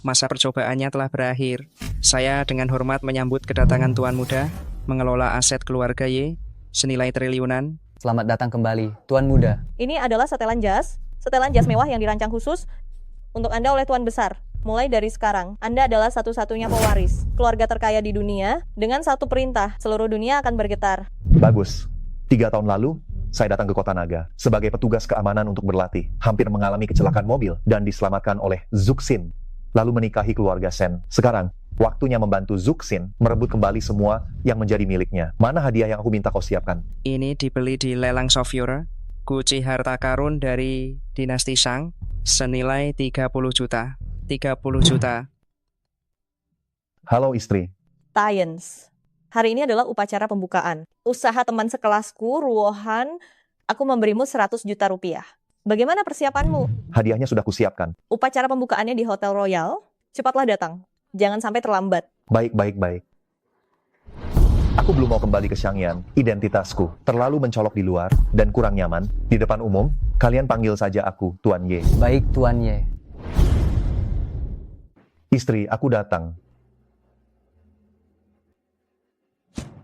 Masa percobaannya telah berakhir. Saya dengan hormat menyambut kedatangan Tuan Muda, mengelola aset keluarga Y, senilai triliunan. Selamat datang kembali, Tuan Muda. Ini adalah setelan jas mewah yang dirancang khusus untuk Anda oleh Tuan Besar. Mulai dari sekarang, Anda adalah satu-satunya pewaris, keluarga terkaya di dunia. Dengan satu perintah, seluruh dunia akan bergetar. Bagus. 3 tahun lalu, saya datang ke Kota Naga sebagai petugas keamanan untuk berlatih. Hampir mengalami kecelakaan mobil dan diselamatkan oleh Zuxin. Lalu menikahi keluarga Sen. Sekarang, waktunya membantu Zuxin merebut kembali semua yang menjadi miliknya. Mana hadiah yang aku minta kau siapkan? Ini dibeli di lelang Sofiura, kunci harta karun dari dinasti Shang, senilai 30 juta. 30 juta. Halo istri. Science. Hari ini adalah upacara pembukaan. Usaha teman sekelasku, Ruohan, aku memberimu 100 juta rupiah. Bagaimana persiapanmu? Hadiahnya sudah kusiapkan. Upacara pembukaannya di Hotel Royal. Cepatlah datang. Jangan sampai terlambat. Baik. Aku belum mau kembali ke Xiangyan. Identitasku terlalu mencolok di luar dan kurang nyaman. Di depan umum, kalian panggil saja aku Tuan Ye. Baik, Tuan Ye. Istri, aku datang.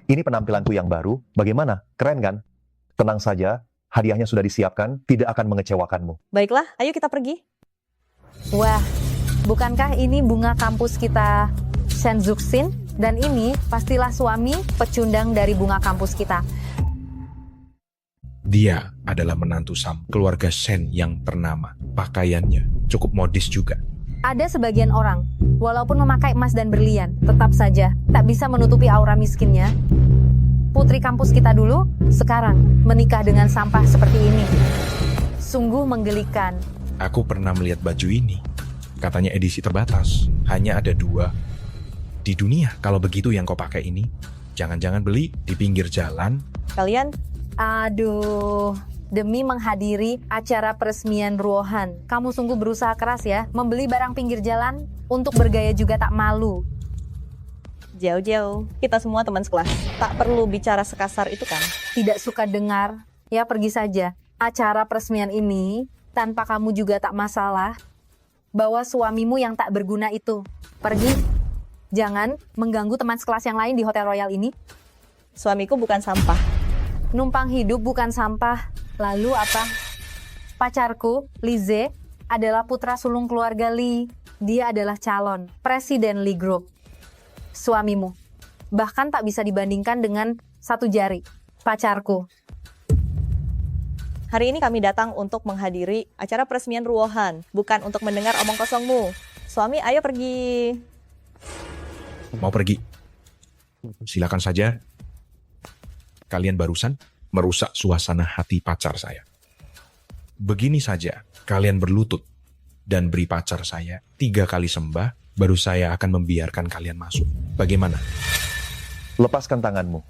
Ini penampilanku yang baru. Bagaimana? Keren kan? Tenang saja. Hadiahnya sudah disiapkan, tidak akan mengecewakanmu. Baiklah, ayo kita pergi. Wah, bukankah ini bunga kampus kita Shen Zuxin? Dan ini pastilah suami pecundang dari bunga kampus kita. Dia adalah menantu Sam, keluarga Shen yang ternama. Pakaiannya cukup modis juga. Ada sebagian orang, walaupun memakai emas dan berlian, tetap saja tak bisa menutupi aura miskinnya. Putri kampus kita dulu, sekarang menikah dengan sampah seperti ini. Sungguh menggelikan. Aku pernah melihat baju ini. Katanya edisi terbatas. Hanya ada 2 di dunia. Kalau begitu yang kau pakai ini, jangan-jangan beli di pinggir jalan. Kalian, Aduh, demi menghadiri acara peresmian Ruohan, kamu sungguh berusaha keras ya, membeli barang pinggir jalan untuk bergaya juga tak malu. jauh-jauh. Kita semua teman sekelas. Tak perlu bicara sekasar itu kan? Tidak suka dengar, ya pergi saja. Acara peresmian ini, tanpa kamu juga tak masalah. Bawa suamimu yang tak berguna itu. Pergi. Jangan mengganggu teman sekelas yang lain di Hotel Royal ini. Suamiku bukan sampah. Numpang hidup bukan sampah. Lalu apa? Pacarku, Lize, adalah putra sulung keluarga Li. Dia adalah calon Presiden Li Group. Suamimu. Bahkan tak bisa dibandingkan dengan satu jari. Pacarku. Hari ini kami datang untuk menghadiri acara peresmian Ruohan, bukan untuk mendengar omong kosongmu. Suami, ayo pergi. Mau pergi? Silakan saja. Kalian barusan merusak suasana hati pacar saya. Begini saja, kalian berlutut dan beri pacar saya 3 kali sembah, baru saya akan membiarkan kalian masuk. Bagaimana? Lepaskan tanganmu.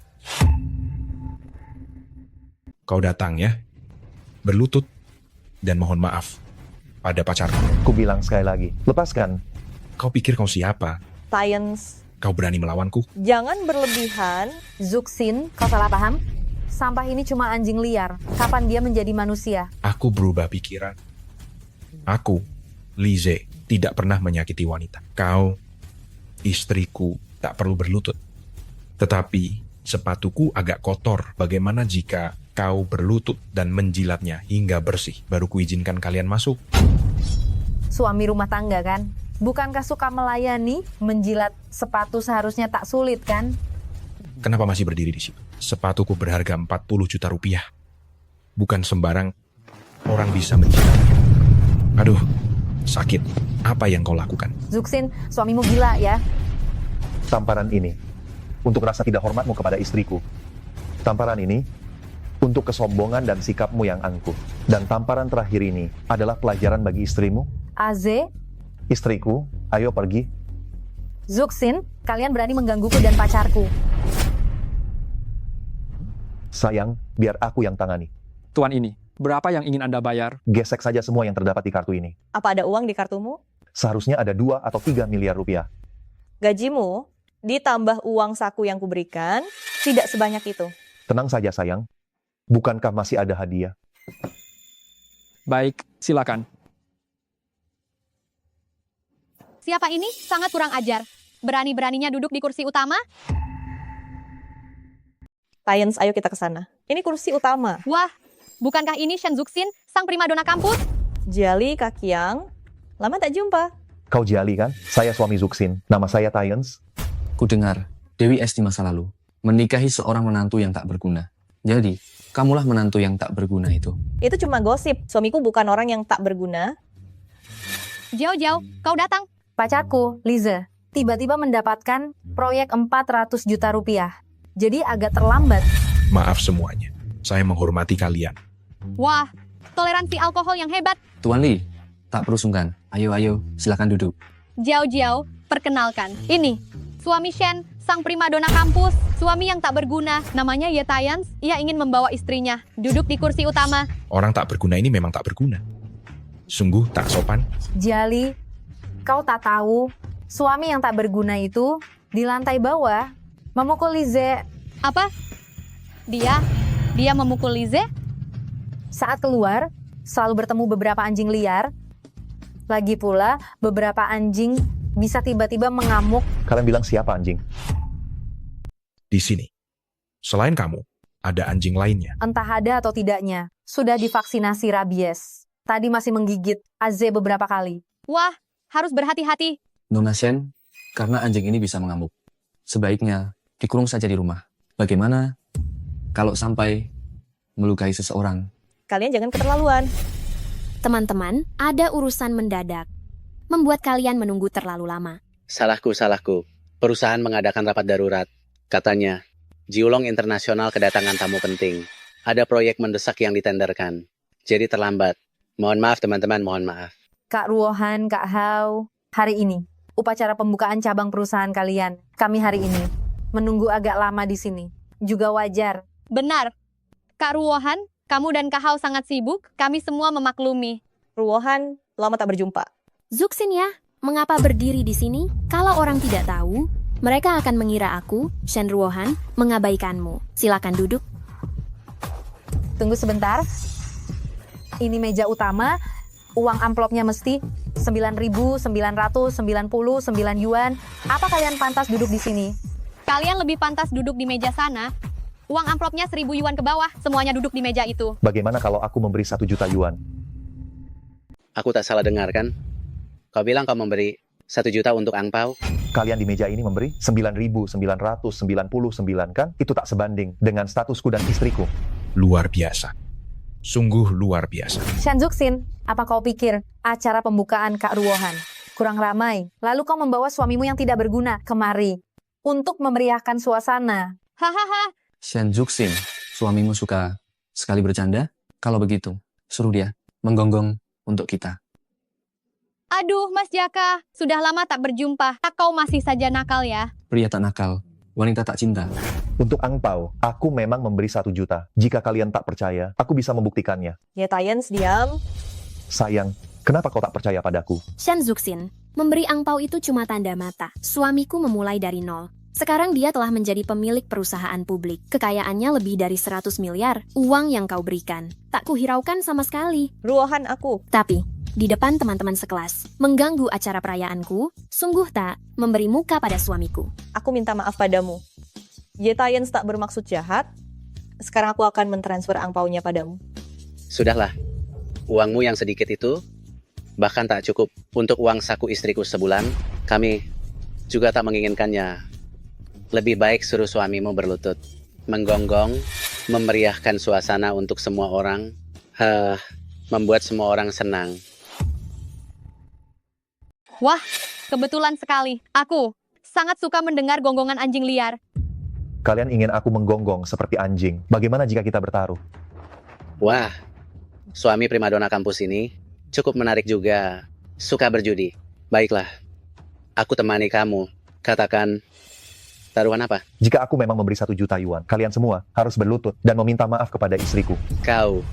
Kau datang ya, berlutut dan mohon maaf pada pacarku. Ku bilang sekali lagi, lepaskan. Kau pikir kau siapa? Science. Kau berani melawanku? Jangan berlebihan. Zuxin, kau salah paham? Sampah ini cuma anjing liar. Kapan dia menjadi manusia? Aku berubah pikiran. Aku, Lize, tidak pernah menyakiti wanita. Kau, istriku, tak perlu berlutut. Tetapi, sepatuku agak kotor. Bagaimana jika kau berlutut dan menjilatnya hingga bersih? Baru kuizinkan kalian masuk. Suami rumah tangga kan? Bukankah suka melayani? Menjilat sepatu seharusnya tak sulit kan? Kenapa masih berdiri di situ? Sepatuku berharga 40 juta rupiah. Bukan sembarang orang bisa menjilatnya. Aduh, sakit. Apa yang kau lakukan? Zuxin, suamimu gila ya? Tamparan ini untuk rasa tidak hormatmu kepada istriku. Tamparan ini untuk kesombongan dan sikapmu yang angkuh. Dan tamparan terakhir ini adalah pelajaran bagi istrimu. Aze, Istriku, ayo pergi. Zuxin, kalian berani menggangguku dan pacarku. Sayang, biar aku yang tangani. Tuan ini, berapa yang ingin Anda bayar? Gesek saja semua yang terdapat di kartu ini. Apa ada uang di kartumu? Seharusnya ada 2 atau 3 miliar rupiah. Gajimu, ditambah uang saku yang kuberikan, tidak sebanyak itu. Tenang saja sayang. Bukankah masih ada hadiah? Baik, silakan. Siapa ini? Sangat kurang ajar. Berani-beraninya duduk di kursi utama? Tayens, ayo kita ke sana. Ini kursi utama. Wah, bukankah ini Shen Zuxin, sang primadona kampus? Jali, Kakiang. Lama tak jumpa. Kau Jali kan? Saya suami Zuxin. Nama saya Tayens. Ku dengar Dewi S di masa lalu menikahi seorang menantu yang tak berguna. Jadi, kamulah menantu yang tak berguna itu. Itu cuma gosip. Suamiku bukan orang yang tak berguna. Jauh-jauh, kau datang. Pacarku, Lize, tiba-tiba mendapatkan proyek 400 juta rupiah. Jadi agak terlambat. Maaf semuanya. Saya menghormati kalian. Wah, toleransi alkohol yang hebat. Tuan Li, tak perlu sungkan. Ayo, silakan duduk. Jauh-jauh, perkenalkan. Ini, suami Shen, sang primadona kampus. Suami yang tak berguna, namanya Ye Tayens. Ia ingin membawa istrinya duduk di kursi utama. Orang tak berguna ini memang tak berguna. Sungguh tak sopan. Jali, kau tak tahu, suami yang tak berguna itu di lantai bawah memukul Lize. Apa? Dia memukul Lize? Saat keluar, selalu bertemu beberapa anjing liar. Lagi pula, beberapa anjing bisa tiba-tiba mengamuk. Kalian bilang siapa anjing? Di sini. Selain kamu, ada anjing lainnya. Entah ada atau tidaknya, sudah divaksinasi rabies. Tadi masih menggigit Aze beberapa kali. Wah, harus berhati-hati. Nona Shen, karena anjing ini bisa mengamuk. Sebaiknya dikurung saja di rumah. Bagaimana kalau sampai melukai seseorang? Kalian jangan keterlaluan. Teman-teman, ada urusan mendadak. Membuat kalian menunggu terlalu lama. Salahku. Perusahaan mengadakan rapat darurat. Katanya, Jiulong Internasional kedatangan tamu penting. Ada proyek mendesak yang ditenderkan. Jadi terlambat. Mohon maaf teman-teman, mohon maaf. Kak Ruohan, Kak Hao, hari ini upacara pembukaan cabang perusahaan kalian. Kami hari ini menunggu agak lama di sini. Juga wajar. Benar. Kak Ruohan, kamu dan Kak Hao sangat sibuk. Kami semua memaklumi. Ruohan, lama tak berjumpa. Zuxin ya, mengapa berdiri di sini? Kalau orang tidak tahu, mereka akan mengira aku, Shen Ruohan, mengabaikanmu. Silakan duduk. Tunggu sebentar. Ini meja utama. Uang amplopnya mesti 9.999 yuan. Apa kalian pantas duduk di sini? Kalian lebih pantas duduk di meja sana. Uang amplopnya 1.000 yuan ke bawah. Semuanya duduk di meja itu. Bagaimana kalau aku memberi 1 juta yuan? Aku tak salah dengar kan? Kau bilang kau memberi 1 juta untuk angpau? Kalian di meja ini memberi 9.999 kan? Itu tak sebanding dengan statusku dan istriku. Luar biasa. Sungguh luar biasa. Shen Zuxin, apa kau pikir acara pembukaan Kak Ruohan kurang ramai? Lalu kau membawa suamimu yang tidak berguna kemari untuk memeriahkan suasana. Hahaha. Shen Zuxin, suamimu suka sekali bercanda? Kalau begitu, suruh dia menggonggong untuk kita. Aduh, Mas Jaka. Sudah lama tak berjumpa. Kau masih saja nakal ya. Pria tak nakal, wanita tak cinta. Untuk angpau, aku memang memberi 1 juta. Jika kalian tak percaya, aku bisa membuktikannya. Ya Tayens, diam. Sayang, kenapa kau tak percaya padaku? Shen Zuxin, memberi angpau itu cuma tanda mata. Suamiku memulai dari nol. Sekarang dia telah menjadi pemilik perusahaan publik. Kekayaannya lebih dari 100 miliar. Uang yang kau berikan tak kuhiraukan sama sekali. Ruohan aku. Tapi, di depan teman-teman sekelas, mengganggu acara perayaanku, sungguh tak memberi muka pada suamiku. Aku minta maaf padamu. Ye Tayens tak bermaksud jahat. Sekarang aku akan mentransfer angpaunya padamu. Sudahlah. Uangmu yang sedikit itu, bahkan tak cukup untuk uang saku istriku sebulan. Kami juga tak menginginkannya. Lebih baik suruh suamimu berlutut. Menggonggong, memeriahkan suasana untuk semua orang. Membuat semua orang senang. Wah, kebetulan sekali. Aku sangat suka mendengar gonggongan anjing liar. Kalian ingin aku menggonggong seperti anjing. Bagaimana jika kita bertaruh? Wah, suami primadona kampus ini cukup menarik juga. Suka berjudi. Baiklah, aku temani kamu. Katakan, taruhan apa? Jika aku memang memberi 1 juta yuan, kalian semua harus berlutut dan meminta maaf kepada istriku. Kau.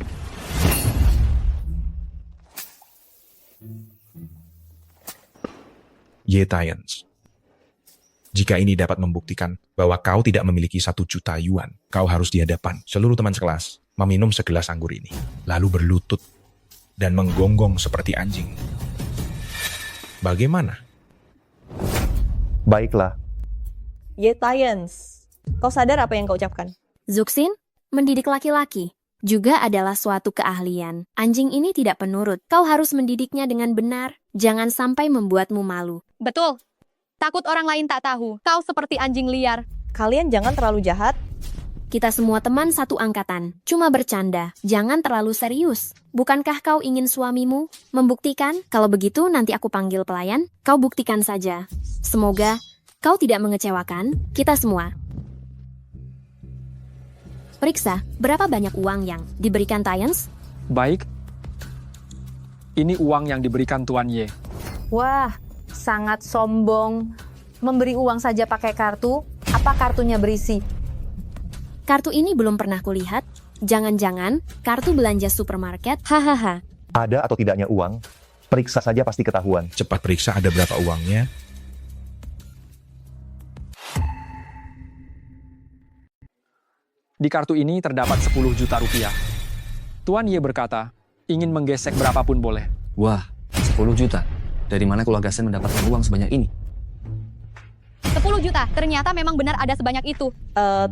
Ye Tayens. Jika ini dapat membuktikan bahwa kau tidak memiliki 1 juta yuan, kau harus di hadapan seluruh teman sekelas meminum segelas anggur ini, lalu berlutut dan menggonggong seperti anjing. Bagaimana? Baiklah, Yetayans, kau sadar apa yang kau ucapkan? Zuxin, mendidik laki-laki juga adalah suatu keahlian. Anjing ini tidak penurut. Kau harus mendidiknya dengan benar. Jangan sampai membuatmu malu. Betul. Takut orang lain tak tahu. Kau seperti anjing liar. Kalian jangan terlalu jahat. Kita semua teman satu angkatan. Cuma bercanda. Jangan terlalu serius. Bukankah kau ingin suamimu membuktikan? Kalau begitu nanti aku panggil pelayan. Kau buktikan saja. Semoga kau tidak mengecewakan kita semua. Periksa, berapa banyak uang yang diberikan Tyans? Baik. Ini uang yang diberikan Tuan Ye. Wah, sangat sombong. Memberi uang saja pakai kartu. Apa kartunya berisi? Kartu ini belum pernah kulihat. Jangan-jangan kartu belanja supermarket. Hahaha. ada atau tidaknya uang, periksa saja pasti ketahuan. Cepat periksa ada berapa uangnya. Di kartu ini terdapat 10 juta rupiah. Tuan Ye berkata, ingin menggesek berapapun boleh. Wah, 10 juta. Dari mana keluarga Sen mendapatkan uang sebanyak ini? 10 juta, ternyata memang benar ada sebanyak itu.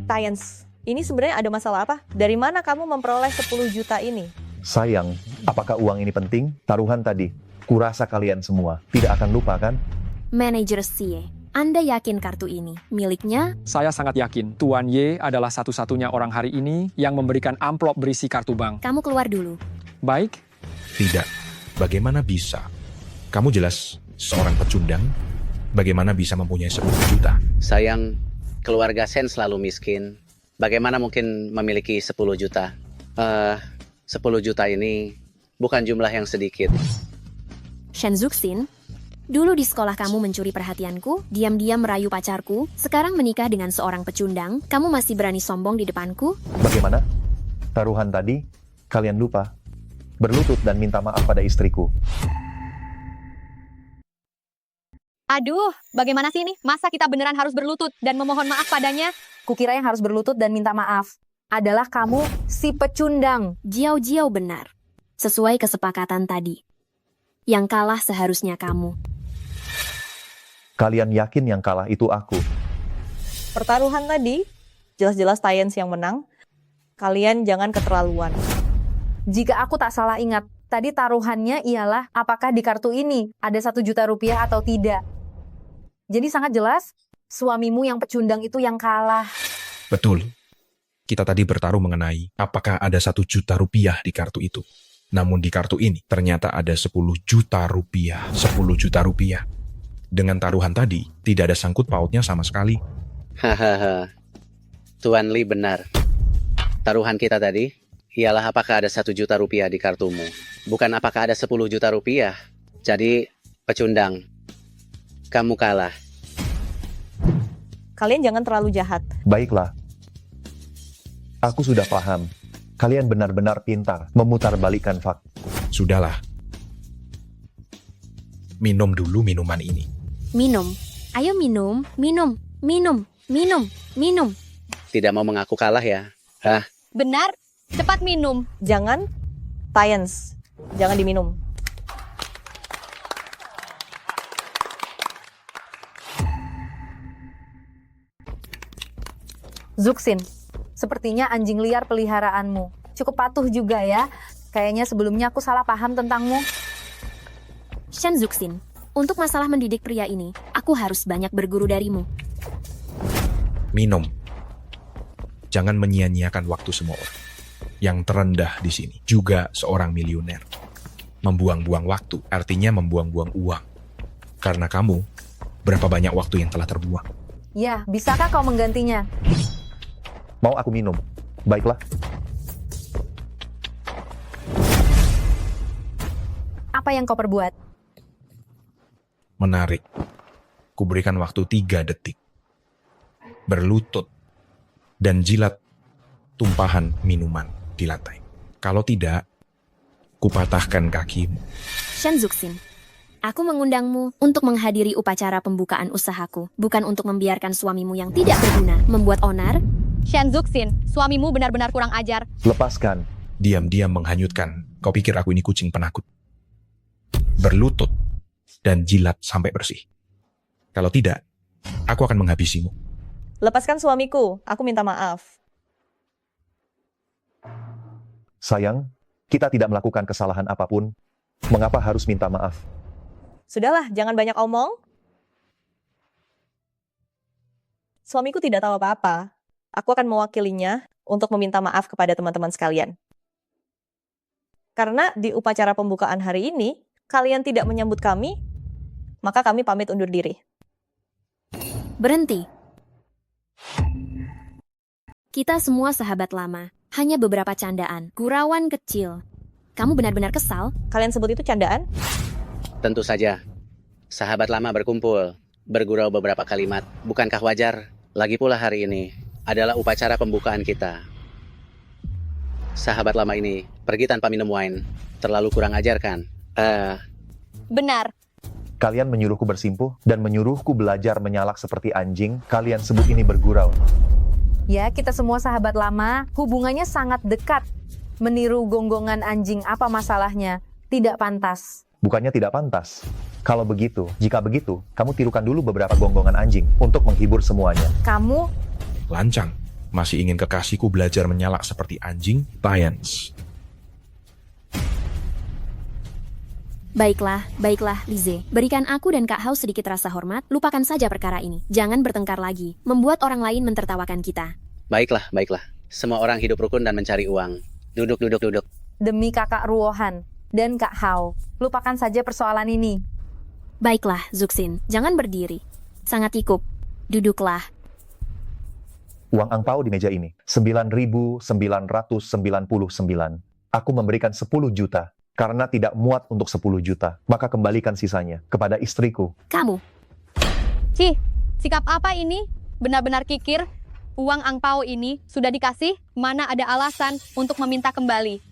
Tyans, ini sebenarnya ada masalah apa? Dari mana kamu memperoleh 10 juta ini? Sayang, apakah uang ini penting? Taruhan tadi, kurasa kalian semua tidak akan lupa kan? Manajer Sie, Anda yakin kartu ini miliknya? Saya sangat yakin Tuan Ye adalah satu-satunya orang hari ini yang memberikan amplop berisi kartu bank. Kamu keluar dulu. Baik. Tidak. Bagaimana bisa? Kamu jelas seorang pecundang. Bagaimana bisa mempunyai 10 juta? Sayang, keluarga Sen selalu miskin. Bagaimana mungkin memiliki 10 juta? 10 juta ini bukan jumlah yang sedikit. Shen Zuxin, dulu di sekolah kamu mencuri perhatianku, diam-diam merayu pacarku, sekarang menikah dengan seorang pecundang, kamu masih berani sombong di depanku? Bagaimana? Taruhan tadi, kalian lupa. Berlutut dan minta maaf pada istriku. Aduh, bagaimana sih ini? Masa kita beneran harus berlutut dan memohon maaf padanya? Kukira yang harus berlutut dan minta maaf adalah kamu si pecundang. Jiao-jiao benar. Sesuai kesepakatan tadi. Yang kalah seharusnya kamu. Kalian yakin yang kalah itu aku? Pertaruhan tadi, jelas-jelas Tyans yang menang. Kalian jangan keterlaluan. Jika aku tak salah ingat, tadi taruhannya ialah apakah di kartu ini ada 1 juta rupiah atau tidak. Jadi sangat jelas, suamimu yang pecundang itu yang kalah. Betul. Kita tadi bertaruh mengenai apakah ada 1 juta rupiah di kartu itu. Namun di kartu ini ternyata ada 10 juta rupiah. 10 juta rupiah. Dengan taruhan tadi, tidak ada sangkut pautnya sama sekali. Hahaha. Tuan Li benar. Taruhan kita tadi ialah apakah ada 1 juta rupiah di kartumu. Bukan apakah ada 10 juta rupiah. Jadi, pecundang, kamu kalah. Kalian jangan terlalu jahat. Baiklah. Aku sudah paham. Kalian benar-benar pintar memutarbalikkan fakta. Sudahlah. Minum dulu minuman ini. Minum. Ayo minum, minum, minum, minum, minum. Tidak mau mengaku kalah ya? Hah? Benar, cepat minum. Jangan, Tyans, jangan diminum. Zuxin, sepertinya anjing liar peliharaanmu. Cukup patuh juga ya. Kayaknya sebelumnya aku salah paham tentangmu. Shen Zuxin, untuk masalah mendidik pria ini, aku harus banyak berguru darimu. Minum. Jangan menyia-nyiakan waktu semua orang. Yang terendah di sini juga seorang miliuner. Membuang-buang waktu artinya membuang-buang uang. Karena kamu, berapa banyak waktu yang telah terbuang? Ya, bisakah kau menggantinya? Mau aku minum? Baiklah. Apa yang kau perbuat? Menarik. Kuberikan waktu 3 detik. Berlutut. Dan jilat tumpahan minuman di lantai. Kalau tidak, kupatahkan kakimu. Shen Zuxin, aku mengundangmu untuk menghadiri upacara pembukaan usahaku, bukan untuk membiarkan suamimu yang tidak berguna membuat onar. Shen Zuxin, suamimu benar-benar kurang ajar. Lepaskan. Diam-diam menghanyutkan. Kau pikir aku ini kucing penakut? Berlutut dan jilat sampai bersih. Kalau tidak, aku akan menghabisimu. Lepaskan suamiku, aku minta maaf. Sayang, kita tidak melakukan kesalahan apapun. Mengapa harus minta maaf? Sudahlah, jangan banyak omong. Suamiku tidak tahu apa-apa. Aku akan mewakilinya untuk meminta maaf kepada teman-teman sekalian. Karena di upacara pembukaan hari ini, kalian tidak menyambut kami, maka kami pamit undur diri. Berhenti. Kita semua sahabat lama. Hanya beberapa candaan. Gurauan kecil. Kamu benar-benar kesal? Kalian sebut itu candaan? Tentu saja. Sahabat lama berkumpul, bergurau beberapa kalimat. Bukankah wajar? Lagi pula hari ini adalah upacara pembukaan kita. Sahabat lama ini pergi tanpa minum wine. Terlalu kurang ajar kan? Benar. Kalian menyuruhku bersimpuh dan menyuruhku belajar menyalak seperti anjing. Kalian sebut ini bergurau. Ya, kita semua sahabat lama, hubungannya sangat dekat. Meniru gonggongan anjing, apa masalahnya? Tidak pantas. Bukannya tidak pantas. Kalau begitu, jika begitu, kamu tirukan dulu beberapa gonggongan anjing untuk menghibur semuanya. Kamu Lancang. Masih ingin kekasihku belajar menyalak seperti anjing? Tyans. Baiklah, Lize. Berikan aku dan Kak Hao sedikit rasa hormat, lupakan saja perkara ini. Jangan bertengkar lagi, membuat orang lain mentertawakan kita. Baiklah. Semua orang hidup rukun dan mencari uang. Duduk. demi kakak Ruohan dan Kak Hao, lupakan saja persoalan ini. Baiklah, Zuxin, jangan berdiri. Sangat cukup. Duduklah. Uang angpau di meja ini, 9.999. Aku memberikan 10 juta. Karena tidak muat untuk 10 juta, maka kembalikan sisanya kepada istriku. Kamu. Cih, sikap apa ini? Benar-benar kikir. Uang angpau ini sudah dikasih, mana ada alasan untuk meminta kembali.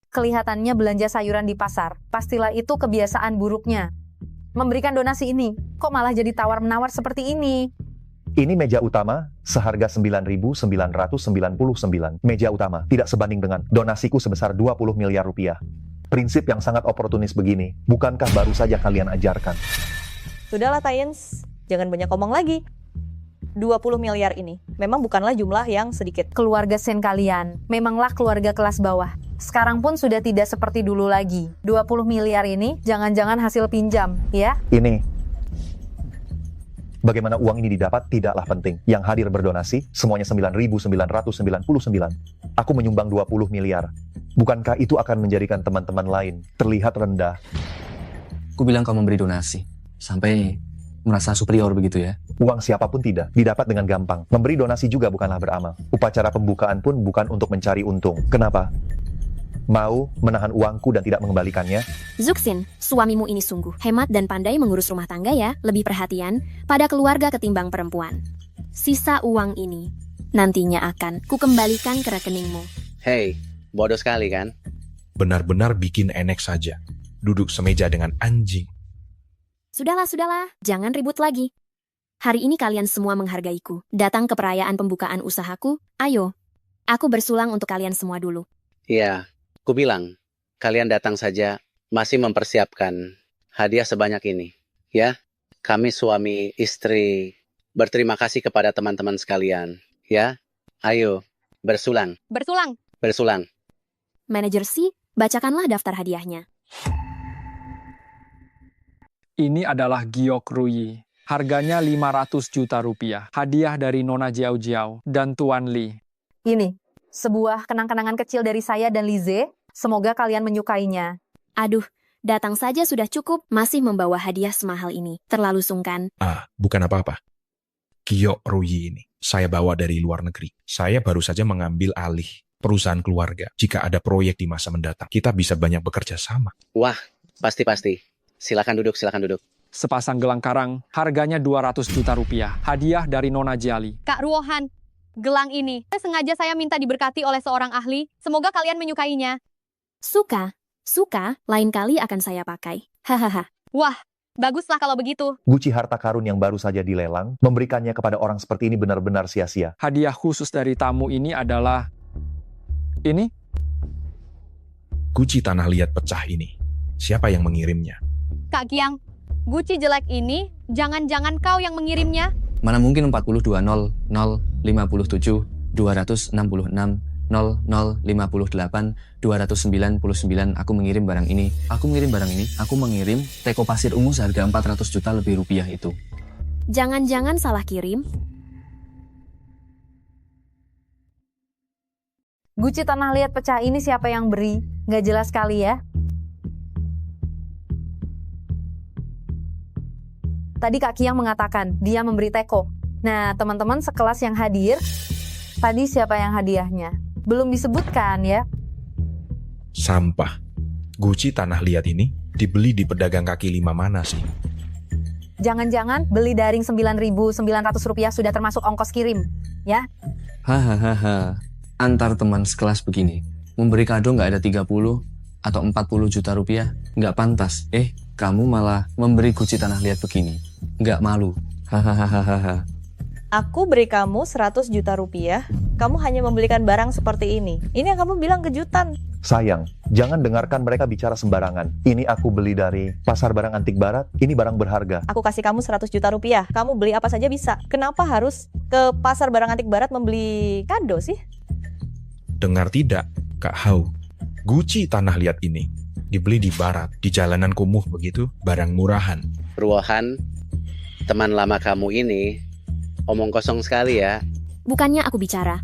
Kelihatannya belanja sayuran di pasar. Pastilah itu kebiasaan buruknya. Memberikan donasi ini, kok malah jadi tawar-menawar seperti ini? Ini meja utama, seharga 9.999. Meja utama, tidak sebanding dengan donasiku sebesar 20 miliar rupiah. Prinsip yang sangat oportunis begini, bukankah baru saja kalian ajarkan? Sudahlah, Tyans. Jangan banyak omong lagi. 20 miliar ini memang bukanlah jumlah yang sedikit. Keluarga Sen kalian, memanglah keluarga kelas bawah. Sekarang pun sudah tidak seperti dulu lagi. 20 miliar ini jangan-jangan hasil pinjam, ya? Ini. Bagaimana uang ini didapat tidaklah penting. Yang hadir berdonasi, semuanya 9.999. Aku menyumbang 20 miliar. Bukankah itu akan menjadikan teman-teman lain terlihat rendah? Aku bilang kau memberi donasi. Sampai merasa superior begitu ya? Uang siapapun tidak, didapat dengan gampang. Memberi donasi juga bukanlah beramal. Upacara pembukaan pun bukan untuk mencari untung. Kenapa? Mau menahan uangku dan tidak mengembalikannya? Zuxin, suamimu ini sungguh hemat dan pandai mengurus rumah tangga ya, lebih perhatian pada keluarga ketimbang perempuan. Sisa uang ini nantinya akan kukembalikan ke rekeningmu. Hei, bodoh sekali kan? Benar-benar bikin enek saja. Duduk semeja dengan anjing. Sudahlah, jangan ribut lagi. Hari ini kalian semua menghargaiku. Datang ke perayaan pembukaan usahaku, ayo. Aku bersulang untuk kalian semua dulu. Iya. Ku bilang, kalian datang saja, masih mempersiapkan hadiah sebanyak ini. Ya, kami suami istri berterima kasih kepada teman-teman sekalian. Ya, ayo, bersulang. Bersulang. Manajer Si, bacakanlah daftar hadiahnya. Ini adalah giok ruyi. Harganya 500 juta rupiah. Hadiah dari Nona Jiao Jiao dan Tuan Li. Ini, sebuah kenang-kenangan kecil dari saya dan Lize. Semoga kalian menyukainya. Aduh, datang saja sudah cukup. Masih membawa hadiah semahal ini. Terlalu sungkan. Bukan apa-apa. Giok ruyi ini, saya bawa dari luar negeri. Saya baru saja mengambil alih perusahaan keluarga. Jika ada proyek di masa mendatang, kita bisa banyak bekerja sama. Wah, pasti. Silakan duduk. Sepasang gelang karang, harganya 200 juta rupiah. Hadiah dari Nona Jiali. Kak Ruohan, gelang ini sengaja saya minta diberkati oleh seorang ahli. Semoga kalian menyukainya. Suka, lain kali akan saya pakai. Hahaha. Wah, Baguslah kalau begitu. Guci harta karun yang baru saja dilelang, memberikannya kepada orang seperti ini benar-benar sia-sia. Hadiah khusus dari tamu ini adalah ini. Guci tanah liat pecah ini. Siapa yang mengirimnya? Kak Kiang, Guci jelek ini, jangan-jangan kau yang mengirimnya? Mana mungkin 42 0 0 57 266 0058 299 aku mengirim barang ini. Aku mengirim teko pasir ungu seharga 400 juta lebih rupiah itu. Jangan-jangan salah kirim? Guci tanah liat pecah ini siapa yang beri? Nggak jelas sekali ya. Tadi Kak Kiang mengatakan dia memberi teko. Nah, teman-teman sekelas yang hadir, tadi siapa yang hadiahnya? Belum disebutkan ya. Sampah. Guci tanah liat ini dibeli di pedagang kaki lima mana sih? Jangan-jangan beli daring Rp9.900 sudah termasuk ongkos kirim, ya? Hahaha. Antar teman sekelas begini, memberi kado nggak ada 30 atau 40 juta rupiah, nggak pantas. Kamu malah memberi Guci tanah liat begini, nggak malu. Hahaha. Aku beri kamu 100 juta rupiah, kamu hanya membelikan barang seperti ini. Ini yang kamu bilang kejutan. Sayang, jangan dengarkan mereka bicara sembarangan. Ini aku beli dari pasar barang antik barat, ini barang berharga. Aku kasih kamu 100 juta rupiah, kamu beli apa saja bisa. Kenapa harus ke pasar barang antik barat membeli kado sih? Dengar tidak, Kak Hau? Guci tanah liat ini dibeli di barat, di jalanan kumuh begitu, barang murahan. Ruohan, teman lama kamu ini omong kosong sekali ya. Bukannya aku bicara.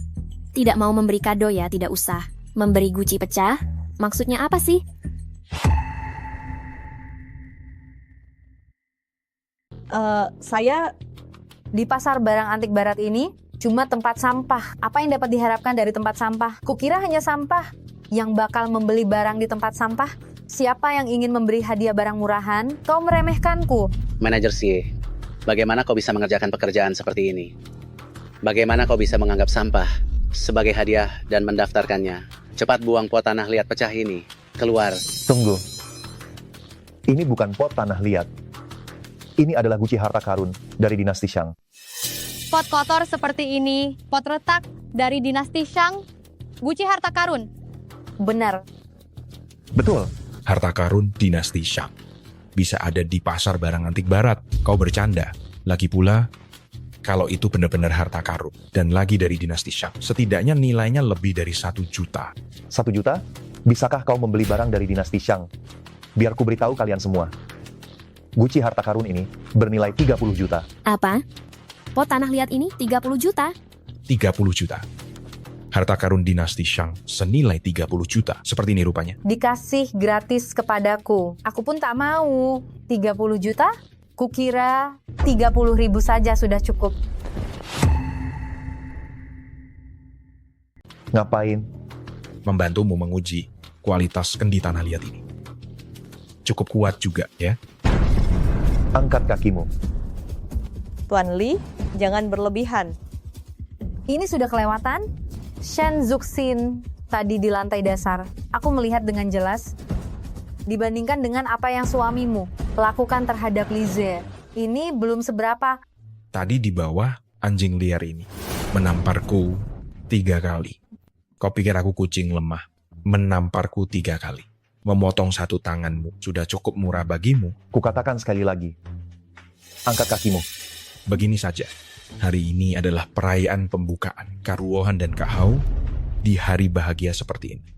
Tidak mau memberi kado ya, tidak usah. Memberi Guci pecah? Maksudnya apa sih? Saya Di pasar barang antik barat ini cuma tempat sampah. Apa yang dapat diharapkan dari tempat sampah? Kukira hanya sampah. Yang bakal membeli barang di tempat sampah? Siapa yang ingin memberi hadiah barang murahan? Kau meremehkanku. Manajer sih, bagaimana kau bisa mengerjakan pekerjaan seperti ini? Bagaimana kau bisa menganggap sampah sebagai hadiah dan mendaftarkannya? Cepat buang pot tanah liat pecah ini. Keluar. Tunggu. Ini bukan pot tanah liat. Ini adalah Guci harta karun dari dinasti Shang. Pot kotor seperti ini, pot retak dari dinasti Shang, Guci harta karun. Benar. Betul. Harta karun dinasti Shang. Bisa ada di pasar barang antik barat. Kau bercanda. Lagi pula, kalau itu benar-benar harta karun dan lagi dari dinasti Shang, setidaknya nilainya lebih dari 1 juta. 1 juta? Bisakah kau membeli barang dari dinasti Shang? Biar ku beritahu kalian semua. Guci harta karun ini bernilai 30 juta. Apa? Pot tanah liat ini 30 juta? 30 juta. Harta karun dinasti Shang senilai 30 juta. Seperti ini rupanya. Dikasih gratis kepadaku. Aku pun tak mau. 30 juta? Kukira 30.000 saja sudah cukup. Ngapain? Membantumu menguji kualitas kendi tanah liat ini. Cukup kuat juga ya. Angkat kakimu. Tuan Li, jangan berlebihan. Ini sudah kelewatan. Shen Zuxin tadi di lantai dasar. Aku melihat dengan jelas. Dibandingkan dengan apa yang suamimu lakukan terhadap Lize. Ini belum seberapa. Tadi di bawah anjing liar ini menamparku 3 kali. Kau pikir aku kucing lemah? Menamparku 3 kali. Memotong 1 tanganmu sudah cukup murah bagimu. Kukatakan sekali lagi. Angkat kakimu. Begini saja. Hari ini adalah perayaan pembukaan Kak Ruohan dan Kak Hau di hari bahagia seperti ini.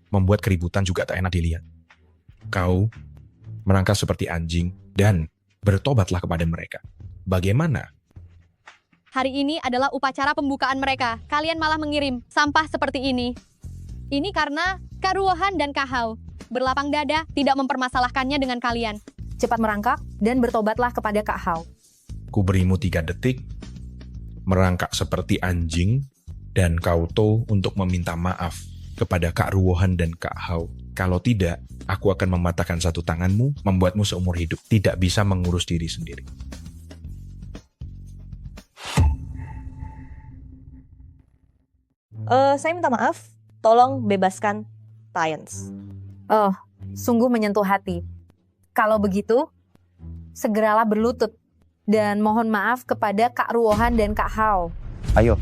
Membuat keributan juga tak enak dilihat. Kau merangkak seperti anjing dan bertobatlah kepada mereka. Bagaimana? Hari ini adalah upacara pembukaan mereka. Kalian malah mengirim sampah seperti ini. Ini karena Kak Ruohan dan Kak Hau berlapang dada tidak mempermasalahkannya dengan kalian. Cepat merangkak dan bertobatlah kepada Kak Hau. Ku berimu 3 detik, merangkak seperti anjing, dan kau tahu untuk meminta maaf kepada Kak Ruohan dan Kak Hau. Kalau tidak, aku akan mematahkan 1 tanganmu, membuatmu seumur hidup tidak bisa mengurus diri sendiri. Saya minta maaf, tolong bebaskan Tyans. Oh, sungguh menyentuh hati. Kalau begitu, segeralah berlutut. Dan mohon maaf kepada Kak Ruohan dan Kak Hao. Ayo,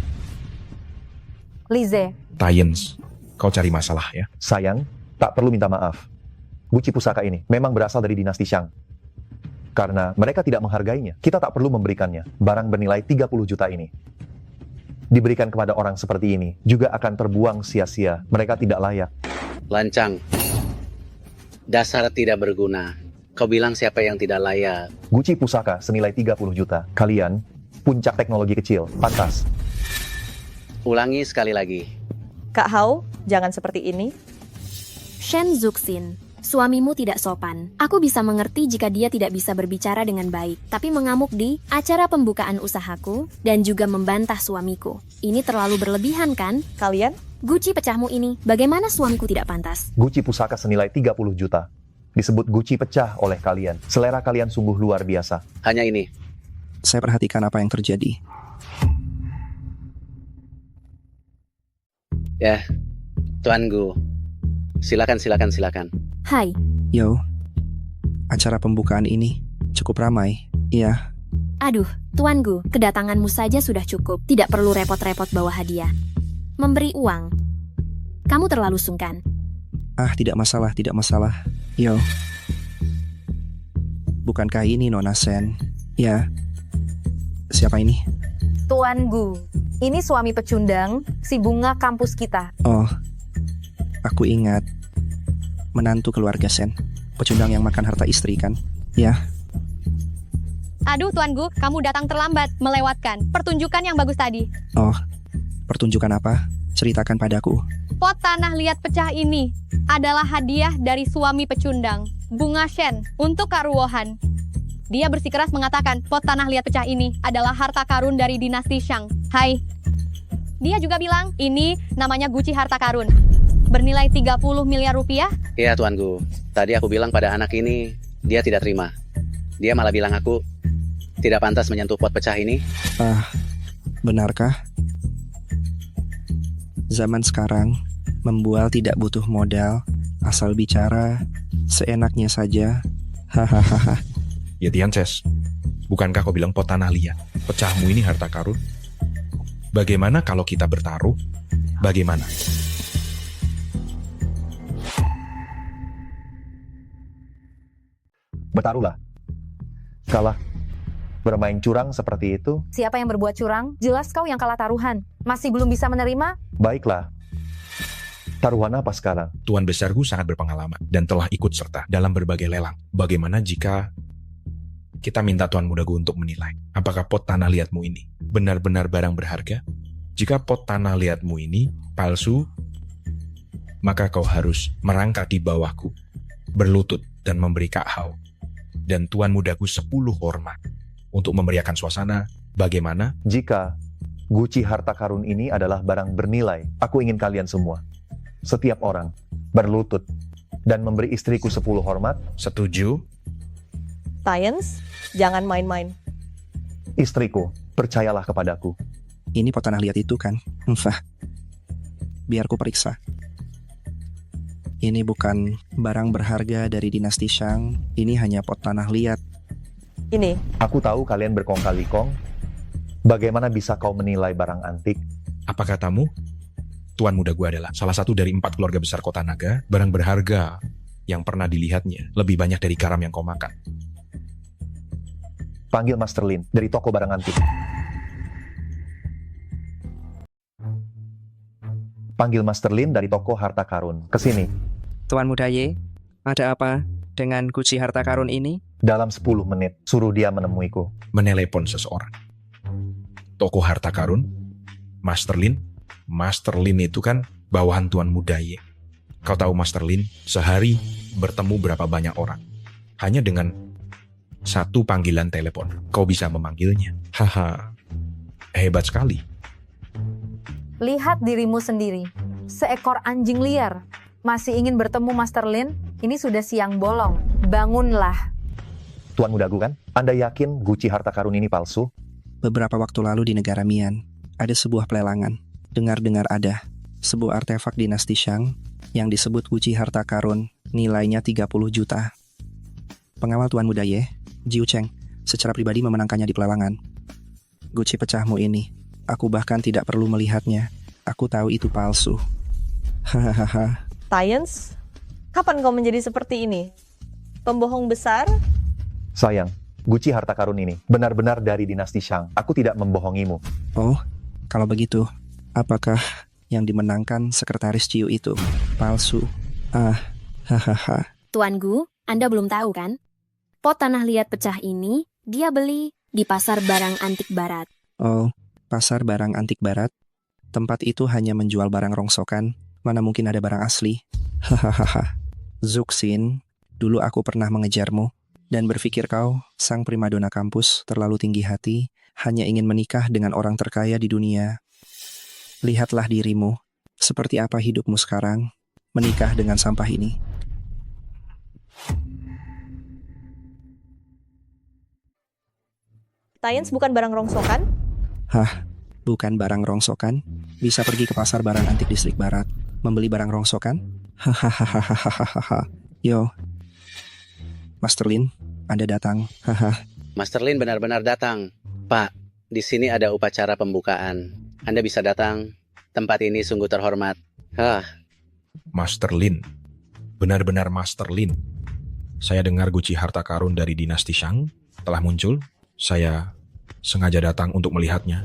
Lize, Tyens, kau cari masalah ya. sayang, tak perlu minta maaf. Guci pusaka ini memang berasal dari dinasti Shang. Karena mereka tidak menghargainya, kita tak perlu memberikannya. Barang bernilai 30 juta ini diberikan kepada orang seperti ini juga akan terbuang sia-sia. Mereka tidak layak. Lancang. Dasar tidak berguna. Kau bilang siapa yang tidak layak? Guci pusaka senilai 30 juta. Kalian, puncak teknologi kecil, pantas. Ulangi sekali lagi. Kak Hao, jangan seperti ini. Shen Zuxin, suamimu tidak sopan. Aku bisa mengerti jika dia tidak bisa berbicara dengan baik, tapi mengamuk di acara pembukaan usahaku dan juga membantah suamiku. Ini terlalu berlebihan kan? Kalian? Guci pecahmu ini, bagaimana suamiku tidak pantas? Guci pusaka senilai 30 juta. Disebut Guci pecah oleh kalian. Selera kalian sungguh luar biasa. Hanya ini. Saya perhatikan apa yang terjadi. Ya, Tuan Gu. Silakan. Hai, Yo, acara pembukaan ini cukup ramai. Iya, aduh, Tuan Gu, kedatanganmu saja sudah cukup. Tidak perlu repot-repot bawa hadiah. Memberi uang. Kamu terlalu sungkan. tidak masalah. Yo. Bukankah ini Nona Sen? Ya. Siapa ini? Tuan Gu, ini suami pecundang, si bunga kampus kita. Oh, aku ingat. Menantu keluarga Sen. Pecundang yang makan harta istri kan? Ya. Aduh Tuan Gu, kamu datang terlambat, melewatkan pertunjukan yang bagus tadi. Oh, pertunjukan apa? Ceritakan padaku. Pot tanah liat pecah ini adalah hadiah dari suami pecundang, Bunga Shen, untuk Kak Ruohan. Dia bersikeras mengatakan pot tanah liat pecah ini adalah harta karun dari dinasti Shang. Hai. Dia juga bilang ini namanya Guci harta karun. Bernilai 30 miliar rupiah. Iya Tuan Gu. Tadi aku bilang pada anak ini, dia tidak terima. Dia malah bilang aku tidak pantas menyentuh pot pecah ini. Benarkah? Zaman sekarang, membual tidak butuh modal, asal bicara, seenaknya saja. Hahaha. Ya Tiances, bukankah kau bilang pot tanah liat? Pecahmu ini harta karun. Bagaimana kalau kita bertaruh? Bagaimana? Bertaruhlah. Kalah. Bermain curang seperti itu. Siapa yang berbuat curang? Jelas kau yang kalah taruhan. Masih belum bisa menerima? Baiklah. Taruhan apa sekarang? Tuan besarku sangat berpengalaman dan telah ikut serta dalam berbagai lelang. Bagaimana jika kita minta Tuan Mudaku untuk menilai apakah pot tanah liatmu ini benar-benar barang berharga? Jika pot tanah liatmu ini palsu, maka kau harus merangkak di bawahku, berlutut dan memberi Kak Hao dan Tuan Mudaku 10 hormat untuk memeriahkan suasana. Bagaimana? Jika Guci harta karun ini adalah barang bernilai, aku ingin kalian semua, setiap orang, berlutut dan memberi istriku 10 hormat. Setuju? Tyens, jangan main-main. Istriku, percayalah kepadaku. Ini pot tanah liat itu kan? Biar ku periksa. Ini bukan barang berharga dari dinasti Shang. Ini hanya pot tanah liat. Ini, Aku tahu kalian berkong kali kong. Bagaimana bisa kau menilai barang antik? Apa katamu? Tuan Mudaku adalah salah satu dari 4 keluarga besar kota naga. Barang berharga yang pernah dilihatnya lebih banyak dari garam yang kau makan. Panggil Master Lin dari toko barang antik. Panggil Master Lin dari toko harta karun. Kesini. Tuan Muda Ye, ada apa dengan Guci harta karun ini? Dalam 10 menit, suruh dia menemuiku. Menelepon seseorang. Toko harta karun? Master Lin? Master Lin itu kan bawahan Tuan Muda Ye. Kau tahu Master Lin sehari bertemu berapa banyak orang? Hanya dengan 1 panggilan telepon, kau bisa memanggilnya. Haha, hebat sekali. Lihat dirimu sendiri. Seekor anjing liar. Masih ingin bertemu Master Lin? Ini sudah siang bolong. Bangunlah. Tuan Mudaku kan? Anda yakin Guci harta karun ini palsu? Beberapa waktu lalu di negara Mian, ada sebuah pelelangan. Dengar-dengar ada sebuah artefak dinasti Shang yang disebut Guci harta karun, nilainya 30 juta. Pengawal Tuan Muda Ye, Jiu Cheng secara pribadi memenangkannya di pelelangan. Guci pecahmu ini, aku bahkan tidak perlu melihatnya. Aku tahu itu palsu. Hahaha. Tyens, kapan kau menjadi seperti ini? Pembohong besar? Sayang, Guci harta karun ini benar-benar dari dinasti Shang. Aku tidak membohongimu. Oh, kalau begitu, apakah yang dimenangkan sekretaris Ciu itu palsu? Hahaha. Tuan Gu, Anda belum tahu kan? Pot tanah liat pecah ini, dia beli di pasar barang antik barat. Oh, pasar barang antik barat? Tempat itu hanya menjual barang rongsokan, mana mungkin ada barang asli? Hahaha. Zuxin, dulu aku pernah mengejarmu, dan berpikir kau, sang primadona kampus, terlalu tinggi hati, hanya ingin menikah dengan orang terkaya di dunia. Lihatlah dirimu, seperti apa hidupmu sekarang, menikah dengan sampah ini. Tyens bukan barang rongsokan? Hah, bukan barang rongsokan? Bisa pergi ke pasar barang antik distrik barat, membeli barang rongsokan? Hahaha. Yo, Master Lin, Anda datang. Haha. Master Lin benar-benar datang. Pak, di sini ada upacara pembukaan. Anda bisa datang. Tempat ini sungguh terhormat. Master Lin. Benar-benar Master Lin. Saya dengar Guci harta karun dari dinasti Shang telah muncul. Saya sengaja datang untuk melihatnya.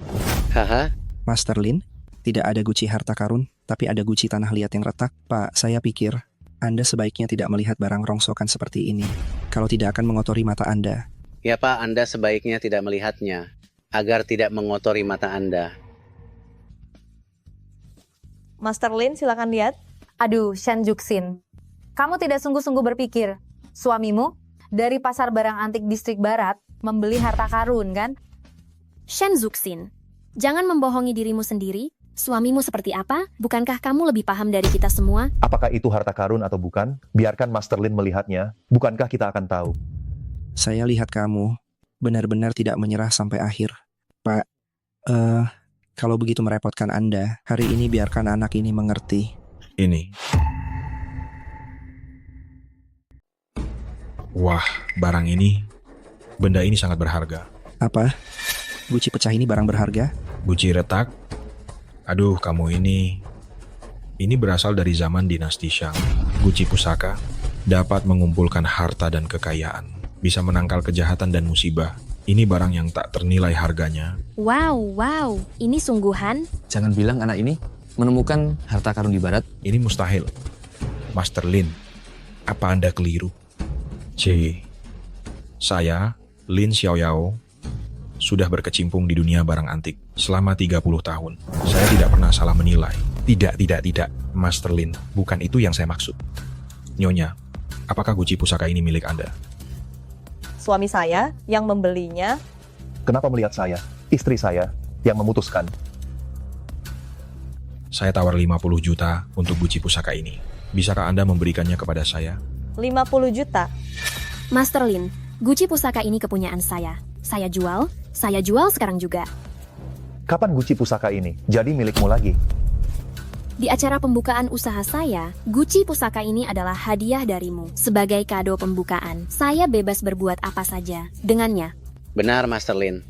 Haha. Master Lin, tidak ada Guci harta karun, tapi ada Guci tanah liat yang retak. Pak, saya pikir Anda sebaiknya tidak melihat barang rongsokan seperti ini. Kalau tidak akan mengotori mata Anda. Ya Pak, Anda sebaiknya tidak melihatnya, agar tidak mengotori mata Anda. Master Lin, silakan lihat. Aduh, Shen Juxin. Kamu tidak sungguh-sungguh berpikir, suamimu dari pasar barang antik distrik barat membeli harta karun, kan? Shen Zuxin, jangan membohongi dirimu sendiri. Suamimu seperti apa? Bukankah kamu lebih paham dari kita semua? Apakah itu harta karun atau bukan? Biarkan Master Lin melihatnya. Bukankah kita akan tahu? Saya lihat kamu benar-benar tidak menyerah sampai akhir. Pak, kalau begitu merepotkan Anda, hari ini biarkan anak ini mengerti. Ini. Wah, barang ini, benda ini sangat berharga. Apa? Guci pecah ini barang berharga? Guci retak? Aduh, kamu ini berasal dari zaman dinasti Shang. Guci pusaka dapat mengumpulkan harta dan kekayaan, bisa menangkal kejahatan dan musibah. Ini barang yang tak ternilai harganya. Wow, ini sungguhan. Jangan bilang anak ini menemukan harta karun di barat. Ini mustahil. Master Lin, apa Anda keliru? Saya, Lin Xiaoyao, sudah berkecimpung di dunia barang antik selama 30 tahun. Saya tidak pernah salah menilai. Tidak. Master Lin, bukan itu yang saya maksud. Nyonya, apakah Guci pusaka ini milik Anda? Suami saya yang membelinya. Kenapa melihat saya, istri saya, yang memutuskan? Saya tawar 50 juta untuk Guci pusaka ini. Bisakah Anda memberikannya kepada saya? 50 juta. Master Lin, Guci pusaka ini kepunyaan saya. Saya jual sekarang juga. Kapan Guci pusaka ini jadi milikmu lagi? Di acara pembukaan usaha saya, Guci pusaka ini adalah hadiah darimu. Sebagai kado pembukaan, saya bebas berbuat apa saja dengannya. Benar, Master Lin.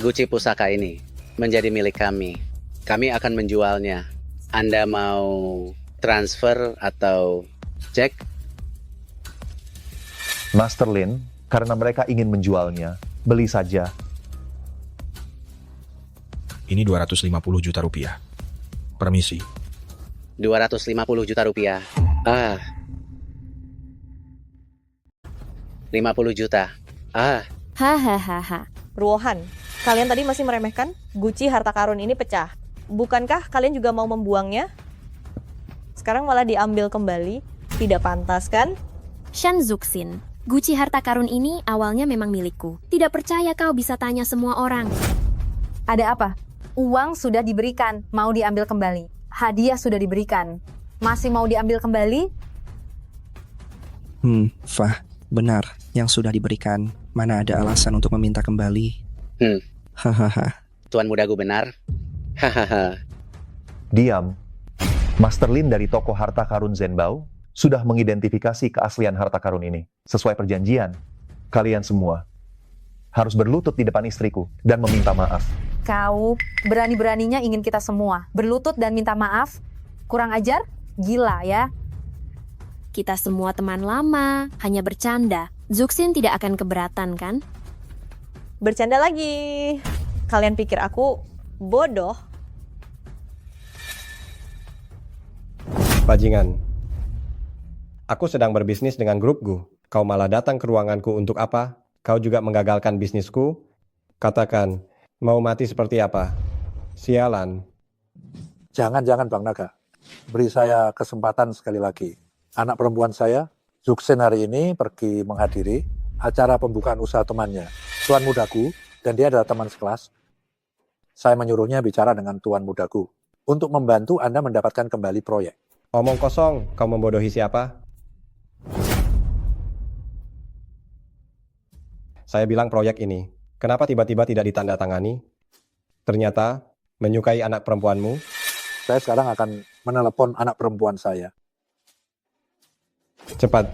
Guci pusaka ini menjadi milik kami. Kami akan menjualnya. Anda mau transfer atau cek? Master Lin, karena mereka ingin menjualnya, beli saja. Ini 250 juta rupiah. Permisi. 250 juta rupiah. 50 juta. Hahaha. Ruohan, kalian tadi masih meremehkan Guci harta karun ini pecah. Bukankah kalian juga mau membuangnya? Sekarang malah diambil kembali. Tidak pantas kan? Shen Zuxin, Guci harta karun ini awalnya memang milikku. Tidak percaya kau bisa tanya semua orang. Ada apa? Uang sudah diberikan, mau diambil kembali. Hadiah sudah diberikan, masih mau diambil kembali? Fah, benar. Yang sudah diberikan, mana ada alasan untuk meminta kembali? Hahaha. Tuan mudaku benar. Hahaha. Diam. Master Lin dari toko harta karun Zhenbao sudah mengidentifikasi keaslian harta karun ini sesuai perjanjian. Kalian semua harus berlutut di depan istriku dan meminta maaf. Kau berani-beraninya ingin kita semua berlutut dan minta maaf? Kurang ajar? Gila ya. Kita semua teman lama, hanya bercanda. Zuxin tidak akan keberatan kan? Bercanda lagi. Kalian pikir aku bodoh? Bajingan. Aku sedang berbisnis dengan grupku. Kau malah datang ke ruanganku untuk apa? Kau juga menggagalkan bisnisku? Katakan, mau mati seperti apa? Sialan. Jangan Bang Naga. Beri saya kesempatan sekali lagi. Anak perempuan saya, Zuxin, hari ini pergi menghadiri acara pembukaan usaha temannya, tuan mudaku, dan dia adalah teman sekelas. Saya menyuruhnya bicara dengan tuan mudaku untuk membantu Anda mendapatkan kembali proyek. Omong kosong, kau membodohi siapa? Saya bilang proyek ini, kenapa tiba-tiba tidak ditandatangani? Ternyata menyukai anak perempuanmu? Saya sekarang akan menelepon anak perempuan saya. Cepat.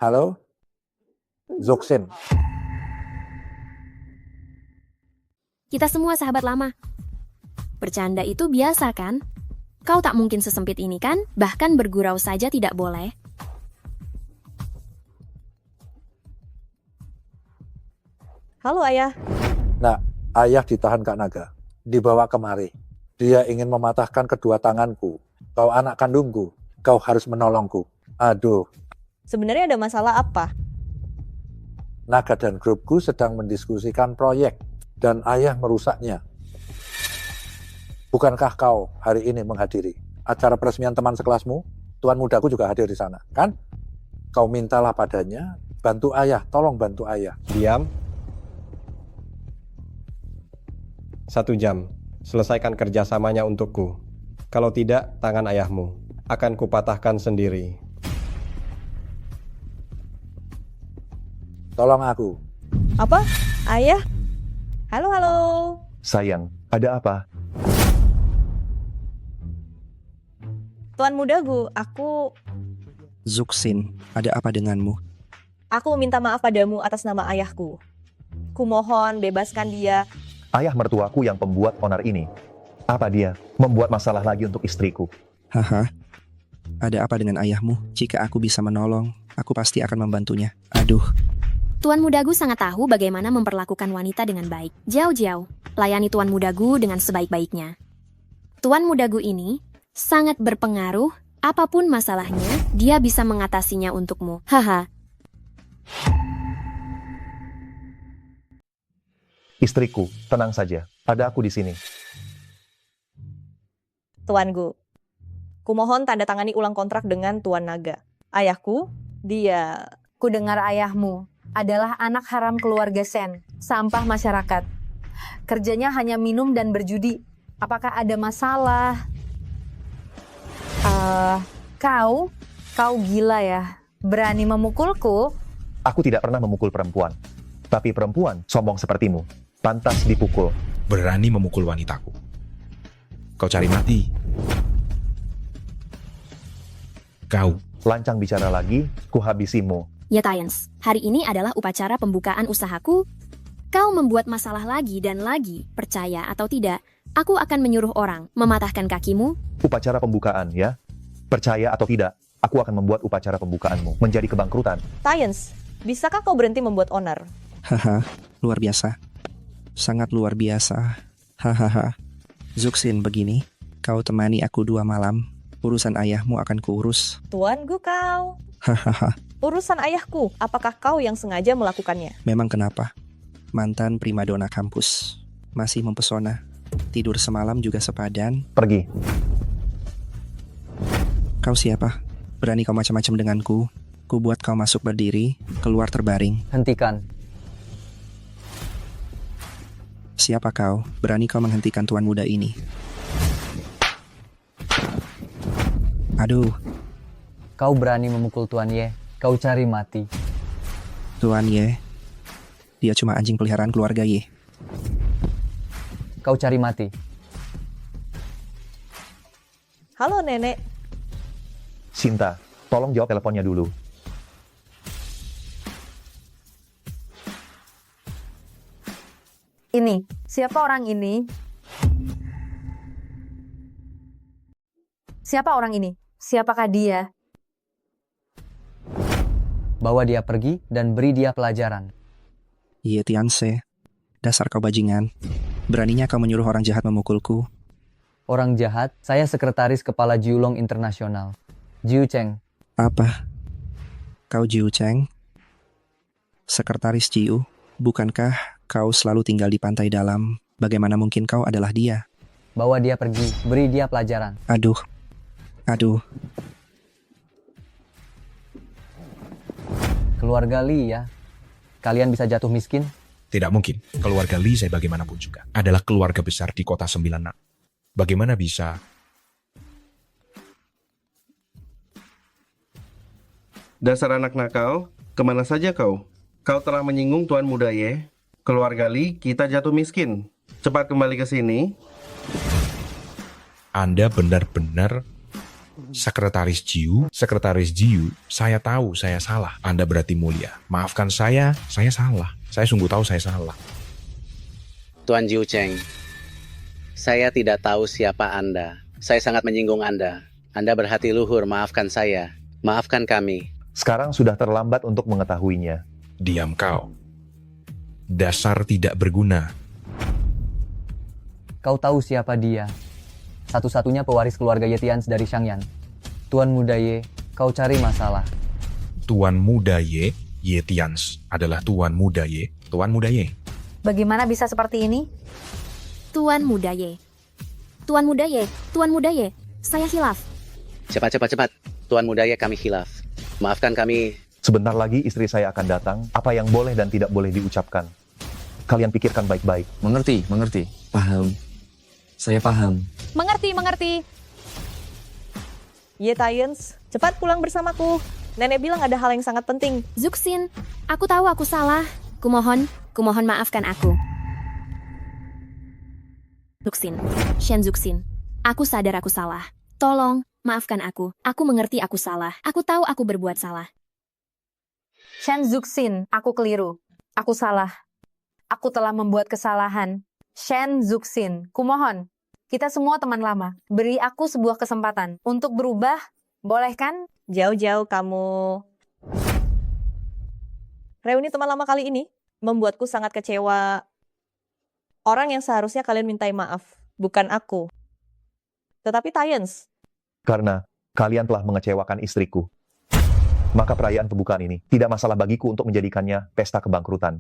Halo? Zuxin. Kita semua sahabat lama. Bercanda itu biasa kan? Kau tak mungkin sesempit ini kan? Bahkan bergurau saja tidak boleh. Halo ayah. Nah, ayah ditahan Kak Naga. Dibawa kemari. Dia ingin mematahkan kedua tanganku. Kau anak kandungku. Kau harus menolongku. Aduh. Sebenarnya ada masalah apa? Naga dan grupku sedang mendiskusikan proyek. Dan ayah merusaknya. Bukankah kau hari ini menghadiri acara peresmian teman sekelasmu? Tuan mudaku juga hadir di sana, kan? Kau mintalah padanya, bantu ayah, tolong bantu ayah. Diam. 1 jam. Selesaikan kerjasamanya untukku. Kalau tidak, tangan ayahmu akan kupatahkan sendiri. Tolong aku. Apa? Ayah? Halo, halo. Sayang, ada apa? Tuan mudaku, aku Zuxin, ada apa denganmu? meminta maaf padamu atas nama ayahku. Kumohon bebaskan dia. Ayah mertuaku yang pembuat onar ini. Apa dia membuat masalah lagi untuk istriku? Haha. Ada apa dengan ayahmu? Jika aku bisa menolong, aku pasti akan membantunya. Aduh. Tuan Mudagu sangat tahu bagaimana memperlakukan wanita dengan baik. Jauh-jauh, layani Tuan Mudagu dengan sebaik-baiknya. Tuan Mudagu ini sangat berpengaruh, apapun masalahnya, dia bisa mengatasinya untukmu. Haha. Istriku, tenang saja. Ada aku di sini. Tuanku, kumohon tanda tangani ulang kontrak dengan Tuan Naga. Ayahku, dia... Ku dengar ayahmu adalah anak haram keluarga Sen, sampah masyarakat. Kerjanya hanya minum dan berjudi. Apakah ada masalah? Kau gila ya. Berani memukulku? Aku tidak pernah memukul perempuan. Tapi perempuan sombong sepertimu pantas dipukul. Berani memukul wanitaku. Kau cari mati. Kau. Lancang bicara lagi, kuhabisimu. Ya Tyens, hari ini adalah upacara pembukaan usahaku. Kau membuat masalah lagi dan lagi, percaya atau tidak, aku akan menyuruh orang mematahkan kakimu. Upacara pembukaan, ya? Percaya atau tidak, aku akan membuat upacara pembukaanmu menjadi kebangkrutan. Tyens, bisakah kau berhenti membuat onar? Haha, luar biasa. Sangat luar biasa. Hahaha. Zuxin, begini, kau temani aku 2 malam. Urusan ayahmu akan kuurus. Tuanku kau. Hahaha. Urusan ayahku, apakah kau yang sengaja melakukannya? Memang kenapa? Mantan primadona kampus. Masih mempesona. Tidur semalam juga sepadan. Pergi. Kau siapa? Berani kau macam-macam denganku? Ku buat kau masuk berdiri, keluar terbaring. Hentikan. Siapa kau? Berani kau menghentikan tuan muda ini? Aduh. Kau berani memukul Tuan Ye. Kau cari mati. Tuan Ye. Dia cuma anjing peliharaan keluarga Ye. Kau cari mati. Halo nenek, Sinta, tolong jawab teleponnya dulu. Ini, siapa orang ini? Siapa orang ini? Siapakah dia? Bawa dia pergi dan beri dia pelajaran. Ye Tianse, dasar kau bajingan. Beraninya kau menyuruh orang jahat memukulku. Orang jahat, saya sekretaris kepala Jiulong Internasional. Jiu Cheng. Apa? Kau Jiu Cheng? Sekretaris Jiu? Bukankah kau selalu tinggal di pantai dalam? Bagaimana mungkin kau adalah dia? Bawa dia pergi, beri dia pelajaran. Aduh. Keluarga Li ya. Kalian bisa jatuh miskin? Tidak mungkin. Keluarga Lee saya bagaimanapun juga adalah keluarga besar di kota Sembilan. Bagaimana bisa? Dasar anak nakal, kemana saja kau? Kau telah menyinggung Tuan Muda Ye. Keluarga Li, kita jatuh miskin. Cepat kembali ke sini. Anda benar-benar Sekretaris Jiu? Sekretaris Jiu, saya tahu saya salah. Anda berarti mulia. Maafkan saya salah. Saya sungguh tahu saya salah. Tuan Jiu Cheng, saya tidak tahu siapa Anda. Saya sangat menyinggung Anda. Anda berhati luhur, maafkan saya. Maafkan kami. Sekarang sudah terlambat untuk mengetahuinya. Diam kau. Dasar tidak berguna. Kau tahu siapa dia? Satu-satunya pewaris keluarga Yetians dari Shangyan. Tuan Muda Ye, kau cari masalah. Tuan Muda Ye, Yetians adalah Tuan Muda Ye. Tuan Muda Ye. Bagaimana bisa seperti ini? Tuan Muda Ye. Tuan Muda Ye. Tuan Muda Ye. Saya hilaf. Cepat. Tuan Muda Ye, kami hilaf. Maafkan kami. Sebentar lagi istri saya akan datang. Apa yang boleh dan tidak boleh diucapkan? Kalian pikirkan baik-baik. Mengerti. Paham. Saya paham. Mengerti. Ye Tians, cepat pulang bersamaku. Nenek bilang ada hal yang sangat penting. Zuxin, aku tahu aku salah. Kumohon maafkan aku. Zuxin, Shen Zuxin, aku sadar aku salah. Tolong, maafkan aku. Aku mengerti aku salah. Aku tahu aku berbuat salah. Shen Zuxin, aku keliru. Aku salah. Aku telah membuat kesalahan. Shen Zuxin, kumohon. Kita semua teman lama. Beri aku sebuah kesempatan untuk berubah. Boleh kan? Jauh-jauh kamu. Reuni teman lama kali ini membuatku sangat kecewa. Orang yang seharusnya kalian mintai maaf, bukan aku. Tetapi Tians. Karena kalian telah mengecewakan istriku. Maka perayaan pembukaan ini tidak masalah bagiku untuk menjadikannya pesta kebangkrutan.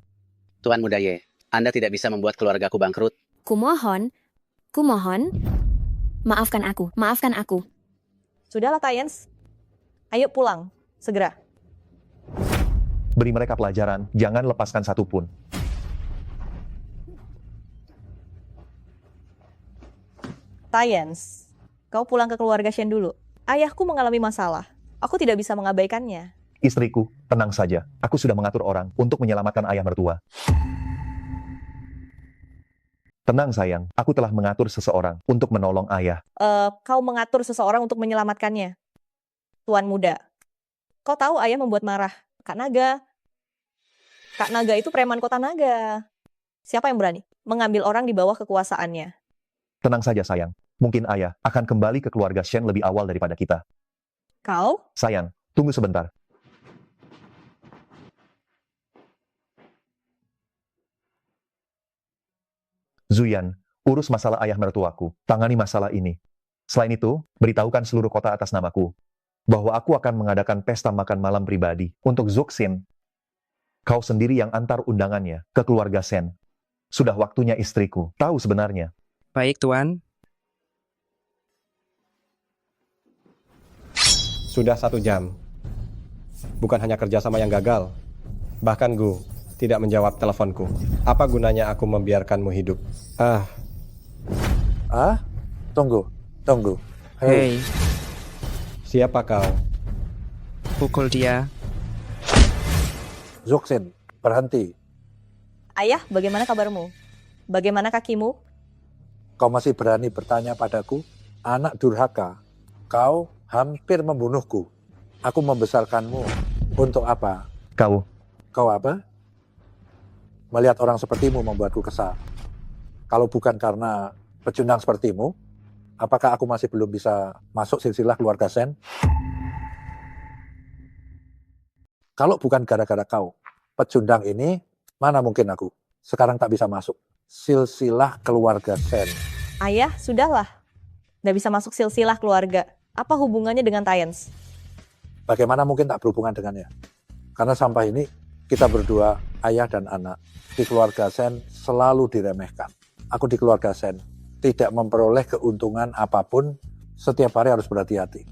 Tuan Muda Ye, Anda tidak bisa membuat keluargaku bangkrut. Kumohon, maafkan aku. Sudahlah Tians. Ayo pulang, segera. Beri mereka pelajaran, jangan lepaskan satupun. Tians, kau pulang ke keluarga Shen dulu. Ayahku mengalami masalah. Aku tidak bisa mengabaikannya. Istriku, tenang saja. Aku sudah mengatur orang untuk menyelamatkan ayah mertua. Tenang sayang, aku telah mengatur seseorang untuk menolong ayah. Kau mengatur seseorang untuk menyelamatkannya. Tuan Muda, kau tahu ayah membuat marah Kak Naga. Kak Naga itu preman kota Naga. Siapa yang berani mengambil orang di bawah kekuasaannya? Tenang saja sayang, mungkin ayah akan kembali ke keluarga Shen lebih awal daripada kita. Kau? Sayang, tunggu sebentar. Zuyan, urus masalah ayah mertuaku. Tangani masalah ini. Selain itu, beritahukan seluruh kota atas namaku bahwa aku akan mengadakan pesta makan malam pribadi untuk Zuxin. Kau sendiri yang antar undangannya ke keluarga Shen. Sudah waktunya istriku tahu sebenarnya. Baik, Tuan. Sudah 1 jam. Bukan hanya kerjasama yang gagal. Bahkan Gu tidak menjawab teleponku. Apa gunanya aku membiarkanmu hidup? Tunggu. Hei, Siapa kau? pukul dia. Zuxin, berhenti. Ayah, bagaimana kabarmu? Bagaimana kakimu? Kau masih berani bertanya padaku? Anak durhaka. Kau hampir membunuhku. Aku membesarkanmu untuk apa? Kau Kau apa? Melihat orang sepertimu membuatku kesal. Kalau bukan karena pecundang sepertimu, apakah aku masih belum bisa masuk silsilah keluarga Sen? Kalau bukan gara-gara kau, pecundang ini, mana mungkin aku sekarang tak bisa masuk silsilah keluarga Sen. Ayah, sudahlah. Nggak bisa masuk silsilah keluarga. Apa hubungannya dengan Tyens? Bagaimana mungkin tak berhubungan dengannya? Karena sampai ini kita berdua, ayah dan anak, di keluarga Sen selalu diremehkan. Aku di keluarga Sen tidak memperoleh keuntungan apapun, setiap hari harus berhati-hati.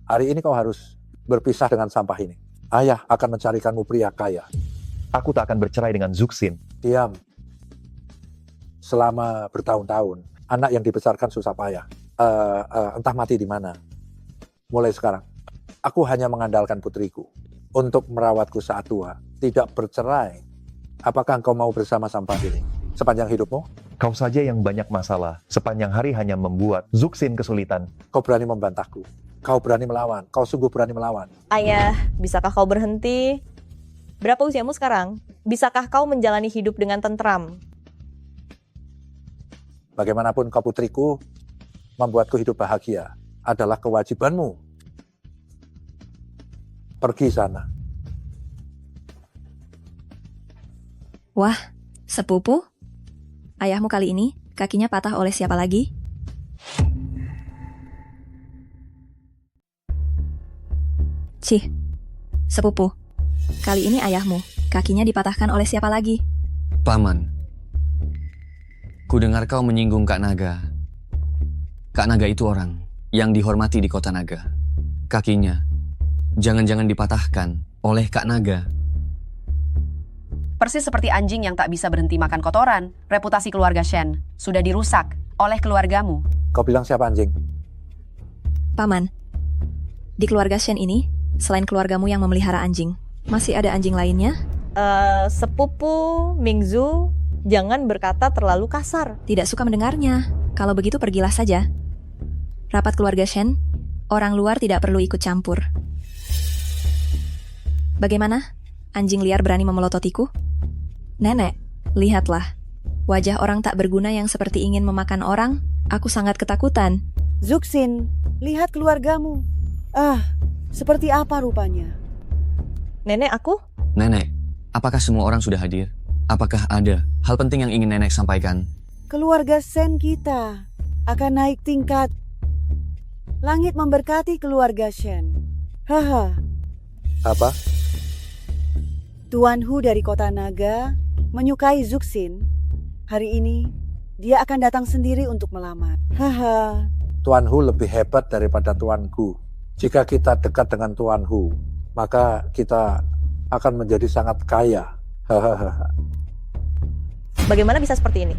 Hari ini kau harus berpisah dengan sampah ini. Ayah akan mencarikanmu pria kaya. Aku tak akan bercerai dengan Zuxin. Diam. Selama bertahun-tahun, anak yang dibesarkan susah payah. Entah mati di mana. Mulai sekarang, aku hanya mengandalkan putriku untuk merawatku saat tua, tidak bercerai. Apakah engkau mau bersama sampah ini sepanjang hidupmu? Kau saja yang banyak masalah. Sepanjang hari hanya membuat Zuxin kesulitan. Kau berani membantahku. Kau berani melawan. Kau sungguh berani melawan. Ayah, bisakah kau berhenti? Berapa usiamu sekarang? Bisakah kau menjalani hidup dengan tentram? Bagaimanapun kau putriku, membuatku hidup bahagia adalah kewajibanmu. Pergi sana. Wah, sepupu? Ayahmu kali ini kakinya patah oleh siapa lagi? Cih, sepupu. Kali ini ayahmu kakinya dipatahkan oleh siapa lagi? Paman, ku dengar kau menyinggung Kak Naga. Kak Naga itu orang yang dihormati di kota Naga. Kakinya jangan-jangan dipatahkan oleh Kak Naga. Persis seperti anjing yang tak bisa berhenti makan kotoran, reputasi keluarga Shen sudah dirusak oleh keluargamu. Kau bilang siapa anjing? Paman, di keluarga Shen ini, selain keluargamu yang memelihara anjing, masih ada anjing lainnya? Sepupu Mingzu, jangan berkata terlalu kasar. Tidak suka mendengarnya. Kalau begitu pergilah saja. Rapat keluarga Shen, orang luar tidak perlu ikut campur. Bagaimana? Anjing liar berani memelototiku? Nenek, lihatlah. Wajah orang tak berguna yang seperti ingin memakan orang, aku sangat ketakutan. Zuxin, lihat keluargamu. Seperti apa rupanya? Nenek, aku? Nenek, apakah semua orang sudah hadir? Apakah ada hal penting yang ingin nenek sampaikan? Keluarga Sen kita akan naik tingkat. Langit memberkati keluarga Shen. Haha. Apa? Tuan Hu dari kota Naga menyukai Zuxin. Hari ini dia akan datang sendiri untuk melamar. Haha. Tuan Hu lebih hebat daripada Tuan Gu. Jika kita dekat dengan Tuan Hu, maka kita akan menjadi sangat kaya. Hahaha. Bagaimana bisa seperti ini?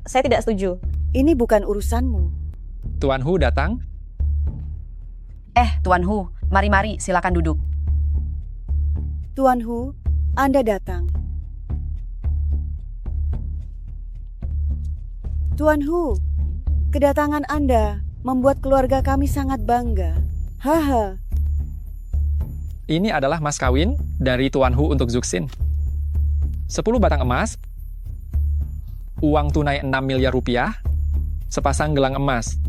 Saya tidak setuju. Ini bukan urusanmu. Tuan Hu datang? Tuan Hu, mari-mari silakan duduk. Tuan Hu, Anda datang. Tuan Hu, kedatangan Anda membuat keluarga kami sangat bangga. Haha. Ini adalah mas kawin dari Tuan Hu untuk Zuxin. 10 batang emas, uang tunai 6 miliar rupiah, sepasang gelang emas.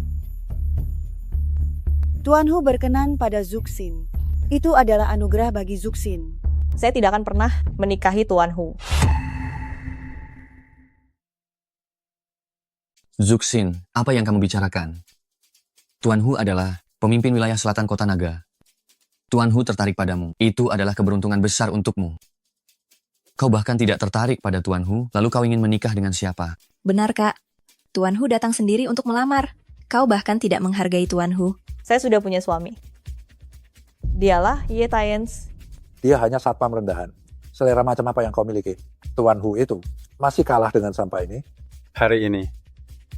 Tuan Hu berkenan pada Zuxin. Itu adalah anugerah bagi Zuxin. Saya tidak akan pernah menikahi Tuan Hu. Zuxin, apa yang kamu bicarakan? Tuan Hu adalah pemimpin wilayah selatan kota Naga. Tuan Hu tertarik padamu. Itu adalah keberuntungan besar untukmu. Kau bahkan tidak tertarik pada Tuan Hu, lalu kau ingin menikah dengan siapa? Benar, Kak. Tuan Hu datang sendiri untuk melamar. Kau bahkan tidak menghargai Tuan Hu. Saya sudah punya suami. Dialah Ye Tyens. Dia hanya satpam rendahan. Selera macam apa yang kau miliki? Tuan Hu itu masih kalah dengan sampah ini. Hari ini,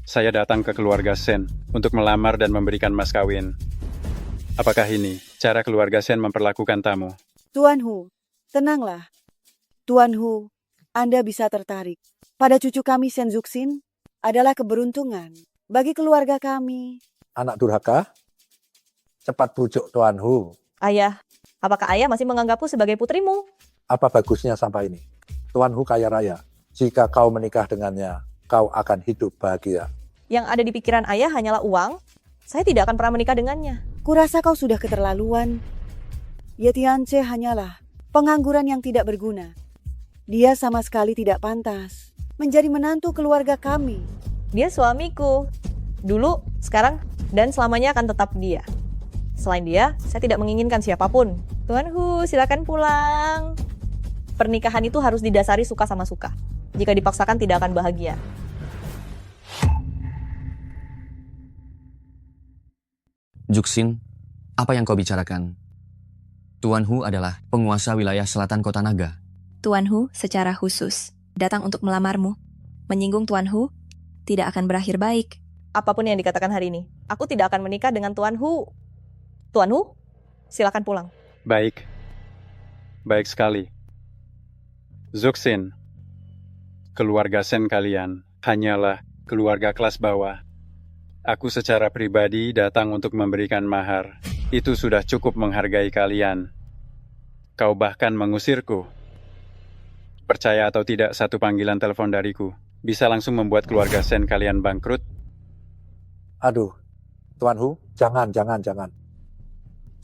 saya datang ke keluarga Sen untuk melamar dan memberikan mas kawin. Apakah ini cara keluarga Sen memperlakukan tamu? Tuan Hu, tenanglah. Tuan Hu, Anda bisa tertarik. Pada cucu kami Sen Zuxin adalah keberuntungan bagi keluarga kami. Anak durhaka? Cepat bujuk Tuan Hu. Ayah, apakah ayah masih menganggapku sebagai putrimu? Apa bagusnya sampai ini? Tuan Hu kaya raya. Jika kau menikah dengannya, kau akan hidup bahagia. Yang ada di pikiran ayah hanyalah uang. Saya tidak akan pernah menikah dengannya. Kurasa kau sudah keterlaluan. Ye Tianche hanyalah pengangguran yang tidak berguna. Dia sama sekali tidak pantas menjadi menantu keluarga kami. Dia suamiku. Dulu, sekarang, dan selamanya akan tetap dia. Selain dia, saya tidak menginginkan siapapun. Tuan Hu, silakan pulang. Pernikahan itu harus didasari suka sama suka. Jika dipaksakan tidak akan bahagia. Juksin, apa yang kau bicarakan? Tuan Hu adalah penguasa wilayah selatan kota naga. Tuan Hu secara khusus datang untuk melamarmu. Menyinggung Tuan Hu tidak akan berakhir baik. Apapun yang dikatakan hari ini, aku tidak akan menikah dengan Tuan Hu. Tuan Hu, silakan pulang. Baik. Baik sekali. Zuksin, keluarga Sen kalian hanyalah keluarga kelas bawah. Aku secara pribadi datang untuk memberikan mahar. Itu sudah cukup menghargai kalian. Kau bahkan mengusirku. Percaya atau tidak, satu panggilan telepon dariku bisa langsung membuat keluarga Sen kalian bangkrut. Aduh, Tuan Hu, jangan.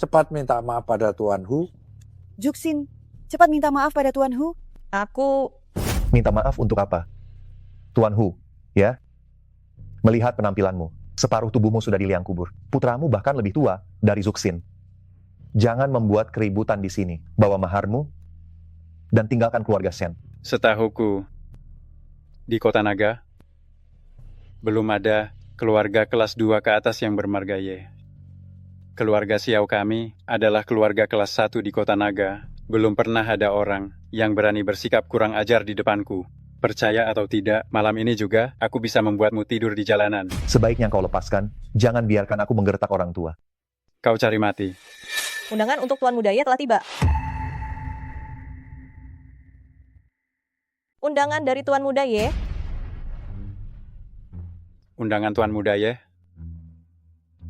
Cepat minta maaf pada Tuan Hu. Juksin, cepat minta maaf pada Tuan Hu. Aku... Minta maaf untuk apa? Tuan Hu, ya? Melihat penampilanmu, separuh tubuhmu sudah di liang kubur. Putramu bahkan lebih tua dari Zuksin. Jangan membuat keributan di sini. Bawa maharmu dan tinggalkan keluarga Sen. Setahuku, di kota naga, belum ada keluarga kelas 2 ke atas yang bermarga Ye. Keluarga Xiao kami adalah keluarga kelas 1 di kota naga. Belum pernah ada orang yang berani bersikap kurang ajar di depanku. Percaya atau tidak, malam ini juga aku bisa membuatmu tidur di jalanan. Sebaiknya kau lepaskan, jangan biarkan aku menggertak orang tua. Kau cari mati. Undangan untuk Tuan Muda Ye telah tiba. Undangan dari Tuan Muda Ye. Undangan Tuan Muda Ye?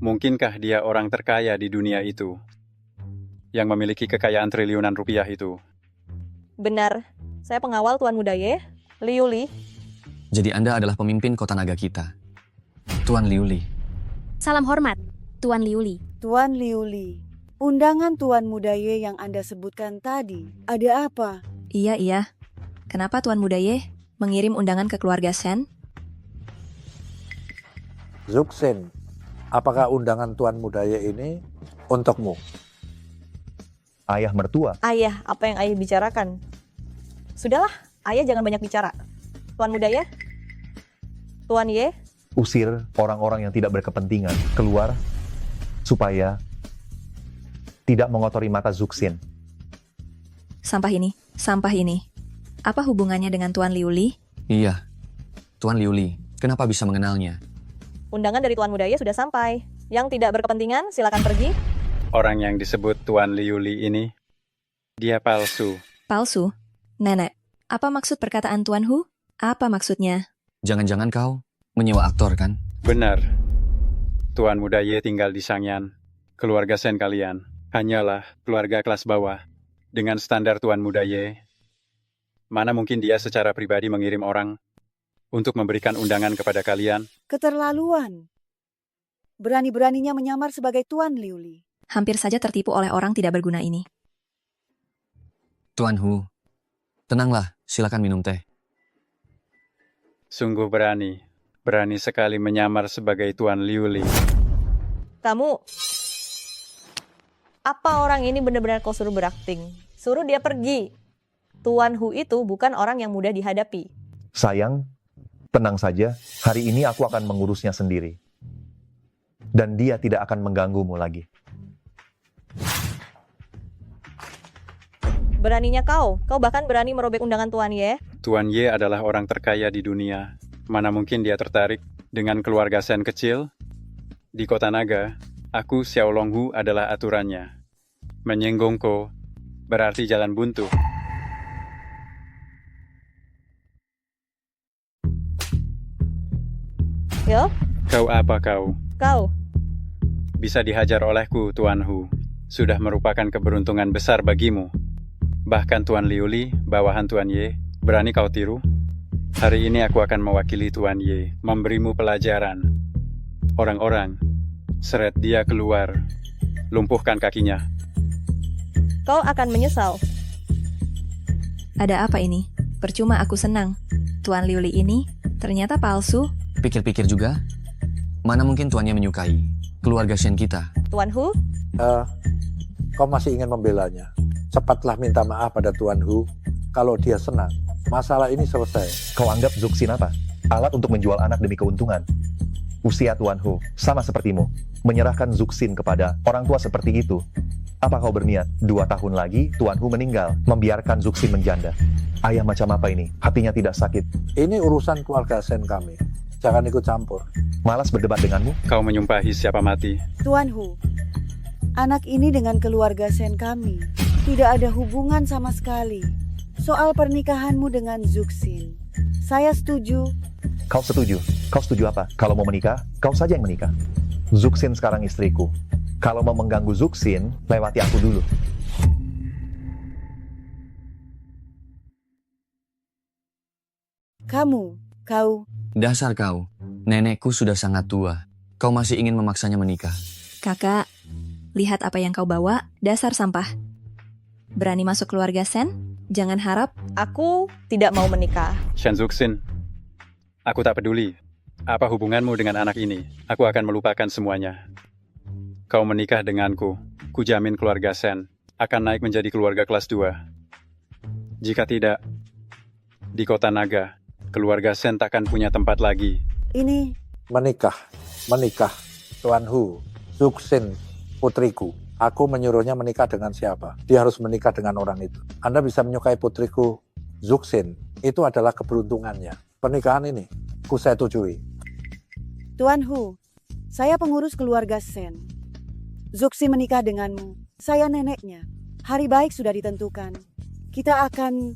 Mungkinkah dia orang terkaya di dunia itu? Yang memiliki kekayaan triliunan rupiah itu? Benar, saya pengawal Tuan Muda Ye, Liu Li. Jadi Anda adalah pemimpin kota naga kita. Tuan Liu Li. Salam hormat, Tuan Liu Li. Tuan Liu Li, undangan Tuan Muda Ye yang Anda sebutkan tadi, ada apa? Iya. Kenapa Tuan Muda Ye mengirim undangan ke keluarga Sen? Zuksin, apakah undangan Tuan Muda Ye ini untukmu? Ayah mertua. Ayah, apa yang ayah bicarakan? Sudahlah, ayah jangan banyak bicara. Tuan Muda Ye? Tuan Ye? Usir orang-orang yang tidak berkepentingan keluar supaya tidak mengotori mata Zuksin. Sampah ini. Apa hubungannya dengan Tuan Liu Li? Iya, Tuan Liu Li. Kenapa bisa mengenalnya? Undangan dari Tuan Muda Ye sudah sampai. Yang tidak berkepentingan, silakan pergi. Orang yang disebut Tuan Liu Li ini, dia palsu. Palsu? Nenek, apa maksud perkataan Tuan Hu? Apa maksudnya? Jangan-jangan kau menyewa aktor, kan? Benar. Tuan Muda Ye tinggal di Sangyan. Keluarga Sen kalian hanyalah keluarga kelas bawah. Dengan standar Tuan Muda Ye, mana mungkin dia secara pribadi mengirim orang untuk memberikan undangan kepada kalian? Keterlaluan. Berani-beraninya menyamar sebagai Tuan Liu Li. Hampir saja tertipu oleh orang tidak berguna ini. Tuan Hu, tenanglah, silakan minum teh. Sungguh berani. Berani sekali menyamar sebagai Tuan Liu Li. Kamu... Apa orang ini benar-benar kau suruh berakting? Suruh dia pergi. Tuan Hu itu bukan orang yang mudah dihadapi. Sayang, tenang saja. Hari ini aku akan mengurusnya sendiri. Dan dia tidak akan mengganggumu lagi. Beraninya kau bahkan berani merobek undangan Tuan Ye. Tuan Ye adalah orang terkaya di dunia. Mana mungkin dia tertarik dengan keluarga Sen kecil? Di kota naga, aku Xiao Longhu adalah aturannya. Menyenggongku berarti jalan buntu. Yo? Kau apa kau? Kau? Bisa dihajar olehku, Tuan Hu. Sudah merupakan keberuntungan besar bagimu. Bahkan Tuan Liuli, bawahan Tuan Ye, berani kau tiru? Hari ini aku akan mewakili Tuan Ye, memberimu pelajaran. Orang-orang, seret dia keluar, lumpuhkan kakinya. Kau akan menyesal. Ada apa ini? Percuma aku senang. Tuan Liuli ini ternyata palsu. Pikir-pikir juga, mana mungkin tuannya menyukai keluarga Shen kita. Tuan Hu? Kau masih ingin membelanya. Cepatlah minta maaf pada Tuan Hu. Kalau dia senang, masalah ini selesai. Kau anggap Zuxin apa? Alat untuk menjual anak demi keuntungan. Usia Tuan Hu sama sepertimu. Menyerahkan Zuxin kepada orang tua seperti itu. Apa kau berniat 2 tahun lagi Tuan Hu meninggal, membiarkan Zuxin menjanda? Ayah macam apa ini? Hatinya tidak sakit. Ini urusan keluarga Shen kami. Jangan ikut campur. Malas berdebat denganmu? Kau menyumpahi siapa mati? Tuan Hu, anak ini dengan keluarga Shen kami tidak ada hubungan sama sekali. Soal pernikahanmu dengan Zuxin, saya setuju. Kau setuju? Kau setuju apa? Kalau mau menikah, kau saja yang menikah. Zuxin sekarang istriku. Kalau mau mengganggu Zuxin, lewati aku dulu. Kau. Dasar kau, nenekku sudah sangat tua. Kau masih ingin memaksanya menikah. Kakak, lihat apa yang kau bawa, dasar sampah. Berani masuk keluarga Shen? Jangan harap. Aku tidak mau menikah. Shen Zuxin, aku tak peduli. Apa hubunganmu dengan anak ini? Aku akan melupakan semuanya. Kau menikah denganku, kujamin keluarga Shen akan naik menjadi keluarga kelas 2. Jika tidak, di kota naga, keluarga Shen takkan punya tempat lagi. Ini Menikah. Tuan Hu, Zuxin, putriku. Aku menyuruhnya menikah dengan siapa? Dia harus menikah dengan orang itu. Anda bisa menyukai putriku, Zuxin. Itu adalah keberuntungannya. Pernikahan ini, ku setujui. Tuan Hu, saya pengurus keluarga Shen. Zuxin menikah denganmu. Saya neneknya. Hari baik sudah ditentukan. Kita akan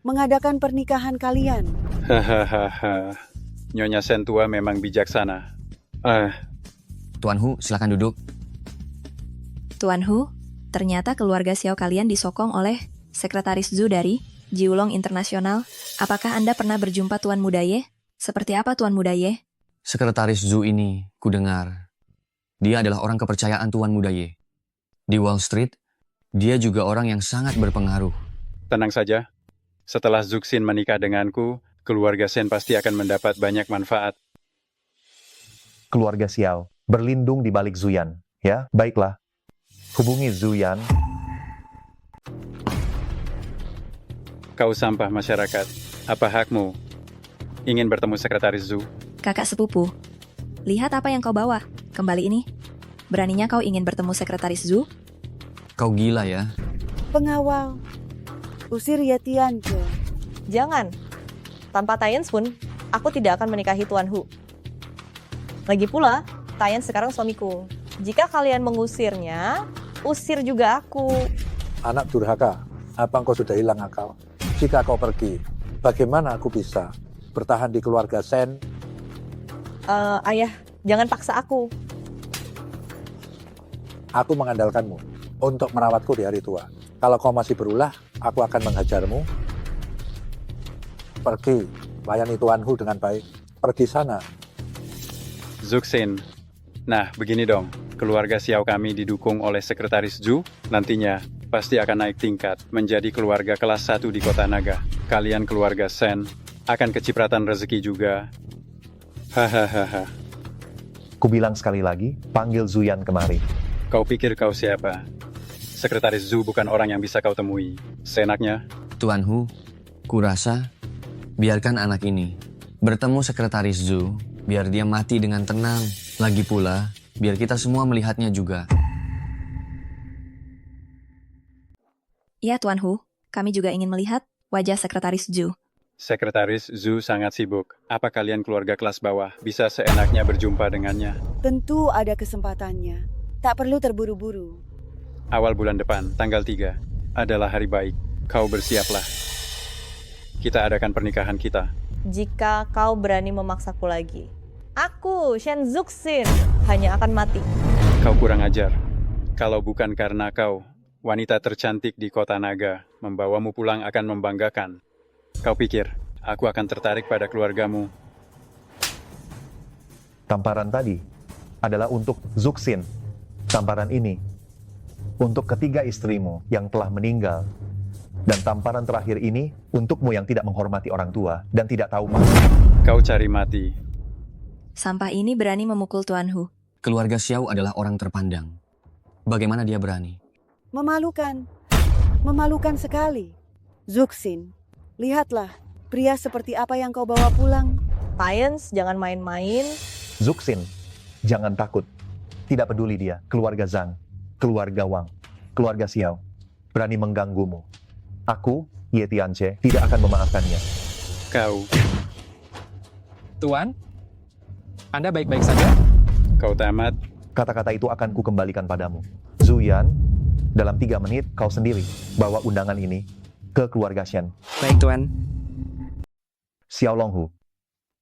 mengadakan pernikahan kalian. Hahaha. Nyonya Shen tua memang bijaksana. Tuan Hu, silakan duduk. Tuan Hu, ternyata keluarga Xiao kalian disokong oleh Sekretaris Zhu dari Jiulong Internasional. Apakah Anda pernah berjumpa Tuan Muda Ye? Seperti apa Tuan Muda Ye? Sekretaris Zhu ini, kudengar, dia adalah orang kepercayaan Tuan Muda Ye. Di Wall Street, dia juga orang yang sangat berpengaruh. Tenang saja. Setelah Zuxin menikah denganku, keluarga Shen pasti akan mendapat banyak manfaat. Keluarga Xiao berlindung di balik Zuyan. Ya, baiklah. Hubungi Zuyan. Kau sampah masyarakat. Apa hakmu ingin bertemu Sekretaris Zhu? Kakak sepupu, lihat apa yang kau bawa. Kembali ini. Beraninya kau ingin bertemu Sekretaris Zhu? Kau gila ya? Pengawal, usir Ye Tianze. Jangan. Tanpa Taiyens pun, aku tidak akan menikahi Tuan Hu. Lagi pula, Taiyens sekarang suamiku. Jika kalian mengusirnya, usir juga aku. Anak durhaka, apa engkau sudah hilang akal? Jika kau pergi, bagaimana aku bisa bertahan di keluarga Shen? Ayah, jangan paksa aku. Aku mengandalkanmu untuk merawatku di hari tua. Kalau kau masih berulah, aku akan menghajarmu. Pergi, layani Tuan Hu dengan baik. Pergi sana. Zuxin. Nah, begini dong. Keluarga Xiao kami didukung oleh Sekretaris Zhu. Nantinya, pasti akan naik tingkat menjadi keluarga kelas 1 di kota naga. Kalian keluarga Shen akan kecipratan rezeki juga. Hahaha. Kubilang sekali lagi, panggil Zuyan kemari. Kau pikir kau siapa? Sekretaris Zhu bukan orang yang bisa kau temui. Seenaknya. Tuan Hu, kurasa biarkan anak ini bertemu Sekretaris Zhu, biar dia mati dengan tenang. Lagi pula, biar kita semua melihatnya juga. Ya Tuan Hu, kami juga ingin melihat wajah Sekretaris Zhu. Sekretaris Zhu sangat sibuk. Apa kalian keluarga kelas bawah bisa seenaknya berjumpa dengannya? Tentu ada kesempatannya. Tak perlu terburu-buru. Awal bulan depan, tanggal 3, adalah hari baik. Kau bersiaplah. Kita adakan pernikahan kita. Jika kau berani memaksaku lagi, aku, Shen Zuxin, hanya akan mati. Kau kurang ajar. Kalau bukan karena kau, wanita tercantik di kota naga, membawamu pulang akan membanggakan. Kau pikir, aku akan tertarik pada keluargamu? Tamparan tadi adalah untuk Zuxin. Tamparan ini untuk ketiga istrimu yang telah meninggal. Dan tamparan terakhir ini untukmu yang tidak menghormati orang tua dan tidak tahu malu. Kau cari mati. Sampah ini berani memukul Tuan Hu. Keluarga Xiao adalah orang terpandang. Bagaimana dia berani? Memalukan. Memalukan sekali. Zuxin, lihatlah pria seperti apa yang kau bawa pulang. Science, jangan main-main. Zuxin, jangan takut. Tidak peduli dia, keluarga Zhang, keluarga Wang, keluarga Xiao, berani mengganggumu. Aku, Ye Tianche, tidak akan memaafkannya. Kau. Tuan, Anda baik-baik saja? Kau tamat. Kata-kata itu akan kukembalikan padamu. Zuyan, dalam 3 menit kau sendiri bawa undangan ini ke keluarga Shen. Baik, Tuan. Xiao Longhu,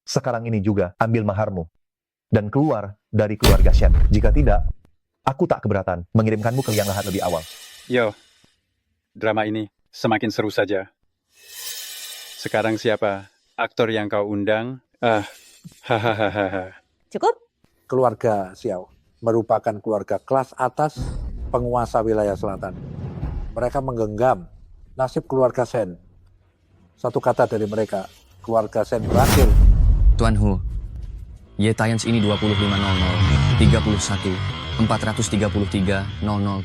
sekarang ini juga ambil maharmu dan keluar dari keluarga Shen. Jika tidak, aku tak keberatan mengirimkanmu ke Liang Lahat lebih awal. Yo, drama ini semakin seru saja. Sekarang siapa aktor yang kau undang? Hahaha. Cukup? Keluarga Xiao merupakan keluarga kelas atas penguasa wilayah selatan. Mereka menggenggam nasib keluarga Shen. Satu kata dari mereka, keluarga Shen berakhir. Tuan Hu, Ye Tians ini 2500, 31, 433, 00, 32,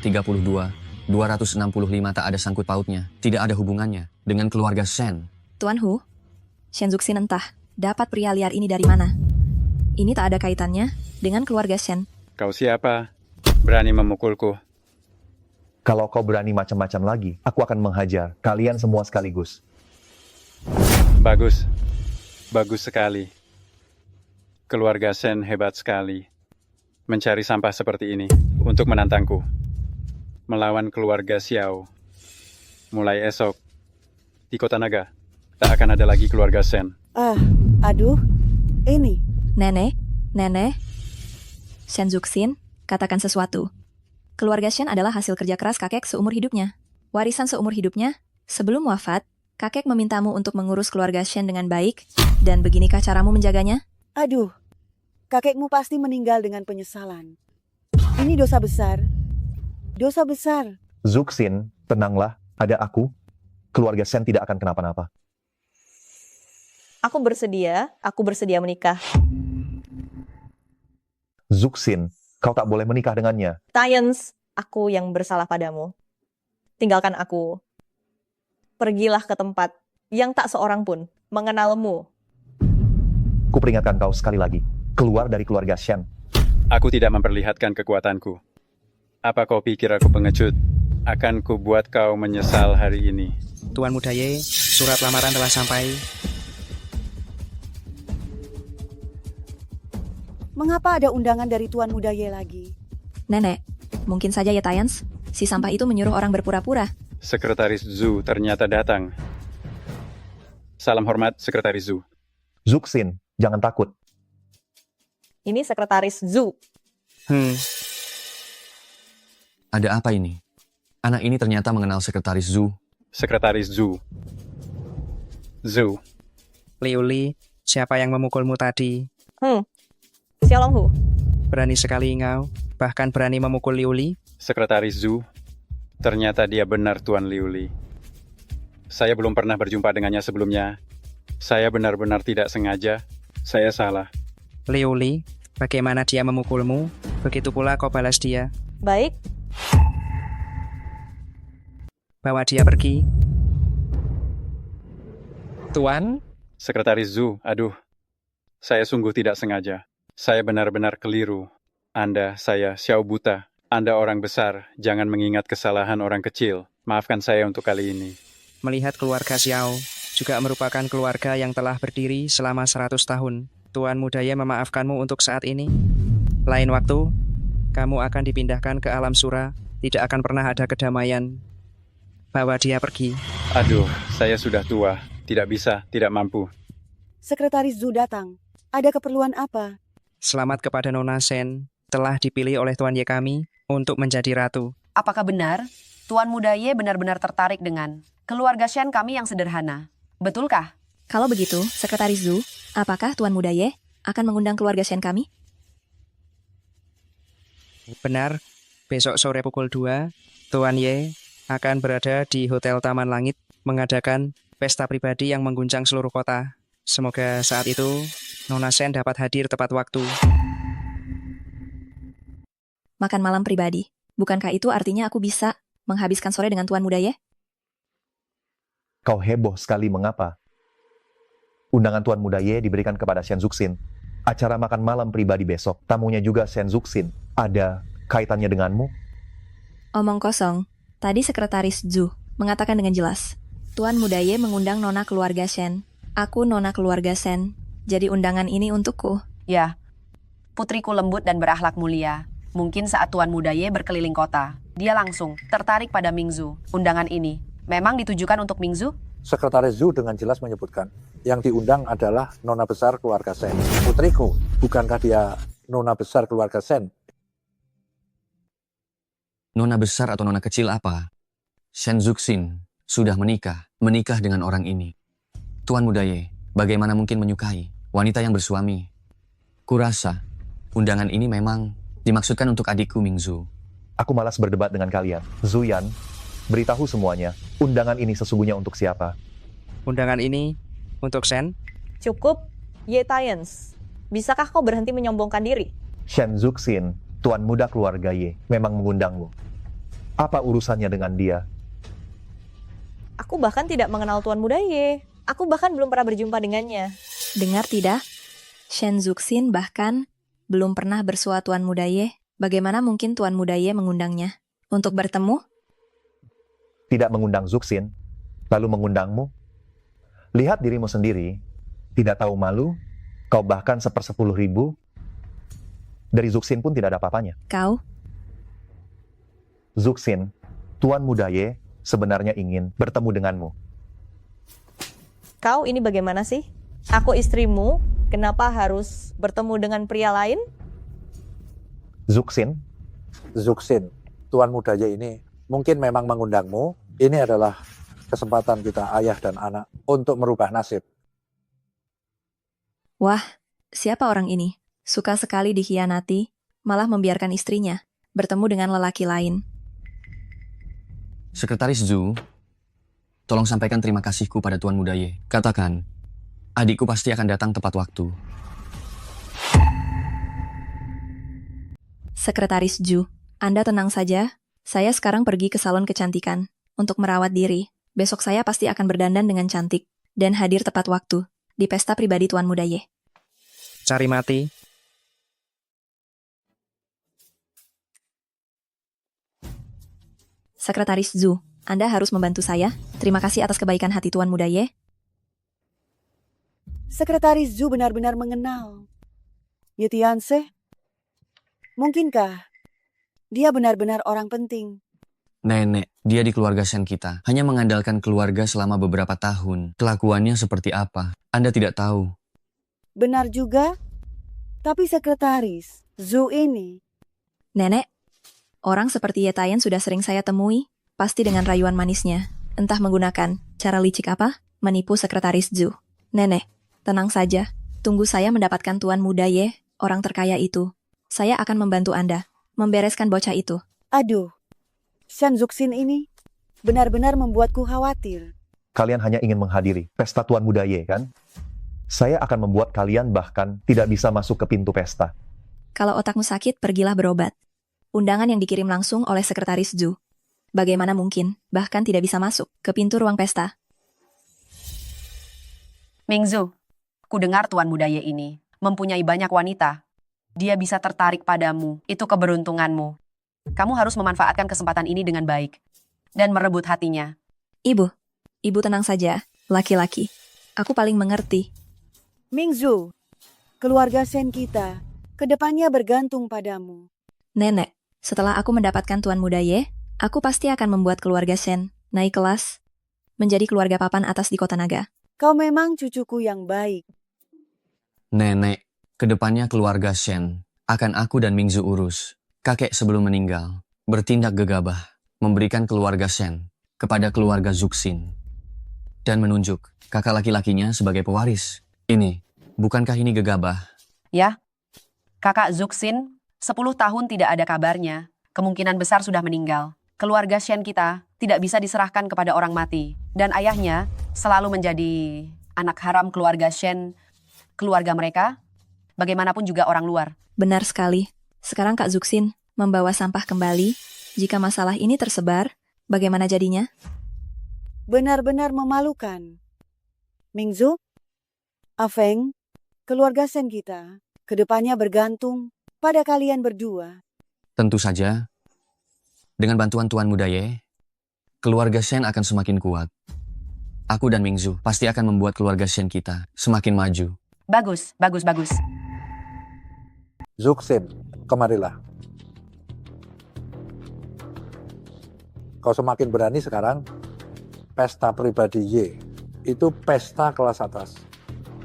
265 tak ada sangkut pautnya. Tidak ada hubungannya dengan keluarga Shen. Tuan Hu, Shen Zuxin entah dapat pria liar ini dari mana. Ini tak ada kaitannya dengan keluarga Shen. Kau siapa? Berani memukulku? Kalau kau berani macam-macam lagi, aku akan menghajar kalian semua sekaligus. Bagus. Bagus sekali. Keluarga Shen hebat sekali. Mencari sampah seperti ini untuk menantangku. Melawan keluarga Xiao. Mulai esok, di Kota Naga, tak akan ada lagi keluarga Shen. Aduh, ini. Nenek. Shen Zuxin, katakan sesuatu. Keluarga Shen adalah hasil kerja keras kakek seumur hidupnya. Warisan seumur hidupnya, sebelum wafat, kakek memintamu untuk mengurus keluarga Shen dengan baik, dan beginikah caramu menjaganya? Aduh, kakekmu pasti meninggal dengan penyesalan. Ini dosa besar. Dosa besar. Zuxin, tenanglah, ada aku. Keluarga Shen tidak akan kenapa-napa. Aku bersedia menikah. Zuxin, kau tak boleh menikah dengannya. Science, aku yang bersalah padamu. Tinggalkan aku. Pergilah ke tempat yang tak seorang pun mengenalmu. Kuperingatkan kau sekali lagi, keluar dari keluarga Shen. Aku tidak memperlihatkan kekuatanku. Apa kau pikir aku pengecut? Akan ku buat kau menyesal hari ini. Tuan Muda Ye, surat lamaran telah sampai. Mengapa ada undangan dari Tuan Muda Ye lagi? Nenek, mungkin saja Ye Tians, si sampah itu menyuruh orang berpura-pura. Sekretaris Zhu ternyata datang. Salam hormat, Sekretaris Zhu. Zuxin, jangan takut. Ini Sekretaris Zhu. Ada apa ini? Anak ini ternyata mengenal Sekretaris Zhu. Sekretaris Zhu. Zhu. Liuli, siapa yang memukulmu tadi? Xiao Longhu. Berani sekali engkau, bahkan berani memukul Liuli. Sekretaris Zhu. Ternyata dia benar Tuan Liuli. Saya belum pernah berjumpa dengannya sebelumnya. Saya benar-benar tidak sengaja. Saya salah. Liuli, bagaimana dia memukulmu? Begitu pula kau balas dia. Baik. Bawa dia pergi. Tuan? Sekretaris Zhu, aduh. Saya sungguh tidak sengaja. Saya benar-benar keliru. Anda, saya, Xiao buta. Anda orang besar, jangan mengingat kesalahan orang kecil. Maafkan saya untuk kali ini. Melihat keluarga Xiao juga merupakan keluarga yang telah berdiri selama 100 tahun. Tuan Muda Ye memaafkanmu untuk saat ini. Lain waktu, kamu akan dipindahkan ke alam sura. Tidak akan pernah ada kedamaian. Bawa dia pergi. Aduh, saya sudah tua. Tidak bisa, tidak mampu. Sekretaris Zhu datang. Ada keperluan apa? Selamat kepada Nona Shen. telah dipilih oleh Tuan Ye kami untuk menjadi ratu. Apakah benar Tuan Muda Ye benar-benar tertarik dengan keluarga Shen kami yang sederhana? Betulkah? Kalau begitu, Sekretaris Zhu, apakah Tuan Muda Ye akan mengundang keluarga Shen kami? Benar, besok sore pukul 2, Tuan Ye akan berada di Hotel Taman Langit mengadakan pesta pribadi yang mengguncang seluruh kota. Semoga saat itu Nona Shen dapat hadir tepat waktu. Makan malam pribadi. Bukankah itu artinya aku bisa menghabiskan sore dengan Tuan Muda Ye? Kau heboh sekali mengapa? Undangan Tuan Muda Ye diberikan kepada Shen Zuxin. Acara makan malam pribadi besok, tamunya juga Shen Zuxin. Ada kaitannya denganmu? Omong kosong. Tadi Sekretaris Zhu mengatakan dengan jelas, Tuan Muda Ye mengundang nona keluarga Shen. Aku nona keluarga Shen. Jadi undangan ini untukku. Ya, putriku lembut dan berakhlak mulia. Mungkin saat Tuan Muda Ye berkeliling kota, dia langsung tertarik pada Mingzu. Undangan ini memang ditujukan untuk Mingzu? Sekretaris Zhu dengan jelas menyebutkan, yang diundang adalah nona besar keluarga Shen. Putriku, bukankah dia nona besar keluarga Shen? Nona besar atau nona kecil apa? Shen Zuxin sudah menikah dengan orang ini. Tuan Muda Ye, bagaimana mungkin menyukai wanita yang bersuami? Kurasa undangan ini memang dimaksudkan untuk adikku Mingzu. Aku malas berdebat dengan kalian. Zuyan, beritahu semuanya, undangan ini sesungguhnya untuk siapa? Undangan ini untuk Shen. Cukup, Ye Tians. Bisakah kau berhenti menyombongkan diri? Shen Zuxin, tuan muda keluarga Ye, memang mengundangmu. Apa urusannya dengan dia? Aku bahkan tidak mengenal Tuan Muda Ye. Aku bahkan belum pernah berjumpa dengannya. Dengar tidak? Shen Zuxin bahkan belum pernah bersua Tuan Muda Ye. Bagaimana mungkin Tuan Muda Ye mengundangnya? Untuk bertemu? Tidak mengundang Zuxin, lalu mengundangmu? Lihat dirimu sendiri, tidak tahu malu, kau bahkan 1/10.000. Dari Zuxin pun tidak ada apa-apanya. Kau? Zuxin, Tuan Muda Ye sebenarnya ingin bertemu denganmu. Kau ini bagaimana sih? Aku istrimu, kenapa harus bertemu dengan pria lain? Zuxin, Tuan Muda Ye ini mungkin memang mengundangmu. Ini adalah kesempatan kita ayah dan anak untuk merubah nasib. Wah, siapa orang ini? Suka sekali dikhianati, malah membiarkan istrinya bertemu dengan lelaki lain. Sekretaris Zhu, tolong sampaikan terima kasihku pada Tuan Muda Ye. Katakan, adikku pasti akan datang tepat waktu. Sekretaris Zhu, Anda tenang saja. Saya sekarang pergi ke salon kecantikan untuk merawat diri. Besok saya pasti akan berdandan dengan cantik dan hadir tepat waktu di pesta pribadi Tuan Muda Ye. Cari mati. Sekretaris Zhu, Anda harus membantu saya. Terima kasih atas kebaikan hati Tuan Muda Ye. Sekretaris Zhu benar-benar mengenal Ye Tianse. Mungkinkah dia benar-benar orang penting? Nenek, dia di keluarga Shen kita. Hanya mengandalkan keluarga selama beberapa tahun. Kelakuannya seperti apa? Anda tidak tahu. Benar juga. Tapi Sekretaris Zhu ini... Nenek, orang seperti Ye Tian sudah sering saya temui. Pasti dengan rayuan manisnya. Entah menggunakan cara licik apa, menipu Sekretaris Zhu. Nenek, tenang saja. Tunggu saya mendapatkan Tuan Muda Ye, orang terkaya itu. Saya akan membantu Anda membereskan bocah itu. Aduh, Shen Zuxin ini benar-benar membuatku khawatir. Kalian hanya ingin menghadiri pesta Tuan Muda Ye, kan? Saya akan membuat kalian bahkan tidak bisa masuk ke pintu pesta. Kalau otakmu sakit, pergilah berobat. Undangan yang dikirim langsung oleh Sekretaris Zhu. Bagaimana mungkin, bahkan tidak bisa masuk ke pintu ruang pesta. Mingzu, ku dengar Tuan Muda Ye ini mempunyai banyak wanita. Dia bisa tertarik padamu, itu keberuntunganmu. Kamu harus memanfaatkan kesempatan ini dengan baik dan merebut hatinya. Ibu tenang saja, laki-laki. Aku paling mengerti. Mingzu, keluarga Shen kita, kedepannya bergantung padamu. Nenek, setelah aku mendapatkan Tuan Muda Ye, aku pasti akan membuat keluarga Shen naik kelas, menjadi keluarga papan atas di Kota Naga. Kau memang cucuku yang baik. Nenek, kedepannya keluarga Shen akan aku dan Mingzu urus. Kakek sebelum meninggal, bertindak gegabah, memberikan keluarga Shen kepada keluarga Zuxin, dan menunjuk kakak laki-lakinya sebagai pewaris. Ini, bukankah ini gegabah? Ya, kakak Zuxin 10 tahun tidak ada kabarnya. Kemungkinan besar sudah meninggal. Keluarga Shen kita tidak bisa diserahkan kepada orang mati. Dan ayahnya selalu menjadi anak haram keluarga Shen. Keluarga mereka, bagaimanapun juga orang luar. Benar sekali. Sekarang Kak Zuxin membawa sampah kembali. Jika masalah ini tersebar, bagaimana jadinya? Benar-benar memalukan. Mingzu, Afeng, keluarga Shen kita, kedepannya bergantung pada kalian berdua. Tentu saja, dengan bantuan Tuan Muda Ye, keluarga Shen akan semakin kuat. Aku dan Mingzu pasti akan membuat keluarga Shen kita semakin maju. Bagus, bagus, bagus. Zuxin, kemarilah. Kau semakin berani sekarang. Pesta pribadi Y itu pesta kelas atas.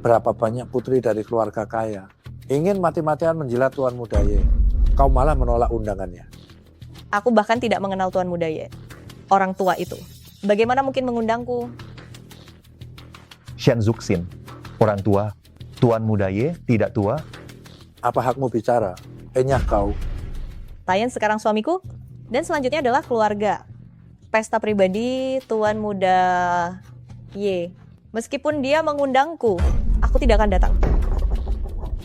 Berapa banyak putri dari keluarga kaya ingin mati-matian menjilat Tuan Muda Y. Kau malah menolak undangannya. Aku bahkan tidak mengenal Tuan Muda Ye, orang tua itu. Bagaimana mungkin mengundangku? Shen Zuxin, orang tua. Tuan Muda Ye tidak tua. Apa hakmu bicara? Enyah kau. Tayan sekarang suamiku, dan selanjutnya adalah keluarga. Pesta pribadi Tuan Muda Y. Meskipun dia mengundangku, aku tidak akan datang.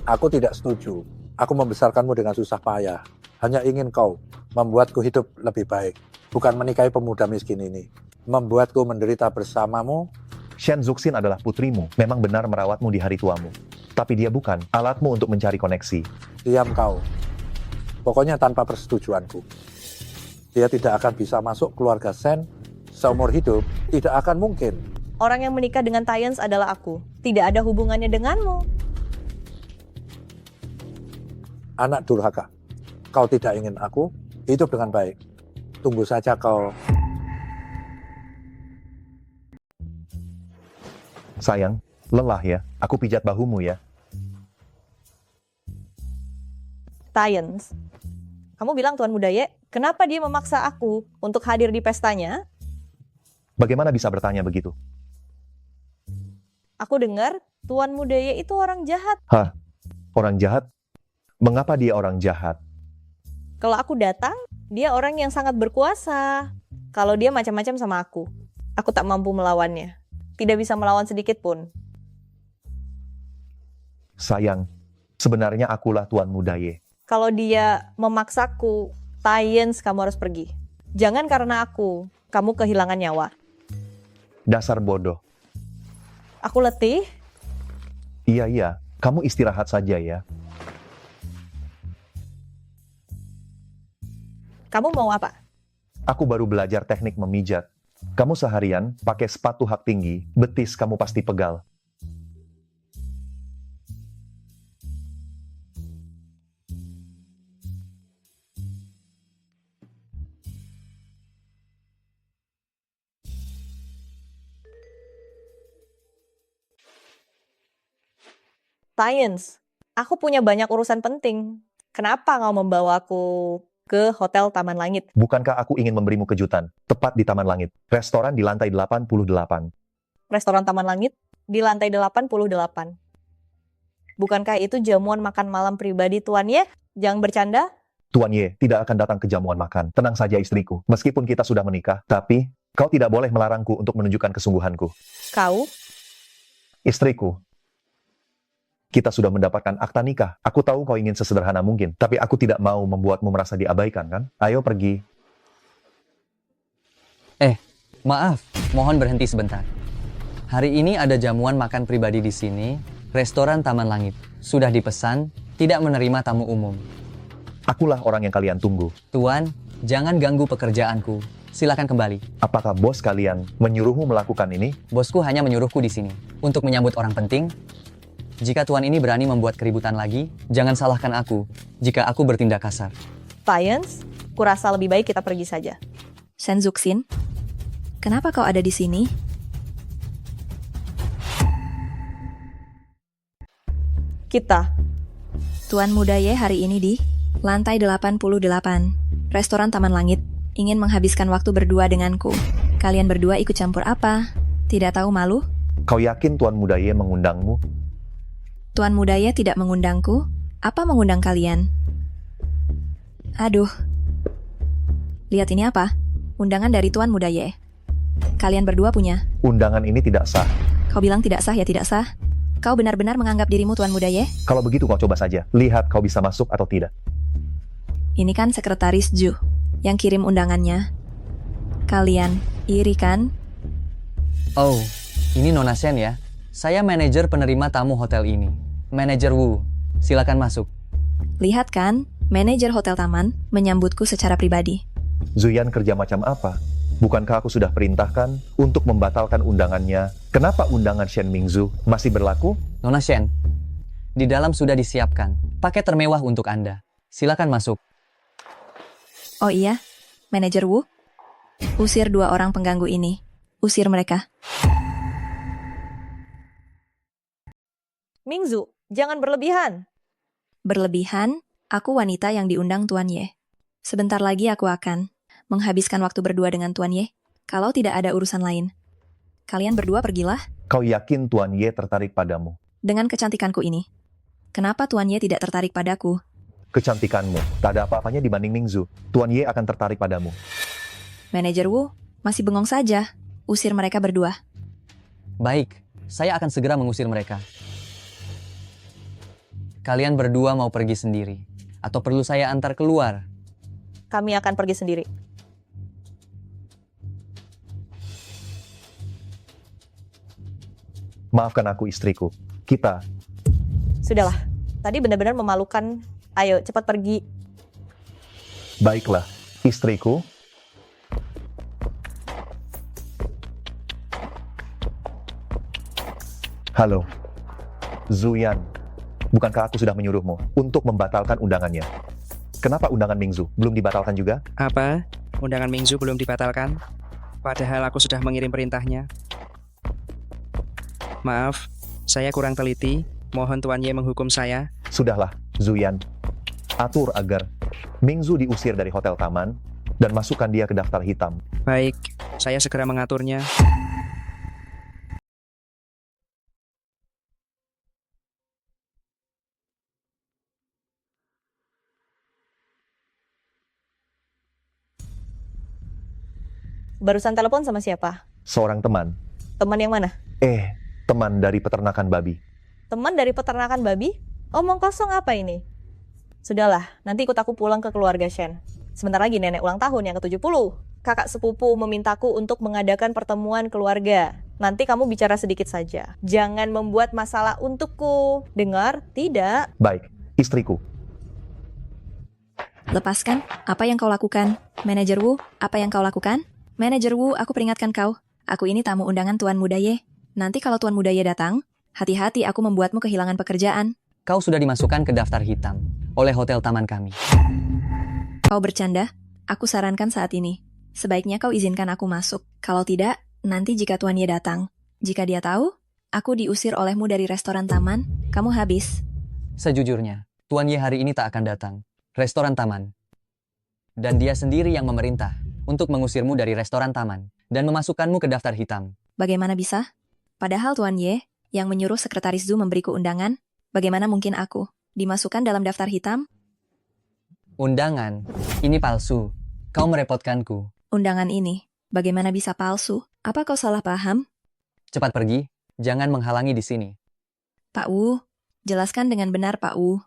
Aku tidak setuju. Aku membesarkanmu dengan susah payah. Hanya ingin kau membuatku hidup lebih baik. Bukan menikahi pemuda miskin ini. Membuatku menderita bersamamu. Shen Zuxin adalah putrimu. Memang benar merawatmu di hari tuamu. Tapi dia bukan alatmu untuk mencari koneksi. Diam kau. Pokoknya tanpa persetujuanku. Dia tidak akan bisa masuk keluarga Shen seumur hidup. Tidak akan mungkin. Orang yang menikah dengan Tyans adalah aku. Tidak ada hubungannya denganmu. Anak durhaka. Kau tidak ingin aku hidup dengan baik. Tunggu saja kau. Sayang, lelah ya. Aku pijat bahumu ya. Tyans, kamu bilang Tuan Muda Ye, kenapa dia memaksa aku untuk hadir di pestanya? Bagaimana bisa bertanya begitu? Aku dengar Tuan Muda Ye itu orang jahat. Hah? Orang jahat? Mengapa dia orang jahat? Kalau aku datang, dia orang yang sangat berkuasa. Kalau dia macam-macam sama aku tak mampu melawannya. Tidak bisa melawan sedikit pun. Sayang, sebenarnya akulah Tuan Muda Ye. Kalau dia memaksaku, Tyans, kamu harus pergi. Jangan karena aku, kamu kehilangan nyawa. Dasar bodoh. Aku letih. Iya, kamu istirahat saja ya. Kamu mau apa? Aku baru belajar teknik memijat. Kamu seharian pakai sepatu hak tinggi, betis kamu pasti pegal. Tyans, aku punya banyak urusan penting. Kenapa kau membawaku ke Hotel Taman Langit? Bukankah aku ingin memberimu kejutan? Tepat di Taman Langit. Restoran di lantai 88. Restoran Taman Langit di lantai 88. Bukankah itu jamuan makan malam pribadi Tuan Ye? Jangan bercanda. Tuan Ye tidak akan datang ke jamuan makan. Tenang saja istriku. Meskipun kita sudah menikah, tapi kau tidak boleh melarangku untuk menunjukkan kesungguhanku. Kau? Istriku. Kita sudah mendapatkan akta nikah. Aku tahu kau ingin sesederhana mungkin, tapi aku tidak mau membuatmu merasa diabaikan, kan? Ayo pergi. Maaf, mohon berhenti sebentar. Hari ini ada jamuan makan pribadi di sini, restoran Taman Langit. Sudah dipesan, tidak menerima tamu umum. Akulah orang yang kalian tunggu. Tuan, jangan ganggu pekerjaanku. Silakan kembali. Apakah bos kalian menyuruhmu melakukan ini? Bosku hanya menyuruhku di sini untuk menyambut orang penting. Jika Tuan ini berani membuat keributan lagi, jangan salahkan aku jika aku bertindak kasar. Tyans, kurasa lebih baik kita pergi saja. Shen Zuxin, kenapa kau ada di sini? Kita Tuan Muda Ye hari ini di lantai 88, restoran Taman Langit, ingin menghabiskan waktu berdua denganku. Kalian berdua ikut campur apa? Tidak tahu malu? Kau yakin Tuan Muda Ye mengundangmu? Tuan Muda Ye tidak mengundangku. Apa mengundang kalian? Aduh. Lihat ini apa? Undangan dari Tuan Muda Ye. Kalian berdua punya. Undangan ini tidak sah. Kau bilang tidak sah ya tidak sah? Kau benar-benar menganggap dirimu Tuan Muda Ye? Kalau begitu kau coba saja. Lihat kau bisa masuk atau tidak. Ini kan sekretaris Ju yang kirim undangannya. Kalian iri kan? Oh, ini Nona Shen ya. Saya manajer penerima tamu hotel ini. Manajer Wu, silakan masuk. Lihat kan, manajer hotel taman menyambutku secara pribadi. Zuyan kerja macam apa? Bukankah aku sudah perintahkan untuk membatalkan undangannya? Kenapa undangan Shen Mingzu masih berlaku? Nona Shen, di dalam sudah disiapkan paket termewah untuk Anda. Silakan masuk. Oh iya, manajer Wu, usir 2 orang pengganggu ini. Usir mereka. Mingzu, jangan berlebihan. Berlebihan? Aku wanita yang diundang Tuan Ye. Sebentar lagi aku akan menghabiskan waktu berdua dengan Tuan Ye, kalau tidak ada urusan lain. Kalian berdua pergilah. Kau yakin Tuan Ye tertarik padamu? Dengan kecantikanku ini. Kenapa Tuan Ye tidak tertarik padaku? Kecantikanmu, tak ada apa-apanya dibanding Mingzu. Tuan Ye akan tertarik padamu. Manajer Wu, masih bengong saja. Usir mereka berdua. Baik, saya akan segera mengusir mereka. Kalian berdua mau pergi sendiri? Atau perlu saya antar keluar? Kami akan pergi sendiri. Maafkan aku istriku. Kita. Sudahlah, tadi benar-benar memalukan. Ayo, cepat pergi. Baiklah, istriku. Halo, Zuyan. Bukankah aku sudah menyuruhmu untuk membatalkan undangannya? Kenapa undangan Mingzu belum dibatalkan juga? Apa? Undangan Mingzu belum dibatalkan? Padahal aku sudah mengirim perintahnya. Maaf, saya kurang teliti. Mohon Tuan Ye menghukum saya. Sudahlah, Zuyan. Atur agar Mingzu diusir dari hotel taman dan masukkan dia ke daftar hitam. Baik, saya segera mengaturnya. Barusan telepon sama siapa? Seorang teman. Teman yang mana? Teman dari peternakan babi. Teman dari peternakan babi? Omong kosong apa ini? Sudahlah, nanti ikut aku pulang ke keluarga Shen. Sebentar lagi nenek ulang tahun yang ke-70. Kakak sepupu memintaku untuk mengadakan pertemuan keluarga. Nanti kamu bicara sedikit saja. Jangan membuat masalah untukku. Dengar? Tidak. Baik, istriku. Lepaskan, apa yang kau lakukan? Manajer Wu, apa yang kau lakukan? Manajer Wu, aku peringatkan kau. Aku ini tamu undangan Tuan Muda Ye. Nanti kalau Tuan Muda Ye datang, hati-hati aku membuatmu kehilangan pekerjaan. Kau sudah dimasukkan ke daftar hitam oleh hotel taman kami. Kau bercanda? Aku sarankan saat ini. Sebaiknya kau izinkan aku masuk. Kalau tidak, nanti jika Tuan Ye datang. Jika dia tahu, aku diusir olehmu dari restoran taman, kamu habis. Sejujurnya, Tuan Ye hari ini tak akan datang. Restoran taman. Dan dia sendiri yang memerintah untuk mengusirmu dari restoran taman dan memasukkanmu ke daftar hitam. Bagaimana bisa? Padahal Tuan Ye yang menyuruh sekretaris Zhu memberiku undangan, bagaimana mungkin aku dimasukkan dalam daftar hitam? Undangan? Ini palsu. Kau merepotkanku. Undangan ini, bagaimana bisa palsu? Apa kau salah paham? Cepat pergi, jangan menghalangi di sini. Pak Wu, jelaskan dengan benar Pak Wu.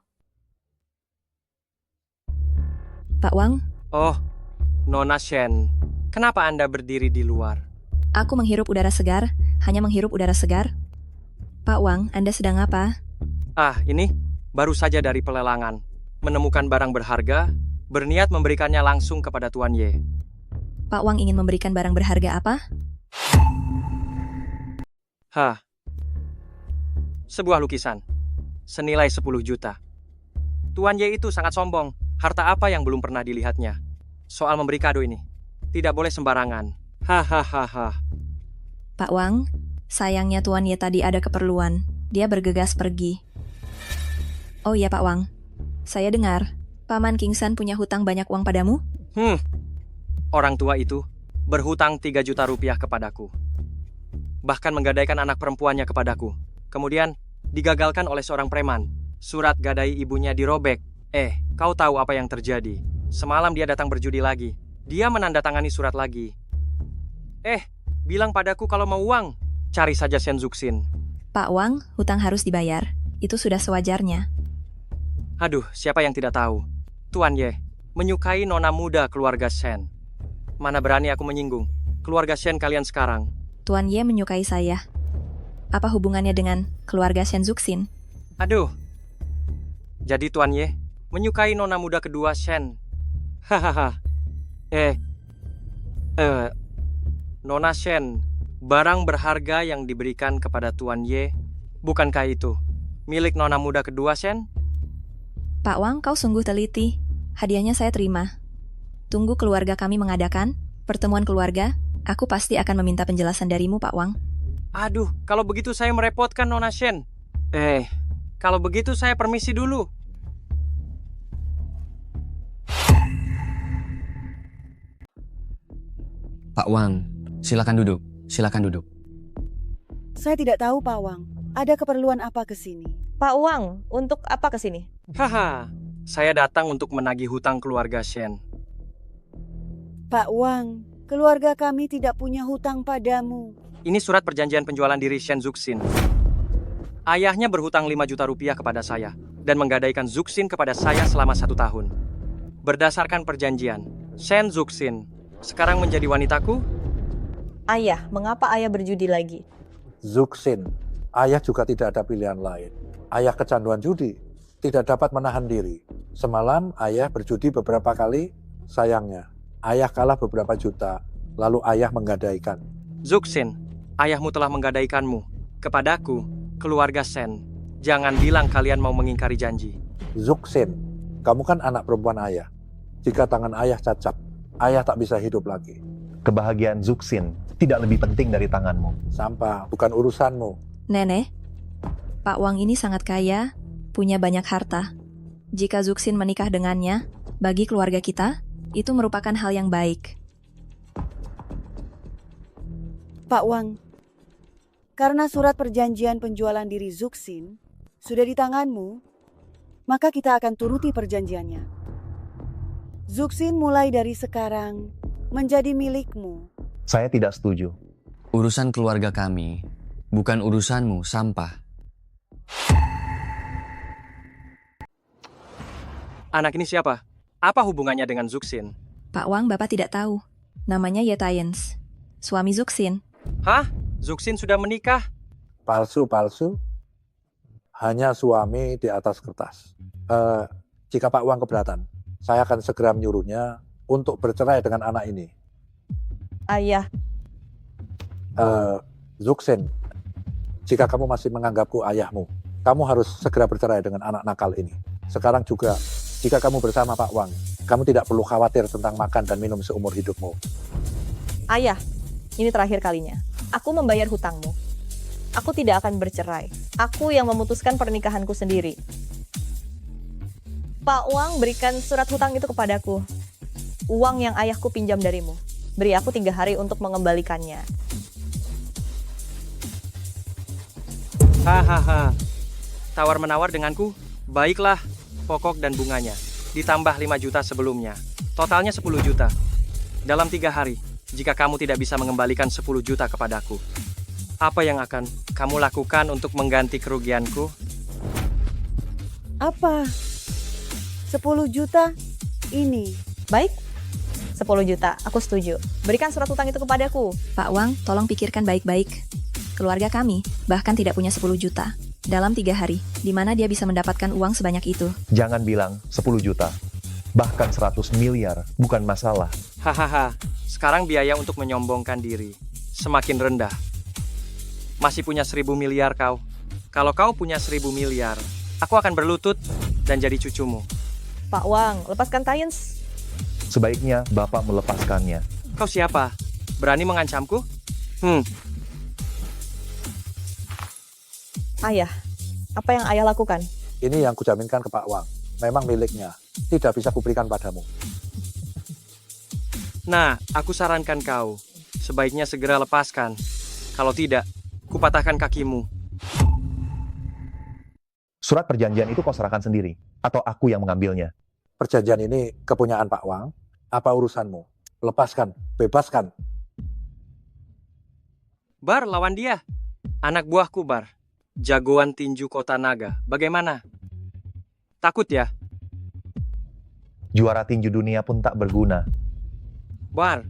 Pak Wang? Oh, Nona Shen, kenapa Anda berdiri di luar? Aku menghirup udara segar, hanya menghirup udara segar. Pak Wang, Anda sedang apa? Ini baru saja dari pelelangan. Menemukan barang berharga, berniat memberikannya langsung kepada Tuan Ye. Pak Wang ingin memberikan barang berharga apa? Sebuah lukisan, senilai 10 juta. Tuan Ye itu sangat sombong, harta apa yang belum pernah dilihatnya. Soal memberi kado ini, tidak boleh sembarangan. Hahaha. Pak Wang, sayangnya Tuan Ye tadi ada keperluan. Dia bergegas pergi. Oh iya Pak Wang, Saya dengar, Paman Kingsan punya hutang banyak uang padamu? Orang tua itu berhutang 3 juta rupiah kepadaku. Bahkan menggadaikan anak perempuannya kepadaku. Kemudian digagalkan oleh seorang preman. Surat gadai ibunya dirobek. Kau tahu apa yang terjadi? Semalam dia datang berjudi lagi. Dia menandatangani surat lagi. Bilang padaku kalau mau uang, cari saja Sen Zuxin. Pak Wang, hutang harus dibayar. Itu sudah sewajarnya. Aduh, siapa yang tidak tahu? Tuan Ye menyukai nona muda keluarga Shen. Mana berani aku menyinggung keluarga Shen kalian sekarang. Tuan Ye menyukai saya. Apa hubungannya dengan keluarga Shen Zuxin? Aduh. Jadi Tuan Ye menyukai nona muda kedua Shen. Hahaha. Nona Shen, barang berharga yang diberikan kepada Tuan Ye, bukankah itu milik nona muda kedua Shen? Pak Wang, kau sungguh teliti. Hadiahnya saya terima. Tunggu keluarga kami mengadakan pertemuan keluarga, aku pasti akan meminta penjelasan darimu, Pak Wang. Aduh, kalau begitu saya merepotkan Nona Shen. Kalau begitu saya permisi dulu. Pak Wang, silakan duduk. Silakan duduk. Saya tidak tahu, Pak Wang. Ada keperluan apa ke sini? Pak Wang, untuk apa ke sini? Saya datang untuk menagih hutang keluarga Shen. Pak Wang, keluarga kami tidak punya hutang padamu. Ini surat perjanjian penjualan diri Shen Zuxin. Ayahnya berhutang 5 juta rupiah kepada saya dan menggadaikan Zuxin kepada saya selama 1 tahun. Berdasarkan perjanjian, Shen Zuxin sekarang menjadi wanitaku. Ayah, mengapa ayah berjudi lagi? Zuxin, ayah juga tidak ada pilihan lain. Ayah kecanduan judi, tidak dapat menahan diri. Semalam ayah berjudi beberapa kali, sayangnya ayah kalah beberapa juta, lalu ayah menggadaikan. Zuxin, ayahmu telah menggadaikanmu kepadaku, keluarga Shen. Jangan bilang kalian mau mengingkari janji. Zuxin, kamu kan anak perempuan ayah. Jika tangan ayah cacat, ayah tak bisa hidup lagi. Kebahagiaan Zuxin tidak lebih penting dari tanganmu. Sampah, bukan urusanmu. Nenek, Pak Wang ini sangat kaya, punya banyak harta. Jika Zuxin menikah dengannya, bagi keluarga kita, itu merupakan hal yang baik. Pak Wang, karena surat perjanjian penjualan diri Zuxin sudah di tanganmu, maka kita akan turuti perjanjiannya. Zuxin mulai dari sekarang menjadi milikmu. Saya tidak setuju. Urusan keluarga kami, bukan urusanmu, sampah. Anak ini siapa? Apa hubungannya dengan Zuxin? Pak Wang, Bapak tidak tahu. Namanya Ye Taiyens, suami Zuxin. Hah? Zuxin sudah menikah? Palsu. Hanya suami di atas kertas. Jika Pak Wang keberatan, saya akan segera menyuruhnya untuk bercerai dengan anak ini. Ayah. Zuxin, jika kamu masih menganggapku ayahmu, kamu harus segera bercerai dengan anak nakal ini. Sekarang juga, jika kamu bersama Pak Wang, kamu tidak perlu khawatir tentang makan dan minum seumur hidupmu. Ayah, ini terakhir kalinya. Aku membayar hutangmu. Aku tidak akan bercerai. Aku yang memutuskan pernikahanku sendiri. Pak Wang berikan surat hutang itu kepadaku. Uang yang ayahku pinjam darimu. Beri aku 3 hari untuk mengembalikannya. Hahaha. Tawar-menawar denganku? Baiklah, pokok dan bunganya. Ditambah 5 juta sebelumnya. Totalnya 10 juta. Dalam 3 hari, jika kamu tidak bisa mengembalikan 10 juta kepadaku, apa yang akan kamu lakukan untuk mengganti kerugianku? Apa? 10 juta? Ini. Baik. 10 juta, aku setuju. Berikan surat hutang itu kepadaku. Pak Wang, tolong pikirkan baik-baik. Keluarga kami bahkan tidak punya 10 juta. Dalam 3 hari, di mana dia bisa mendapatkan uang sebanyak itu? Jangan bilang 10 juta. Bahkan 100 miliar bukan masalah. Hahaha, sekarang biaya untuk menyombongkan diri semakin rendah. Masih punya 1000 miliar kau. Kalau kau punya 1000 miliar, aku akan berlutut dan jadi cucumu. Pak Wang, lepaskan Taiyens. Sebaiknya Bapak melepaskannya. Kau siapa? Berani mengancamku? Ayah, apa yang ayah lakukan? Ini yang kujaminkan ke Pak Wang. memang miliknya. Tidak bisa kuberikan padamu. Nah, aku sarankan kau, sebaiknya segera lepaskan. Kalau tidak, kupatahkan kakimu. Surat perjanjian itu kau serahkan sendiri, atau aku yang mengambilnya? Perjanjian ini kepunyaan Pak Wang. Apa urusanmu? Lepaskan, bebaskan. Bar, lawan dia. Anak buahku, Bar. Jagoan tinju kota naga. Bagaimana? Takut ya? Juara tinju dunia pun tak berguna. Bar,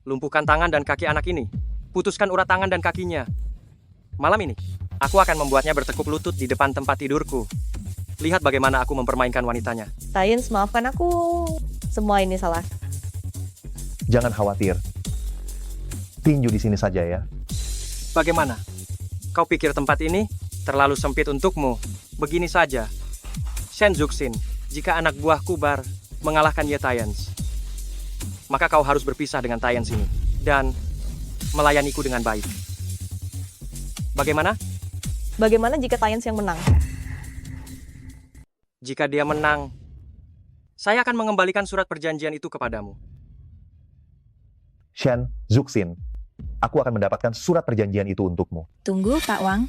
lumpuhkan tangan dan kaki anak ini. Putuskan urat tangan dan kakinya. Malam ini, aku akan membuatnya bertekuk lutut di depan tempat tidurku. Lihat bagaimana aku mempermainkan wanitanya. Tayens, maafkan aku. Semua ini salah. Jangan khawatir. Tinju di sini saja ya. Bagaimana? Kau pikir tempat ini terlalu sempit untukmu? Begini saja. Shen Zuxin, jika anak buahku Bar mengalahkan Ye Tayens, maka kau harus berpisah dengan Tayens ini dan melayaniku dengan baik. Bagaimana? Bagaimana jika Tayens yang menang? Jika dia menang, saya akan mengembalikan surat perjanjian itu kepadamu. Shen Zuxin, aku akan mendapatkan surat perjanjian itu untukmu. Tunggu, Pak Wang.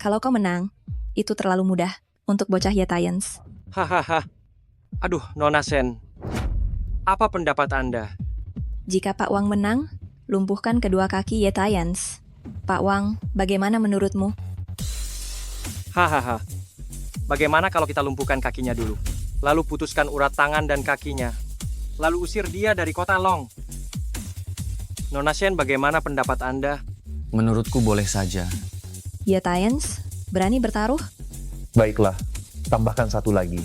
Kalau kau menang, itu terlalu mudah untuk bocah Ye Tayens. Hahaha. Aduh, Nona Shen. Apa pendapat Anda? Jika Pak Wang menang, lumpuhkan kedua kaki Ye Tayens. Pak Wang, bagaimana menurutmu? Hahaha. Bagaimana kalau kita lumpuhkan kakinya dulu? Lalu putuskan urat tangan dan kakinya. Lalu usir dia dari kota Long. Nona Shen, bagaimana pendapat Anda? Menurutku boleh saja. Ye Tayens, berani bertaruh? Baiklah, tambahkan satu lagi.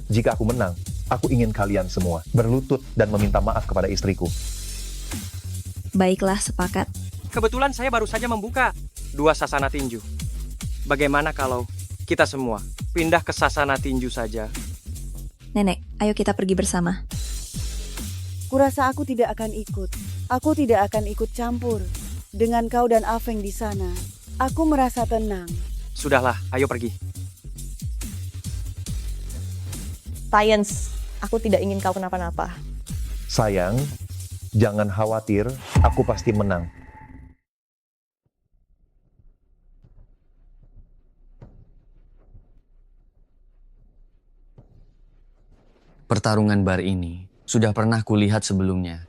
Jika aku menang, aku ingin kalian semua berlutut dan meminta maaf kepada istriku. Baiklah, sepakat. Kebetulan saya baru saja membuka 2 sasana tinju. Bagaimana kalau kita semua pindah ke sasana tinju saja? Nenek, ayo kita pergi bersama. Kurasa aku tidak akan ikut. Aku tidak akan ikut campur. Dengan kau dan Afeng di sana, aku merasa tenang. Sudahlah, ayo pergi. Tayens, aku tidak ingin kau kenapa-napa. Sayang, jangan khawatir, aku pasti menang. Pertarungan bar ini sudah pernah kulihat sebelumnya.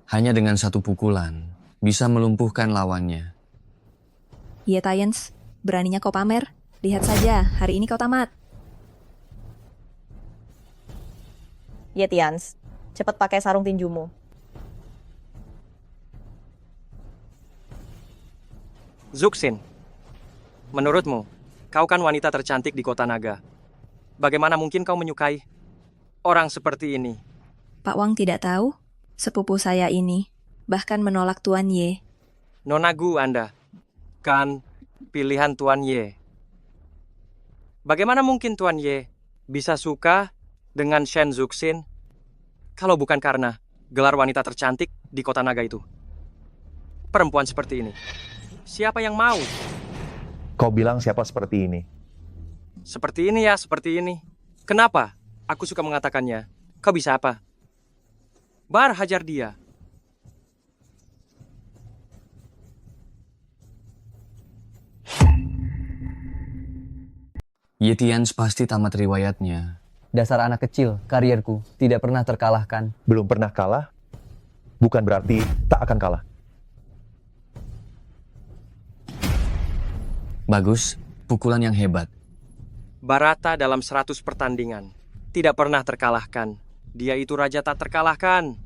Hanya dengan satu pukulan, bisa melumpuhkan lawannya. Ye Tayens, beraninya kau pamer. Lihat saja, hari ini kau tamat. Ye Tayens, cepat pakai sarung tinjumu. Zuxin, menurutmu, kau kan wanita tercantik di kota naga. Bagaimana mungkin kau menyukai orang seperti ini? Pak Wang tidak tahu, sepupu saya ini bahkan menolak Tuan Ye. Nona Gu Anda, kan pilihan Tuan Ye. Bagaimana mungkin Tuan Ye bisa suka dengan Shen Zuxin kalau bukan karena gelar wanita tercantik di kota naga itu? Perempuan seperti ini, siapa yang mau? Kau bilang siapa seperti ini? Seperti ini ya, seperti ini. Kenapa aku suka mengatakannya? Kau bisa apa? Bar, hajar dia. Ye Tayens pasti tamat riwayatnya. Dasar anak kecil, karierku tidak pernah terkalahkan. Belum pernah kalah, bukan berarti tak akan kalah. Bagus, pukulan yang hebat. Barata dalam 100 pertandingan tidak pernah terkalahkan. Dia itu raja tak terkalahkan.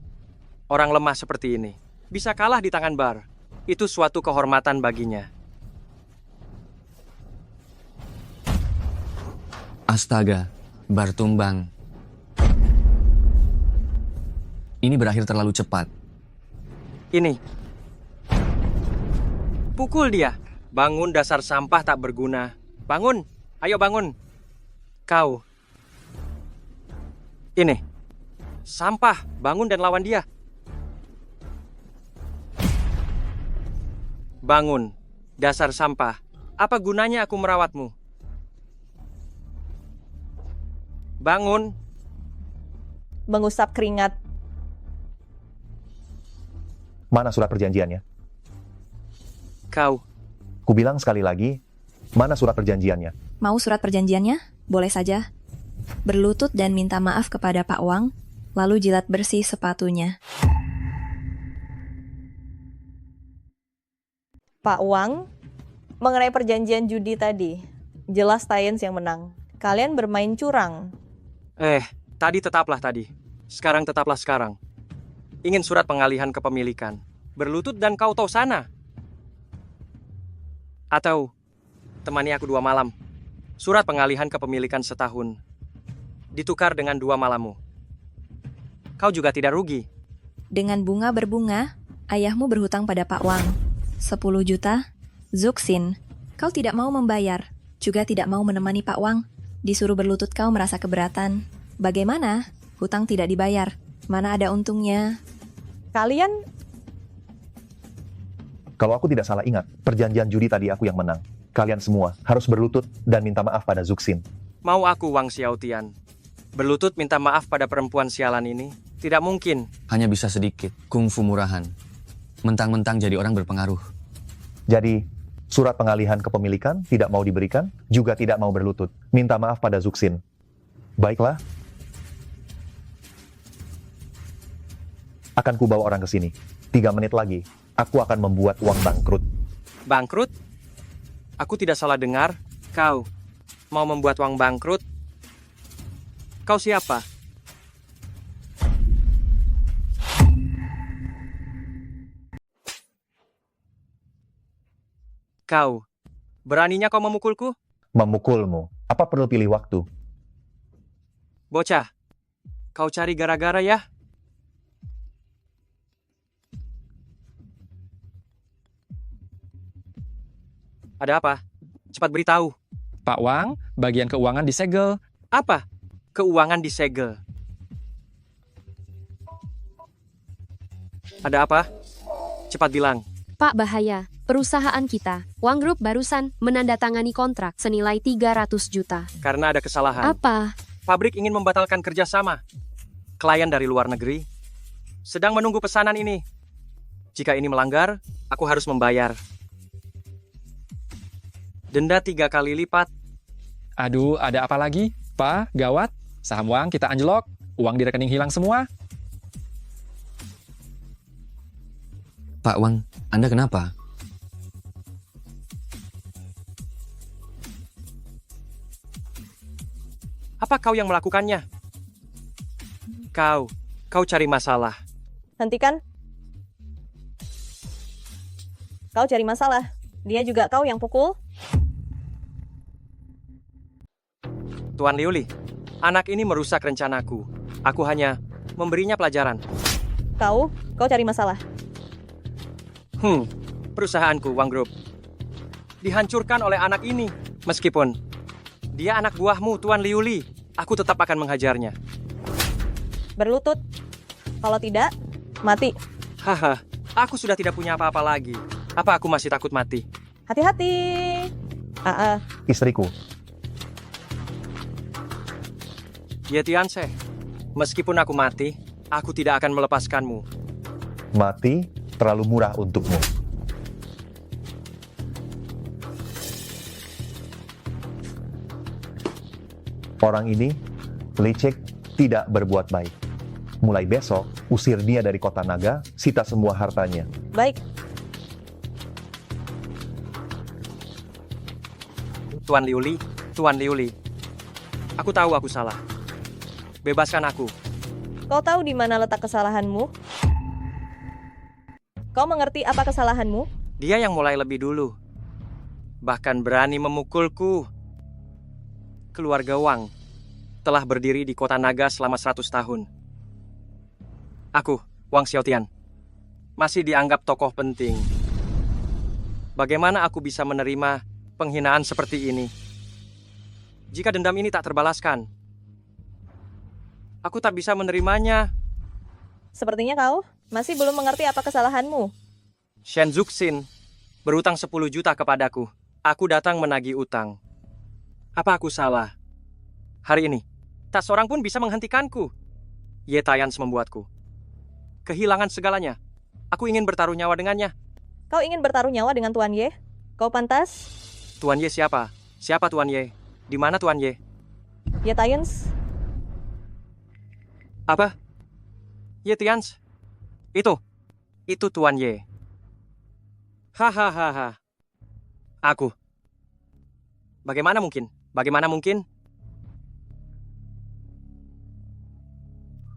Orang lemah seperti ini bisa kalah di tangan Bar. Itu suatu kehormatan baginya. Astaga, Bar tumbang. Ini berakhir terlalu cepat. Ini. Pukul dia. Bangun, dasar sampah tak berguna. Bangun, ayo bangun. Kau. Ini. Sampah, bangun dan lawan dia. Bangun, dasar sampah. Apa gunanya aku merawatmu? Bangun. Mengusap keringat. Mana surat perjanjiannya? Kau. Kubilang sekali lagi, mana surat perjanjiannya? Mau surat perjanjiannya? Boleh saja. Berlutut dan minta maaf kepada Pak Wang, lalu jilat bersih sepatunya. Pak Wang, mengenai perjanjian judi tadi, jelas Tyens yang menang. Kalian bermain curang. Tadi tetaplah tadi. Sekarang tetaplah sekarang. Ingin surat pengalihan kepemilikan. Berlutut dan kau tahu sana. Atau, temani aku 2 malam. Surat pengalihan kepemilikan setahun. Ditukar dengan 2 malammu. Kau juga tidak rugi. Dengan bunga berbunga, ayahmu berhutang pada Pak Wang. 10 juta? Zuxin, kau tidak mau membayar, juga tidak mau menemani Pak Wang. Disuruh berlutut kau merasa keberatan. Bagaimana? Hutang tidak dibayar. Mana ada untungnya? Kalian... Kalau aku tidak salah ingat, perjanjian judi tadi aku yang menang. Kalian semua harus berlutut dan minta maaf pada Zuxin. Mau aku Wang Xiaotian berlutut minta maaf pada perempuan sialan ini? Tidak mungkin. Hanya bisa sedikit, kungfu murahan. Mentang-mentang jadi orang berpengaruh. Jadi, surat pengalihan kepemilikan tidak mau diberikan, juga tidak mau berlutut. Minta maaf pada Zuxin. Baiklah. Akan kubawa orang ke sini. 3 menit lagi, aku akan membuat uang bangkrut. Bangkrut? Aku tidak salah dengar. Kau mau membuat uang bangkrut? Kau siapa? Kau, beraninya kau memukulku? Memukulmu. Apa perlu pilih waktu? Bocah, kau cari gara-gara ya? Ada apa? Cepat beritahu. Pak Wang, bagian keuangan disegel. Apa? Keuangan disegel. Ada apa? Cepat bilang. Pak, bahaya. Perusahaan kita, Wang Group barusan menandatangani kontrak senilai 300 juta. Karena ada kesalahan. Apa? Pabrik ingin membatalkan kerjasama. Klien dari luar negeri sedang menunggu pesanan ini. Jika ini melanggar, aku harus membayar. Denda 3 kali lipat. Aduh, ada apa lagi? Pak, gawat. Saham Wang kita anjlok. Uang di rekening hilang semua. Pak Wang, Anda kenapa? Apa kau yang melakukannya? Kau cari masalah. Hentikan. Kau cari masalah. Dia juga kau yang pukul. Tuan Liuli, anak ini merusak rencanaku. Aku hanya memberinya pelajaran. Kau cari masalah. Perusahaanku, Wang Group, dihancurkan oleh anak ini. Meskipun dia anak buahmu, Tuan Liuli, aku tetap akan menghajarnya. Berlutut. Kalau tidak, mati. Haha, aku sudah tidak punya apa-apa lagi. Apa aku masih takut mati? Hati-hati. Istriku. Ye Tianse, meskipun aku mati, aku tidak akan melepaskanmu. Mati terlalu murah untukmu. Orang ini licik, tidak berbuat baik. Mulai besok, usir dia dari kota naga, sita semua hartanya. Baik. Tuan Liuli, aku tahu aku salah. Bebaskan aku. Kau tahu di mana letak kesalahanmu? Kau mengerti apa kesalahanmu? Dia yang mulai lebih dulu. Bahkan berani memukulku. Keluarga Wang telah berdiri di kota naga selama 100 tahun. Aku, Wang Xiaotian, masih dianggap tokoh penting. Bagaimana aku bisa menerima penghinaan seperti ini? Jika dendam ini tak terbalaskan, aku tak bisa menerimanya. Sepertinya kau masih belum mengerti apa kesalahanmu. Shen Zuxin berutang 10 juta kepadaku. Aku datang menagih utang. Apa aku salah? Hari ini, Tak seorang pun bisa menghentikanku. Ye Taiyans membuatku kehilangan segalanya. Aku ingin bertaruh nyawa dengannya. Kau ingin bertaruh nyawa dengan Tuan Ye? Kau pantas? Tuan Ye siapa? Siapa Tuan Ye? Di mana Tuan Ye? Ye Taiyans? Apa? Ye Taiyans? Itu Tuan Ye. Hahaha. Aku. Bagaimana mungkin? Bagaimana mungkin?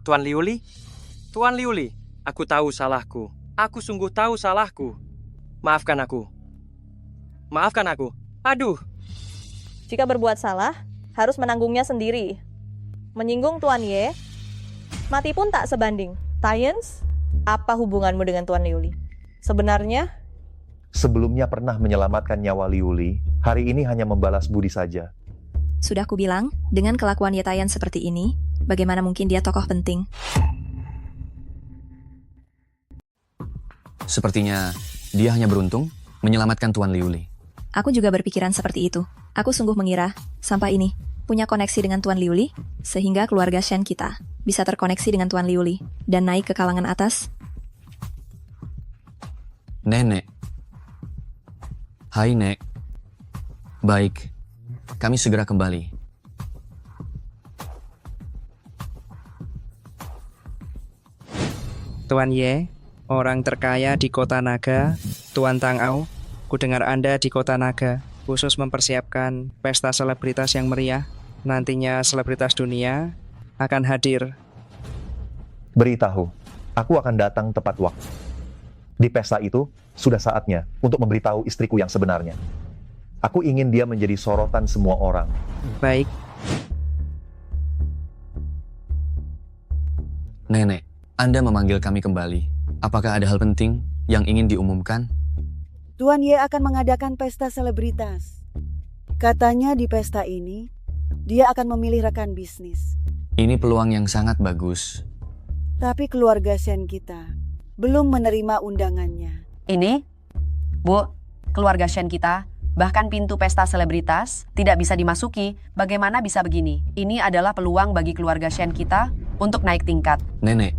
Tuan Liuli? Tuan Liuli, aku tahu salahku. Aku sungguh tahu salahku. Maafkan aku. Maafkan aku. Aduh. Jika berbuat salah, harus menanggungnya sendiri. Menyinggung Tuan Ye, mati pun tak sebanding. Taiyans, apa hubunganmu dengan Tuan Liuli? Sebenarnya? Sebelumnya pernah menyelamatkan nyawa Liuli, hari ini hanya membalas budi saja. Sudah aku bilang, dengan kelakuan Ye Taiyans seperti ini, bagaimana mungkin dia tokoh penting? Sepertinya dia hanya beruntung menyelamatkan Tuan Liuli. Aku juga berpikiran seperti itu. Aku sungguh mengira, sampai ini, punya koneksi dengan Tuan Liuli, sehingga keluarga Shen kita bisa terkoneksi dengan Tuan Liuli, dan naik ke kalangan atas. Nenek. Hai, Nek. Baik, kami segera kembali. Tuan Ye, orang terkaya di kota naga, Tuan Tangau, ku dengar Anda di kota naga, khusus mempersiapkan pesta selebritas yang meriah. Nantinya selebritas dunia akan hadir. Beritahu, aku akan datang tepat waktu. Di pesta itu, sudah saatnya untuk memberitahu istriku yang sebenarnya. Aku ingin dia menjadi sorotan semua orang. Baik. Nenek, Anda memanggil kami kembali. Apakah ada hal penting yang ingin diumumkan? Tuan Ye akan mengadakan pesta selebritas. Katanya di pesta ini, dia akan memilih rekan bisnis. Ini peluang yang sangat bagus. Tapi keluarga Shen kita belum menerima undangannya. Ini, Bu, keluarga Shen kita, bahkan pintu pesta selebritas tidak bisa dimasuki. Bagaimana bisa begini? Ini adalah peluang bagi keluarga Shen kita untuk naik tingkat. Nenek,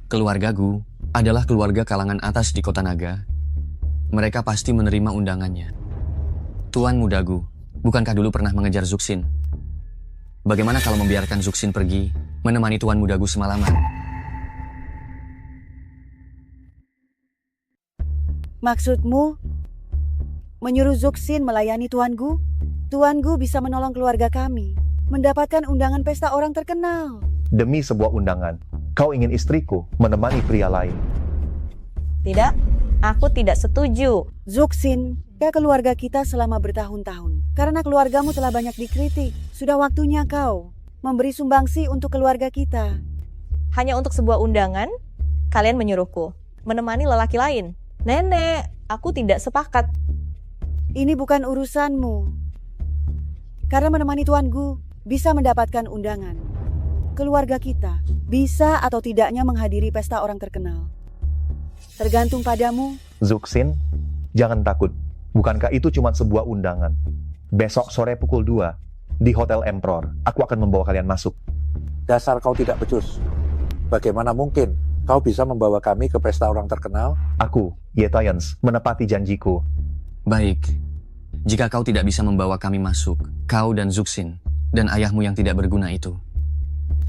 keluarga Gu adalah keluarga kalangan atas di kota naga. Mereka pasti menerima undangannya. Tuan muda Gu, bukankah dulu pernah mengejar Zuxin? Bagaimana kalau membiarkan Zuxin pergi, menemani Tuan muda Gu semalaman? Maksudmu, menyuruh Zuxin melayani Tuan Gu? Tuan Gu bisa menolong keluarga kami, mendapatkan undangan pesta orang terkenal. Demi sebuah undangan, kau ingin istriku menemani pria lain. Tidak, aku tidak setuju. Zuxin, keluarga kita selama bertahun-tahun. Karena keluargamu telah banyak dikritik. Sudah waktunya kau memberi sumbangsi untuk keluarga kita. Hanya untuk sebuah undangan, kalian menyuruhku menemani lelaki lain. Nenek, aku tidak sepakat. Ini bukan urusanmu. Karena menemani Tuan Gu bisa mendapatkan undangan. Keluarga kita bisa atau tidaknya menghadiri pesta orang terkenal. Tergantung padamu. Zuxin, jangan takut. Bukankah itu cuma sebuah undangan? Besok sore pukul 2 di Hotel Emperor, aku akan membawa kalian masuk. Dasar kau tidak becus. Bagaimana mungkin kau bisa membawa kami ke pesta orang terkenal? Aku, Ye Taiyans, menepati janjiku. Baik, jika kau tidak bisa membawa kami masuk, kau dan Zuxin, dan ayahmu yang tidak berguna itu,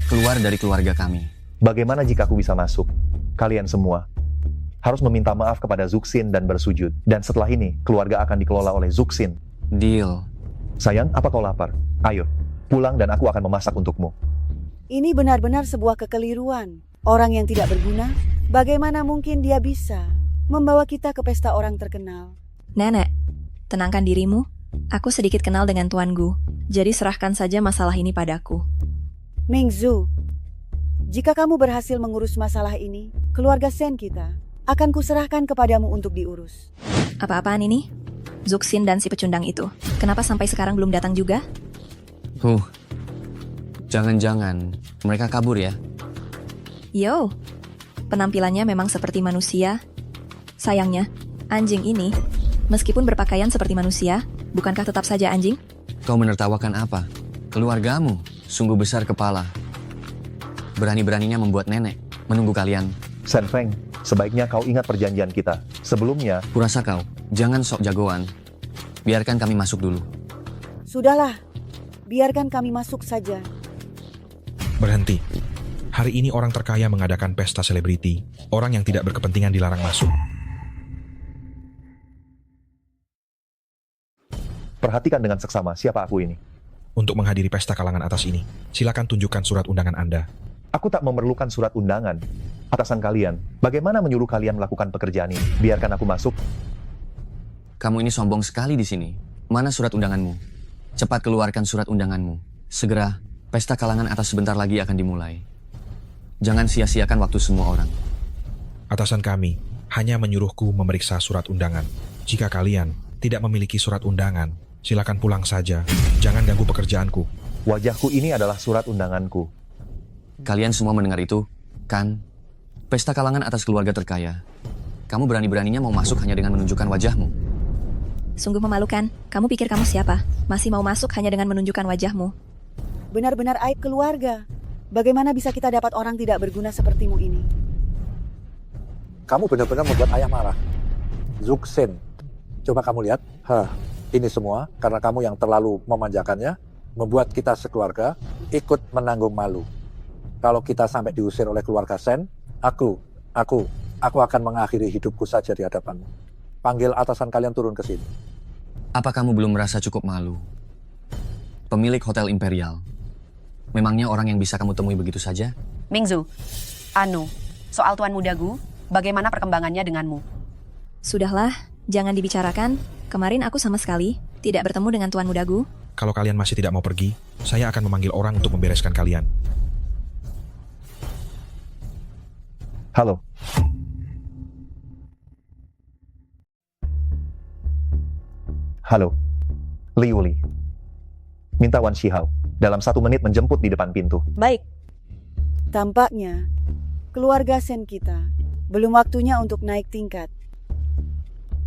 keluar dari keluarga kami. Bagaimana jika aku bisa masuk? Kalian semua harus meminta maaf kepada Zuxin dan bersujud. Dan setelah ini, keluarga akan dikelola oleh Zuxin. Deal. Sayang, apa kau lapar? Ayo, pulang dan aku akan memasak untukmu. Ini benar-benar sebuah kekeliruan. Orang yang tidak berguna, bagaimana mungkin dia bisa membawa kita ke pesta orang terkenal? Nenek, tenangkan dirimu. Aku sedikit kenal dengan Tuan Gu, jadi serahkan saja masalah ini padaku. Mingzu, jika kamu berhasil mengurus masalah ini, keluarga Shen kita akan kuserahkan kepadamu untuk diurus. Apa-apaan ini? Zuxin dan si pecundang itu, kenapa sampai sekarang belum datang juga? Jangan-jangan mereka kabur ya? Yo, penampilannya memang seperti manusia. Sayangnya, anjing ini, meskipun berpakaian seperti manusia, bukankah tetap saja anjing? Kau menertawakan apa? Keluargamu? sungguh besar kepala. Berani-beraninya membuat nenek menunggu kalian. Shen Feng, sebaiknya kau ingat perjanjian kita. Sebelumnya, Kurasa kau, jangan sok jagoan. Biarkan kami masuk dulu. Sudahlah, biarkan kami masuk saja. Berhenti. Hari ini orang terkaya mengadakan pesta selebriti. Orang yang tidak berkepentingan dilarang masuk. perhatikan dengan seksama siapa aku ini. Untuk menghadiri pesta kalangan atas ini, silakan tunjukkan surat undangan Anda. Aku tak memerlukan surat undangan. Atasan kalian, bagaimana menyuruh kalian melakukan pekerjaan ini? Biarkan aku masuk. Kamu ini sombong sekali di sini. Mana surat undanganmu? Cepat keluarkan surat undanganmu. Segera, pesta kalangan atas sebentar lagi akan dimulai. Jangan sia-siakan waktu semua orang. Atasan kami hanya menyuruhku memeriksa surat undangan. Jika kalian tidak memiliki surat undangan, silakan pulang saja. Jangan ganggu pekerjaanku. Wajahku ini adalah surat undanganku. Kalian semua mendengar itu, kan? Pesta kalangan atas keluarga terkaya. Kamu berani-beraninya mau masuk hanya dengan menunjukkan wajahmu. Sungguh memalukan. Kamu pikir kamu siapa? Masih mau masuk hanya dengan menunjukkan wajahmu. Benar-benar aib keluarga. Bagaimana bisa kita dapat orang tidak berguna sepertimu ini? Kamu benar-benar membuat ayah marah. Zuxin, coba kamu lihat. Ini semua karena kamu yang terlalu memanjakannya, membuat kita sekeluarga ikut menanggung malu. Kalau kita sampai diusir oleh keluarga Shen, aku akan mengakhiri hidupku saja di hadapanmu. Panggil atasan kalian turun ke sini. Apa kamu belum merasa cukup malu? Pemilik Hotel Imperial. Memangnya orang yang bisa kamu temui begitu saja? Mingzu, soal Tuan Muda Gu, bagaimana perkembangannya denganmu? Sudahlah, jangan dibicarakan. Kemarin aku sama sekali tidak bertemu dengan Tuan Muda Gu. Kalau kalian masih tidak mau pergi, saya akan memanggil orang untuk membereskan kalian. Halo. Halo. Liu Li. Minta Wan Shihao dalam 1 menit menjemput di depan pintu. Baik. Tampaknya keluarga Shen kita belum waktunya untuk naik tingkat.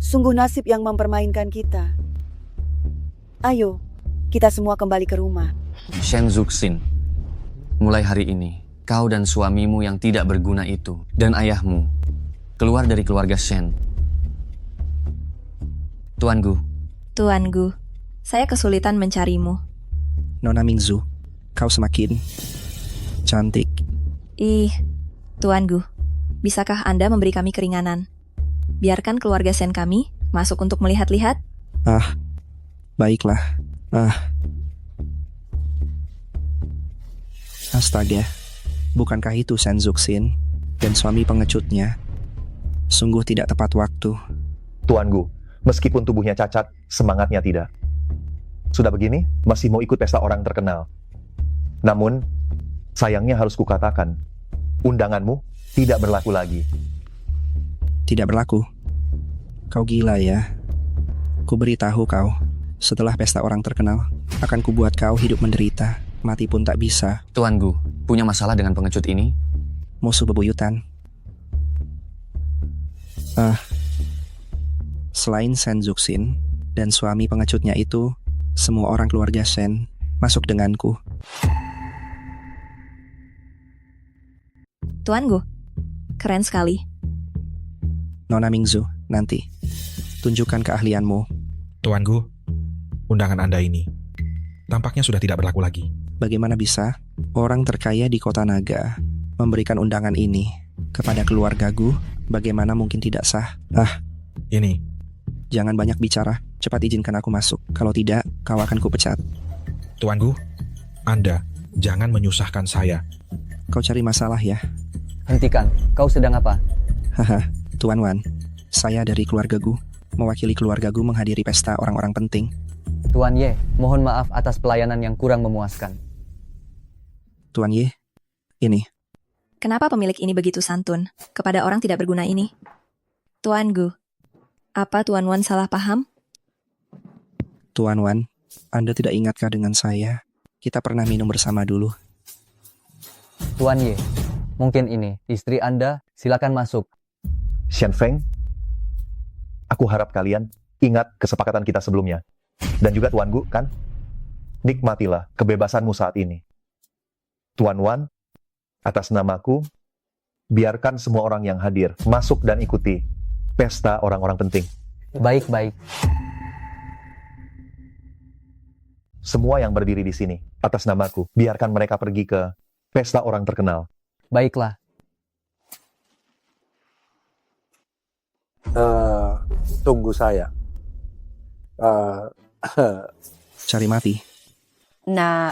Sungguh nasib yang mempermainkan kita. Ayo, kita semua kembali ke rumah. Shen Zuxin, mulai hari ini, kau dan suamimu yang tidak berguna itu, dan ayahmu, keluar dari keluarga Shen. Tuan Gu. Tuan Gu, saya kesulitan mencarimu. Nona Mingzu, kau semakin cantik. Tuan Gu, bisakah Anda memberi kami keringanan? Biarkan keluarga Shen kami masuk untuk melihat-lihat. Baiklah. Astaga, bukankah itu Shen Zuxin dan suami pengecutnya? Sungguh tidak tepat waktu. Tuan Gu, meskipun tubuhnya cacat, semangatnya tidak. Sudah begini, masih mau ikut pesta orang terkenal. Namun, sayangnya harus kukatakan, undanganmu tidak berlaku lagi. Tidak berlaku? Kau gila ya? Ku beritahu kau, setelah pesta orang terkenal, akan kubuat kau hidup menderita, mati pun tak bisa. Tuan Gu, punya masalah dengan pengecut ini? Musuh bebuyutan. Selain Shen Zuxin dan suami pengecutnya itu, semua orang keluarga Shen masuk denganku. Tuan Gu, keren sekali. Nona Mingzu, nanti tunjukkan keahlianmu. Tuan Gu, undangan Anda ini tampaknya sudah tidak berlaku lagi. Bagaimana bisa orang terkaya di kota naga memberikan undangan ini kepada keluarga Gu? Bagaimana mungkin tidak sah? Ini. Jangan banyak bicara, cepat izinkan aku masuk. Kalau tidak, kau akan kupecat. Tuan Gu, Anda jangan menyusahkan saya. Kau cari masalah ya? Hentikan, kau sedang apa? Tuan Wan, saya dari keluarga Gu, mewakili keluarga Gu menghadiri pesta orang-orang penting. Tuan Ye, mohon maaf atas pelayanan yang kurang memuaskan. Tuan Ye, ini. Kenapa pemilik ini begitu santun kepada orang tidak berguna ini? Tuan Gu, apa Tuan Wan salah paham? Tuan Wan, Anda tidak ingatkah dengan saya? Kita pernah minum bersama dulu. Tuan Ye, mungkin ini istri Anda, silakan masuk. Shen Feng, aku harap kalian ingat kesepakatan kita sebelumnya. Dan juga Tuan Gu, kan? Nikmatilah kebebasanmu saat ini. Tuan Wan, atas namaku, biarkan semua orang yang hadir masuk dan ikuti pesta orang-orang penting. Baik-baik. Semua yang berdiri di sini, atas namaku, biarkan mereka pergi ke pesta orang terkenal. Baiklah. Tunggu saya. Cari mati. Nah,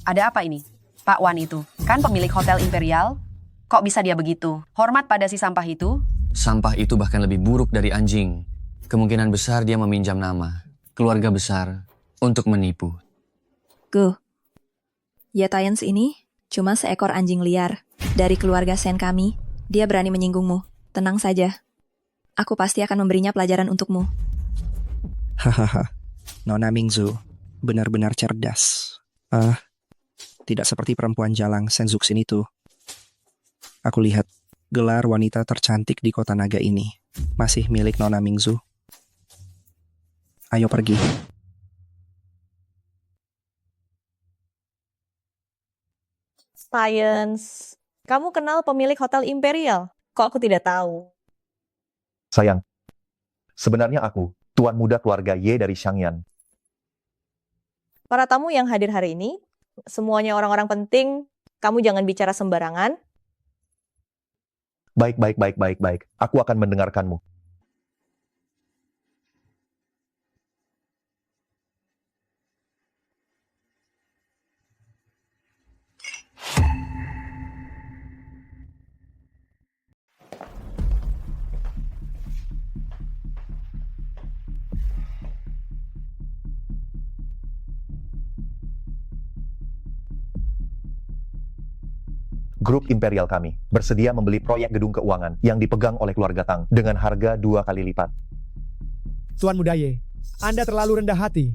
ada apa ini? Pak Wan itu, kan pemilik Hotel Imperial? Kok bisa dia begitu? Hormat pada si sampah itu? Sampah itu bahkan lebih buruk dari anjing. Kemungkinan besar dia meminjam nama keluarga besar untuk menipu. Yatayans ini cuma seekor anjing liar. Dari keluarga Sen kami, dia berani menyinggungmu. Tenang saja. Aku pasti akan memberinya pelajaran untukmu. Hahaha, Nona Mingzu benar-benar cerdas. Tidak seperti perempuan jalang Sen Zuxin itu. Aku lihat gelar wanita tercantik di kota naga ini masih milik Nona Mingzu. Ayo pergi. Science, kamu kenal pemilik Hotel Imperial? Kok aku tidak tahu? Sayang, sebenarnya aku, tuan muda keluarga Ye dari Shangyan. Para tamu yang hadir hari ini, semuanya orang-orang penting, kamu jangan bicara sembarangan. Baik. Aku akan mendengarkanmu. Grup Imperial kami bersedia membeli proyek gedung keuangan yang dipegang oleh keluarga Tang dengan harga 2 kali lipat. Tuan Muda Ye, Anda terlalu rendah hati.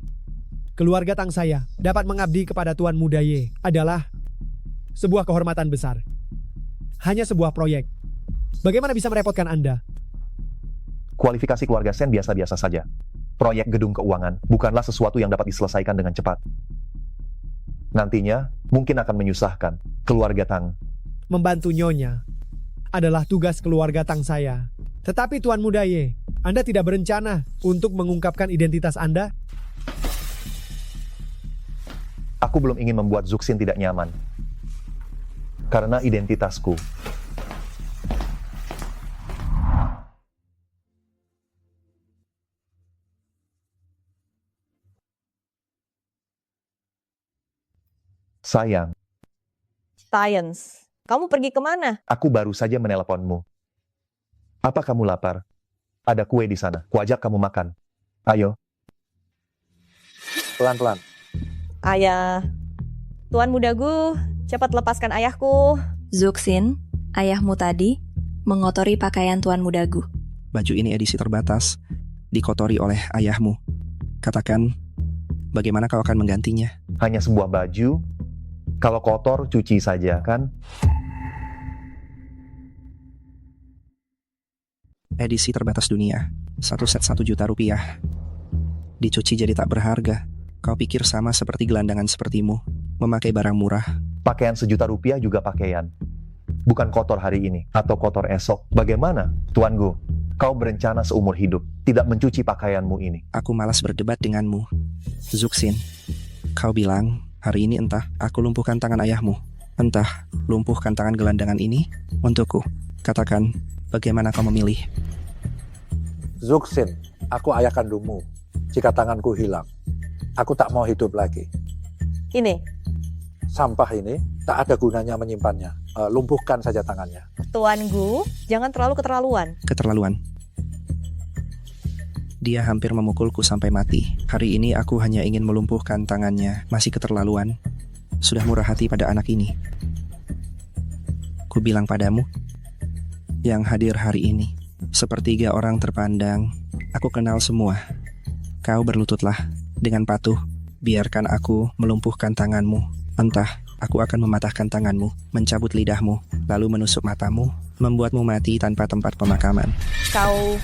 Keluarga Tang saya dapat mengabdi kepada Tuan Muda Ye adalah sebuah kehormatan besar. Hanya sebuah proyek. Bagaimana bisa merepotkan Anda? Kualifikasi keluarga Sen biasa-biasa saja. Proyek gedung keuangan bukanlah sesuatu yang dapat diselesaikan dengan cepat. Nantinya mungkin akan menyusahkan keluarga Tang. Membantu Nyonya adalah tugas keluarga Tang saya. Tetapi Tuan Muda Ye, Anda tidak berencana untuk mengungkapkan identitas Anda? Aku belum ingin membuat Zuxin tidak nyaman. Karena identitasku. Sayang, Science, kamu pergi kemana? aku baru saja menelponmu. Apa kamu lapar? Ada kue di sana. Kuajak kamu makan. Ayo. Pelan-pelan. Ayah, Tuan Mudagu, cepat lepaskan ayahku. Zuxin, ayahmu tadi mengotori pakaian Tuan Mudagu. Baju ini edisi terbatas, dikotori oleh ayahmu. Katakan, bagaimana kau akan menggantinya? Hanya sebuah baju. Kalau kotor, cuci saja, kan? Edisi terbatas dunia. Satu set 1 juta rupiah. Dicuci jadi tak berharga. Kau pikir sama seperti gelandangan sepertimu, memakai barang murah. Pakaian 1 juta rupiah juga pakaian. Bukan kotor hari ini, atau kotor esok. Bagaimana, Tuan Gu? Kau berencana seumur hidup, tidak mencuci pakaianmu ini. Aku malas berdebat denganmu. Zuxin, kau bilang, hari ini entah aku lumpuhkan tangan ayahmu, entah lumpuhkan tangan gelandangan ini untukku. Katakan, bagaimana kau memilih? Zuxin, aku ayah kandungmu. Jika tanganku hilang, aku tak mau hidup lagi. Ini, Sampah ini tak ada gunanya menyimpannya. Lumpuhkan saja tangannya. Tuan Gu, jangan terlalu keterlaluan. Keterlaluan. Dia hampir memukulku sampai mati. Hari ini aku hanya ingin melumpuhkan tangannya. Masih keterlaluan. Sudah murah hati pada anak ini. Ku bilang padamu, yang hadir hari ini, sepertiga orang terpandang, aku kenal semua. Kau berlututlah dengan patuh. Biarkan aku melumpuhkan tanganmu. Entah, aku akan mematahkan tanganmu, mencabut lidahmu, lalu menusuk matamu, membuatmu mati tanpa tempat pemakaman. Kau...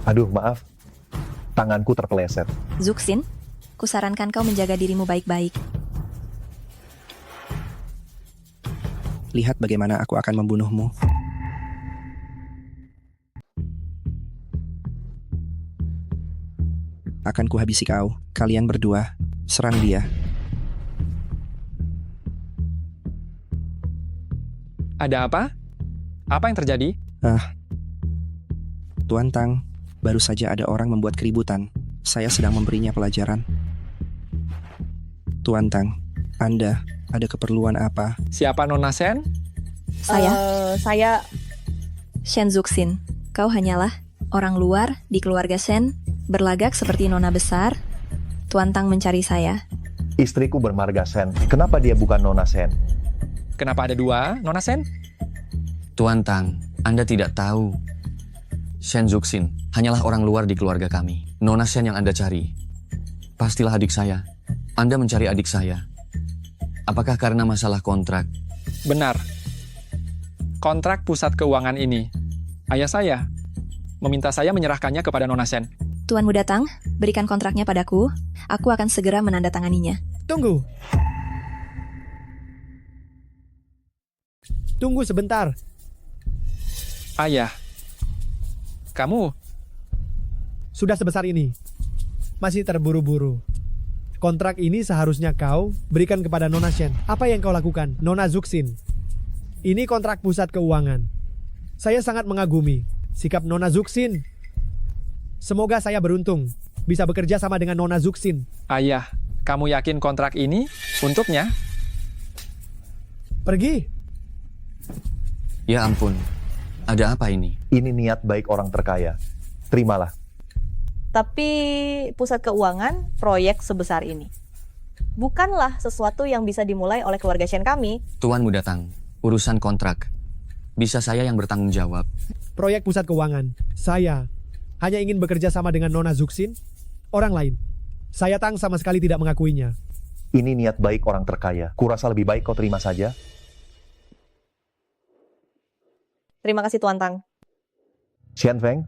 Aduh, maaf. Tanganku terpeleset. Zuxin, kusarankan kau menjaga dirimu baik-baik. Lihat bagaimana aku akan membunuhmu. Akan kuhabisi kau. Kalian berdua, serang dia. Ada apa? Apa yang terjadi? Tuan Tang, baru saja ada orang membuat keributan. Saya sedang memberinya pelajaran. Tuan Tang, Anda ada keperluan apa? Siapa Nona Sen? Saya Shen Zuxin, kau hanyalah orang luar di keluarga Shen, berlagak seperti nona besar. Tuan Tang mencari saya. Istriku bermarga Sen. Kenapa dia bukan Nona Sen? Kenapa ada dua Nona Sen? Tuan Tang, Anda tidak tahu. Shen Zuxin hanyalah orang luar di keluarga kami. Nona Sen yang Anda cari, pastilah adik saya. Anda mencari adik saya. Apakah karena masalah kontrak? Benar. Kontrak pusat keuangan ini, ayah saya meminta saya menyerahkannya kepada Nona Sen. Tuan Muda Tang, berikan kontraknya padaku. Aku akan segera menandatanganinya. Tunggu. Tunggu sebentar. Ayah, kamu Sudah sebesar ini. Masih terburu-buru. Kontrak ini seharusnya kau berikan kepada Nona Shen. Apa yang kau lakukan, Nona Zuxin? Ini kontrak pusat keuangan. Saya sangat mengagumi sikap Nona Zuxin. Semoga saya beruntung bisa bekerja sama dengan Nona Zuxin. Ayah, kamu yakin kontrak ini untuknya? Pergi. Ya ampun, ada apa ini? Ini niat baik orang terkaya. Terimalah. Tapi pusat keuangan proyek sebesar ini bukanlah sesuatu yang bisa dimulai oleh keluarga Shen kami. Tuan Muda Tang, urusan kontrak. Bisa saya yang bertanggung jawab. Proyek pusat keuangan. Saya hanya ingin bekerja sama dengan Nona Zuxin. Orang lain, saya Tang sama sekali tidak mengakuinya. Ini niat baik orang terkaya. Kurasa lebih baik kau terima saja. Terima kasih Tuan Tang. Xian Feng,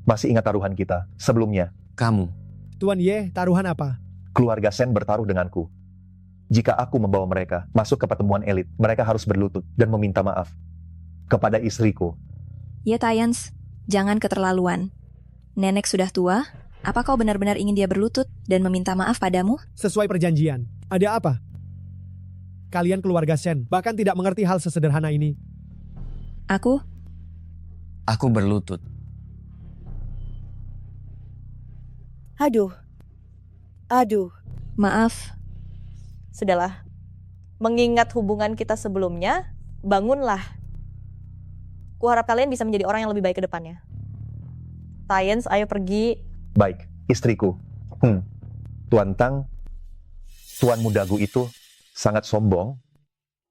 masih ingat taruhan kita sebelumnya? Kamu. Tuan Ye, taruhan apa? Keluarga Sen bertaruh denganku. Jika aku membawa mereka masuk ke pertemuan elit, mereka harus berlutut dan meminta maaf kepada istriku. Ya Tayans, jangan keterlaluan. Nenek sudah tua, apa kau benar-benar ingin dia berlutut dan meminta maaf padamu? Sesuai perjanjian. Ada apa? Kalian keluarga Shen bahkan tidak mengerti hal sesederhana ini. Aku berlutut. Aduh. Maaf. Sudahlah. Mengingat hubungan kita sebelumnya, bangunlah. Kuharap kalian bisa menjadi orang yang lebih baik ke depannya. Tayans, ayo pergi. Baik, istriku. Tuan Tang, Tuan Mudagu itu sangat sombong.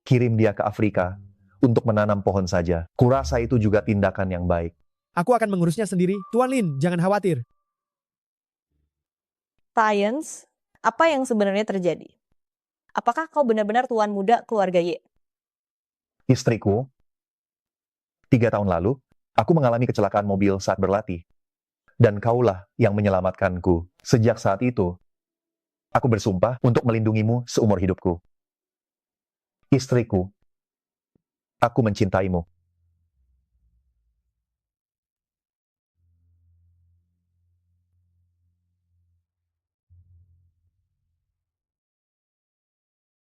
Kirim dia ke Afrika untuk menanam pohon saja. Kurasa itu juga tindakan yang baik. Aku akan mengurusnya sendiri. Tuan Lin, jangan khawatir. Tayans, apa yang sebenarnya terjadi? Apakah kau benar-benar tuan muda keluarga Ye? Istriku, 3 tahun lalu, aku mengalami kecelakaan mobil saat berlatih. Dan kaulah yang menyelamatkanku. Sejak saat itu, aku bersumpah untuk melindungimu seumur hidupku. Istriku, aku mencintaimu.